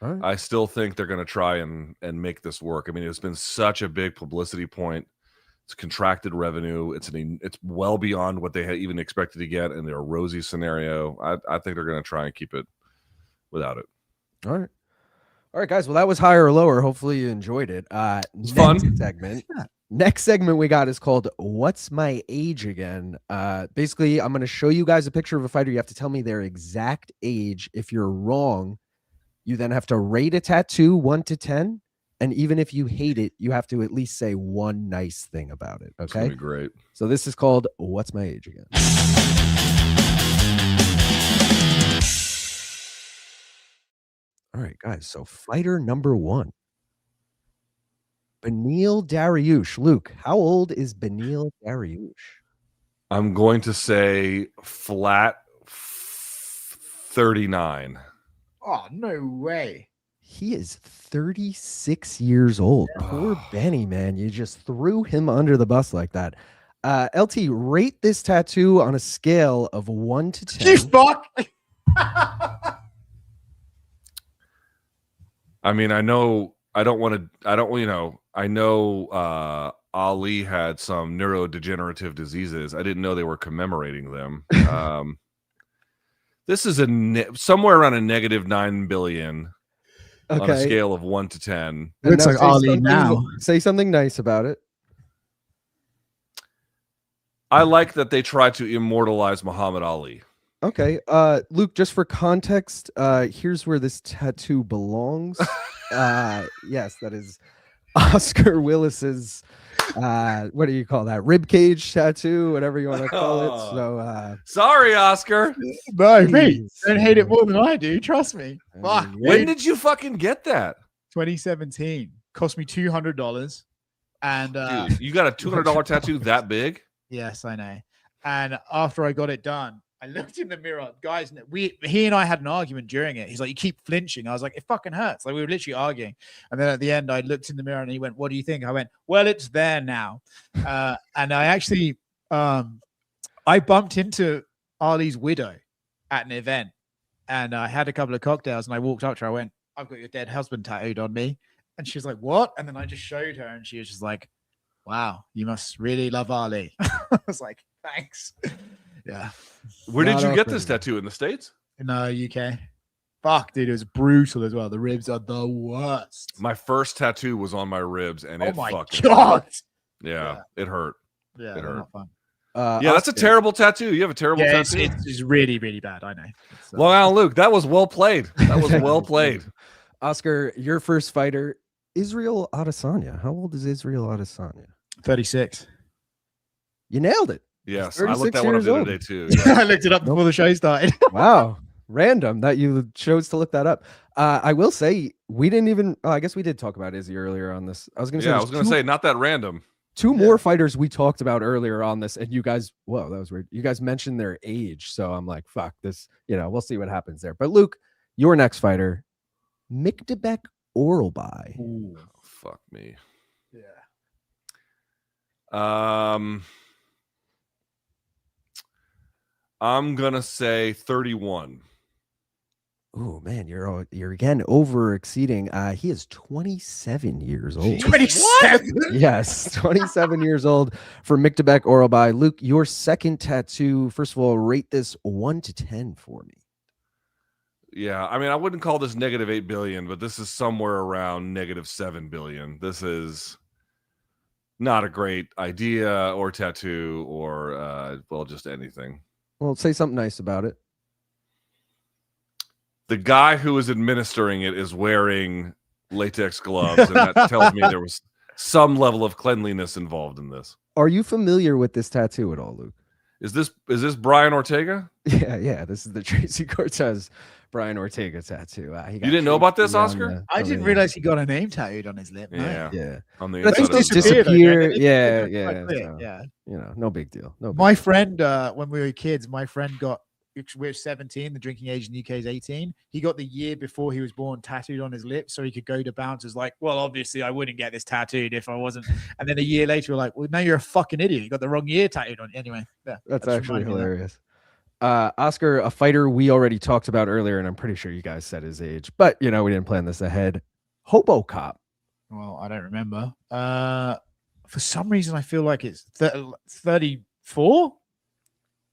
Right. I still think they're going to try and make this work. I mean, it's been such a big publicity point. It's contracted revenue. It's well beyond what they had even expected to get in their rosy scenario. I think they're going to try and keep it without it. All right, guys. Well, that was higher or lower. Hopefully you enjoyed it. It's fun segment. Next segment we got is called "What's My Age Again?" Basically, I'm going to show you guys a picture of a fighter. You have to tell me their exact age. If you're wrong, you then have to rate a tattoo 1 to 10. And even if you hate it, you have to at least say one nice thing about it. Okay. That'd be great. So this is called "What's My Age Again?" All right, guys. So fighter number 1. Beneil Dariush. Luke, how old is Beneil Dariush? I'm going to say flat 39. Oh, no way. He is 36 years old. Poor Benny, man. You just threw him under the bus like that. LT, rate this tattoo on a scale of 1 to 10. You fuck. I mean, I know Ali had some neurodegenerative diseases. I didn't know they were commemorating them. This is somewhere around a -9 billion on a scale of 1 to 10. Looks like Ali now. Say something nice about it. I like that they try to immortalize Muhammad Ali. Okay. Luke, just for context, here's where this tattoo belongs. Yes, that is Oscar Willis's what do you call that? Rib cage tattoo, whatever you want to call it. So sorry, Oscar. No, mate. Don't hate it more than I do. Trust me. Fuck. When did you fucking get that? 2017. Cost me $200. And dude, you got a $200 tattoo that big? Yes, I know. And after I got it done, I looked in the mirror, guys. He and I had an argument during it. He's like, "You keep flinching." I was like, "It fucking hurts." Like we were literally arguing. And then at the end, I looked in the mirror and he went, "What do you think?" I went, "Well, it's there now." And I actually, I bumped into Ali's widow at an event, and I had a couple of cocktails, and I walked up to her. I went, "I've got your dead husband tattooed on me," and she was like, "What?" And then I just showed her, and she was just like, "Wow, you must really love Ali." I was like, "Thanks." Yeah. Where did you get this tattoo? In the States? In UK. Fuck, dude, it was brutal as well. The ribs are the worst. My first tattoo was on my ribs, and it fucking God. hurt. Yeah, it hurt. Yeah, it hurt. not fun. Yeah, that's a terrible tattoo. You have a terrible tattoo. It's really, really bad. I know. Long Island Luke, that was well played. That was well played. Oscar, your first fighter, Israel Adesanya. How old is Israel Adesanya? 36. You nailed it. Yes, I looked that one up the other day too. Yeah. I looked it up before the show started. Wow, random that you chose to look that up. I will say we didn't even. I guess we did talk about Izzy earlier on this. I was going to say, not that random. Two more fighters we talked about earlier on this, and you guys, whoa, that was weird. You guys mentioned their age, so I'm like, fuck this. We'll see what happens there. But Luke, your next fighter, Mikdebek Oralbai. Ooh, fuck me. Yeah. I'm gonna say 31. Oh man, you're again over exceeding. He is 27 years old. 27? Yes, 27 years old for Mikdebek Oralbai. Luke, your second tattoo. First of all, rate this 1 to 10 for me. Yeah, I mean, I wouldn't call this -8 billion, but this is somewhere around -7 billion. This is not a great idea or tattoo or just anything. Well, say something nice about it. The guy who is administering it is wearing latex gloves, and that tells me there was some level of cleanliness involved in this. Are you familiar with this tattoo at all, Luke? Is this Brian Ortega? Yeah. This is the Tracy Cortez Brian Ortega tattoo. You didn't know about this, Oscar? I didn't realize he got a name tattooed on his lip. Yeah. On the inside inside disappear. Yeah. No big deal. My friend, when we were kids, my friend got. We're 17. The drinking age in the UK is 18. He got the year before he was born tattooed on his lips, so he could go to bouncers like, well, obviously I wouldn't get this tattooed if I wasn't. And then a year later, we're like, well, no, you're a fucking idiot. You got the wrong year tattooed on. Anyway, yeah, that's actually hilarious. Oscar, a fighter we already talked about earlier, and I'm pretty sure you guys said his age, but we didn't plan this ahead. Hobo Cop. Well, I don't remember. For some reason, I feel like it's 34.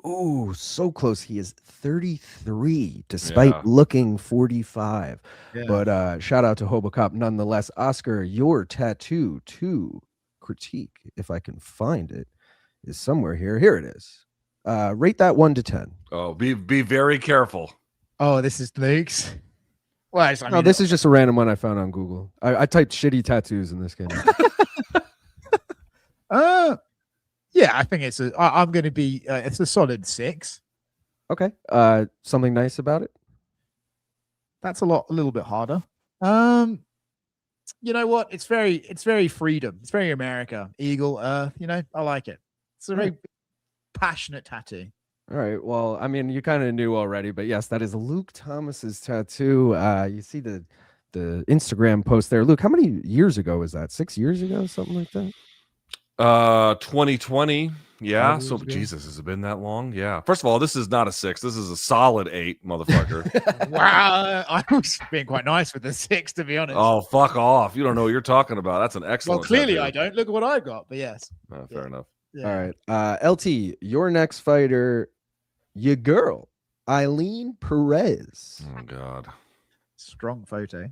Ooh, so close. He is 33, despite looking 45. Yeah. But shout out to Hobo Cop nonetheless. Oscar, your tattoo to critique, if I can find it, is somewhere here. Here it is. Rate that 1 to 10. Oh, be very careful. Oh, this is Luke's. Well, this is just a random one I found on Google. I typed shitty tattoos in this game. Yeah, I think I'm going to be. It's a solid 6. Okay. Something nice about it. That's a little bit harder. You know what? It's very freedom. It's very America. Eagle, Earth. You know, I like it. It's a very passionate tattoo. All right. Well, I mean, you kind of knew already, but yes, that is Luke Thomas's tattoo. You see the Instagram post there. Luke, how many years ago was that? 6 years ago, something like that? 2020. Yeah. So Jesus, has it been that long? Yeah. First of all, this is not a 6. This is a solid 8, motherfucker. Wow. I was being quite nice with the 6, to be honest. Oh, fuck off. You don't know what you're talking about. That's an excellent. Well, clearly tattoo. I don't. Look at what I got. But yes. Fair enough. Yeah. All right. LT, your next fighter, your girl, Eileen Perez. Oh God. Strong photo.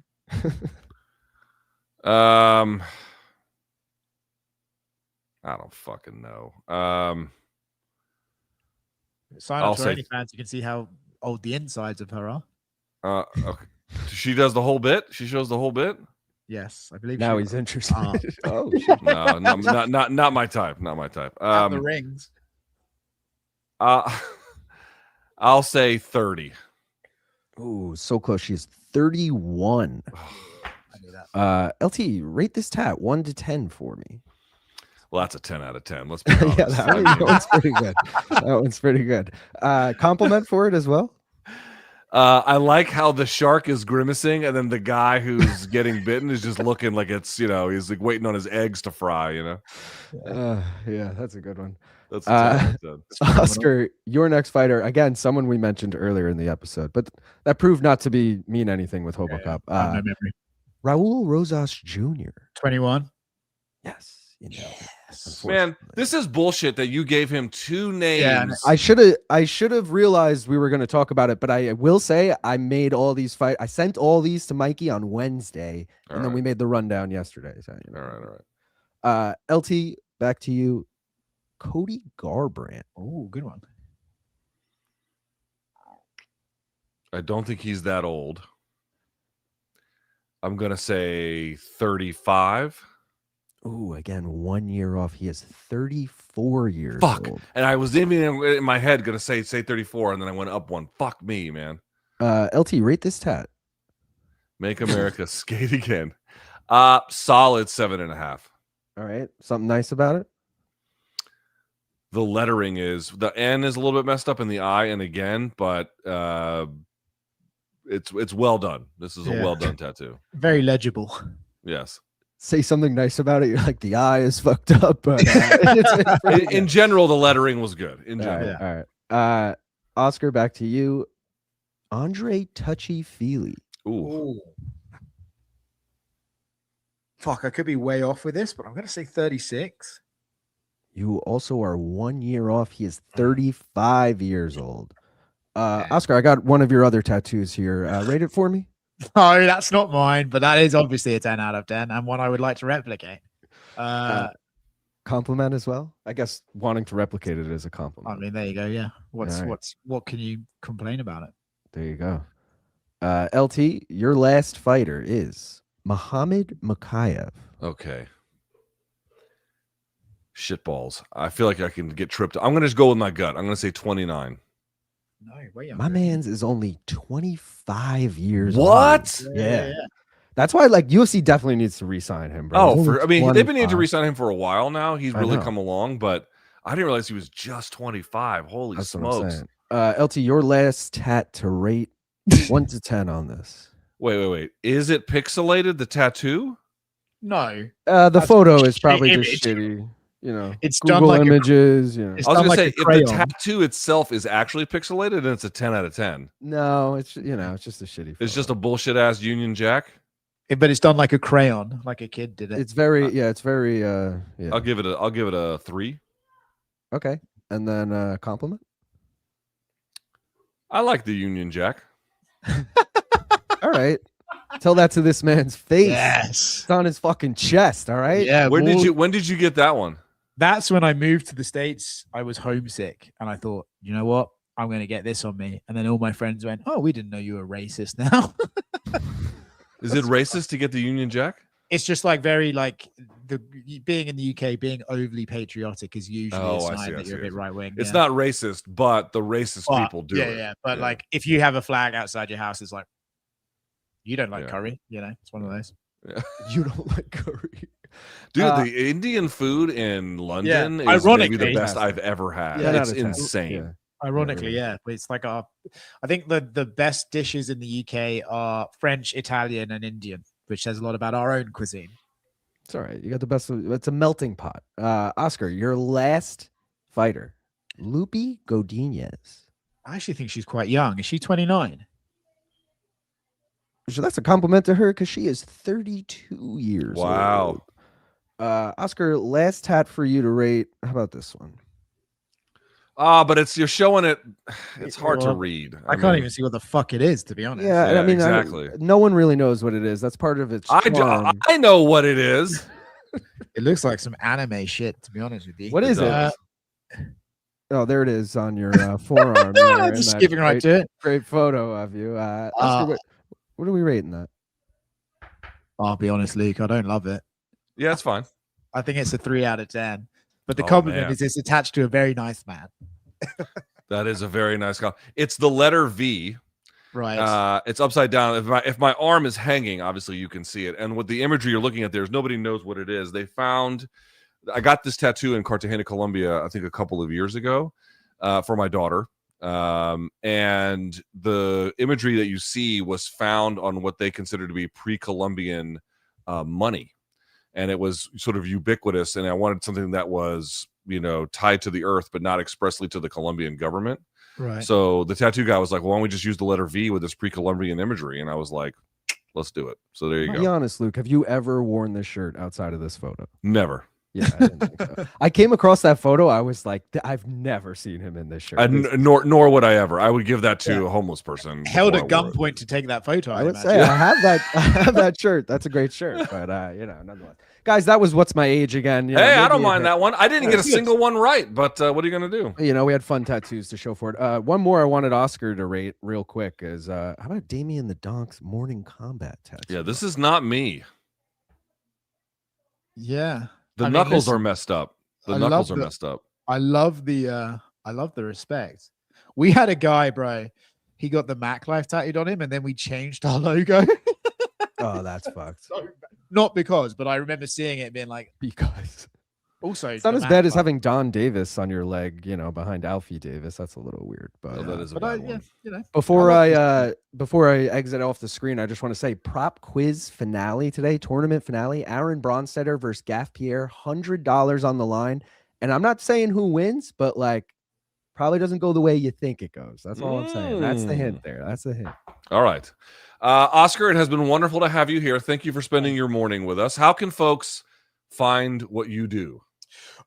I don't fucking know. Sign up to OnlyFans. You can see how old the insides of her are. Okay. She does the whole bit. She shows the whole bit. Yes, I believe. Now he's interested. Oh, no, not my type. Not my type. The rings. I'll say 30. Ooh, so close. She's 31. I knew that. LT, rate this tat 1 to 10 for me. Well, that's a 10 out of 10. Let's be honest. Yeah, that one's pretty good. That one's pretty good. Compliment for it as well. I like how the shark is grimacing, and then the guy who's getting bitten is just looking like it's, he's like waiting on his eggs to fry, Yeah, that's a good one. That's a 10 out of 10. Oscar, your next fighter, again, someone we mentioned earlier in the episode, but that proved not to mean anything with Hobo Cup. No memory. Raul Rosas Jr. 21. Yes. Man, this is bullshit that you gave him 2 names. Yeah, I should have realized we were going to talk about it, but I will say I made all these I sent all these to Mikey on Wednesday, and then we made the rundown yesterday. So, All right. LT, back to you. Cody Garbrandt. Oh, good one. I don't think he's that old. I'm going to say 35. Ooh, again, 1 year off. He is 34 years old. And I was even in my head going to say 34, and then I went up one. Fuck me, man. LT, rate this tat. Make America skate again. Solid 7.5. All right. Something nice about it? The lettering the N is a little bit messed up in the I and again, but it's well done. This is a well done tattoo. Very legible. Yes. Say something nice about it. You're like, the eye is fucked up, but in general, the lettering was good. In general. All right. Oscar, back to you. Andre Touchy Feely. Ooh. Fuck, I could be way off with this, but I'm gonna say 36. You also are 1 year off. He is 35 years old. Oscar, I got one of your other tattoos here. Rate it for me. No, that's not mine, but that is obviously a 10 out of 10 and one I would like to replicate. Compliment as well. I guess wanting to replicate it is a compliment. I mean, there you go. Yeah. What can you complain about it? There you go. LT, your last fighter is Muhammad Makayev. Okay. Shitballs. I feel like I can get tripped. I'm going to just go with my gut. I'm going to say 29. No, way my man's is only 25 years what? Old. Yeah. That's why, like, UFC definitely needs to re-sign him, bro. I mean, they've been needing to re-sign him for a while now. He's really come along, but I didn't realize he was just 25. Holy smokes. LT, your last tat to rate 1 to 10 on this. Wait. Is it pixelated, the tattoo? No. The photo is probably just shitty. It's Google done like images. I was going to say, if the tattoo itself is actually pixelated, then it's a 10 out of 10. No, it's it's just a shitty photo. It's just a bullshit ass Union Jack. But it's done like a crayon, like a kid did it. It's very, it's very. I'll give it a 3. Okay, and then compliment. I like the Union Jack. All right. Tell that to this man's face. Yes. It's on his fucking chest. All right. Yeah. When did you get that one? That's when I moved to the States. I was homesick and I thought, you know what? I'm going to get this on me. And then all my friends went, oh, we didn't know you were racist now. Is it racist to get the Union Jack? It's just like very like being in the UK, being overly patriotic is usually a sign that you're a bit right wing. It's not racist, but the racist people do it. Yeah. But like if you have a flag outside your house, it's like, You don't like curry, it's one of those. Yeah. You don't like curry. Dude, the Indian food in London is maybe the best I've ever had. Yeah, it's insane. Yeah. Ironically, but it's like I think the best dishes in the UK are French, Italian, and Indian, which says a lot about our own cuisine. It's all right. You got the best. It's a melting pot. Oscar, your last fighter, Lupi Godinez. I actually think she's quite young. Is she 29? So that's a compliment to her because she is 32 years old. Oscar, last tat for you to rate. How about this one? But you're showing it. It's hard to read. I can't even see what the fuck it is, to be honest. Yeah, I mean, exactly. No one really knows what it is. That's part of its charm. I know what it is. It looks like some anime shit, to be honest with you. What is it? Oh, there it is on your forearm. There, just skipping right to it. Great photo of you. Oscar, what are we rating that? I'll be honest, Luke. I don't love it. Yeah, it's fine. I think it's a 3 out of 10. But the compliment is it's attached to a very nice man. That is a very nice compliment. It's the letter V. Right. It's upside down. If my arm is hanging, obviously you can see it. And with the imagery you're looking at, nobody knows what it is. I got this tattoo in Cartagena, Colombia, I think a couple of years ago, for my daughter. And the imagery that you see was found on what they consider to be pre-Columbian money. And it was sort of ubiquitous. And I wanted something that was, tied to the earth, but not expressly to the Colombian government. Right. So the tattoo guy was like, well, why don't we just use the letter V with this pre-Columbian imagery? And I was like, let's do it. So there you go. Be honest, Luke. Have you ever worn this shirt outside of this photo? Never. Yeah, I didn't think so. I came across that photo. I was like, I've never seen him in this shirt. Nor would I ever. I would give that to a homeless person. Held at gunpoint to take that photo. I would say I have that shirt. That's a great shirt. But nonetheless, guys, that was What's My Age again. Hey, I don't mind that one. I didn't get a single one right, but what are you gonna do? We had fun tattoos to show for it. One more I wanted Oscar to rate real quick is how about Damien the Donk's Morning Kombat tattoo? Yeah, this is not me. Yeah. The knuckles are messed up. The knuckles are messed up. I love the respect. We had a guy, bro. He got the Mac Life tattooed on him, and then we changed our logo. Oh, that's fucked. Not because, but I remember seeing it being like, because. Also, it's not as bad as having Don Davis on your leg, behind Alfie Davis. That's a little weird, but that is a bad one. Before I exit off the screen, I just want to say prop quiz finale today, tournament finale. Aaron Bronstetter versus Gaff Pierre, $100 on the line, and I'm not saying who wins, but probably doesn't go the way you think it goes. That's all I'm saying. That's the hint there. That's the hint. All right, Oscar, it has been wonderful to have you here. Thank you for spending your morning with us. How can folks find what you do?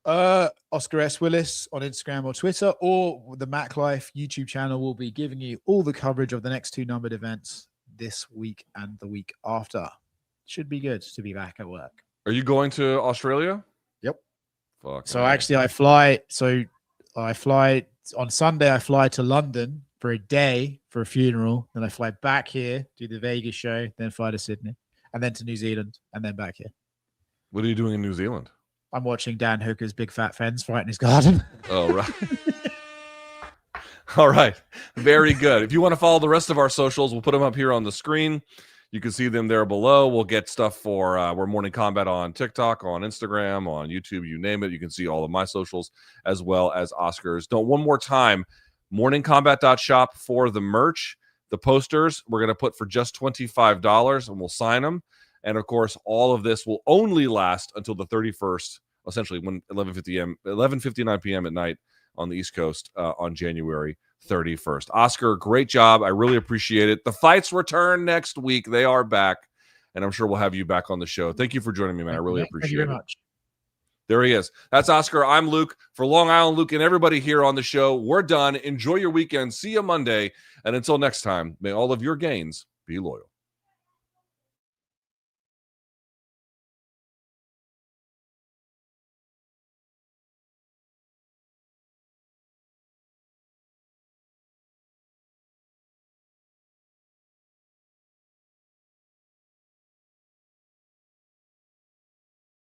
Oscar S. Willis on Instagram or Twitter, or the Mac Life YouTube channel will be giving you all the coverage of the next 2 numbered events this week and the week after. Should be good to be back at work. Are you going to Australia? Yep. Fuck. So actually I fly on Sunday. I fly to London for a day for a funeral. Then I fly back here, do the Vegas show, then fly to Sydney, and then to New Zealand, and then back here. What are you doing in New Zealand? I'm watching Dan Hooker's big fat fens fight in his garden. Oh, right. All right. Very good. If you want to follow the rest of our socials, we'll put them up here on the screen. You can see them there below. We'll get stuff for we're Morning Kombat on TikTok, on Instagram, on YouTube, you name it. You can see all of my socials as well as Oscar's. One more time, morningkombat.shop for the merch. The posters we're going to put for just $25 and we'll sign them. And of course, all of this will only last until the 31st, essentially when 11:59 p.m. at night on the East Coast on January 31st. Oscar, great job. I really appreciate it. The fights return next week. They are back, and I'm sure we'll have you back on the show. Thank you for joining me, man. I really appreciate it. Thank you very much. There he is. That's Oscar. I'm Luke. For Long Island Luke and everybody here on the show, we're done. Enjoy your weekend. See you Monday. And until next time, may all of your gains be loyal.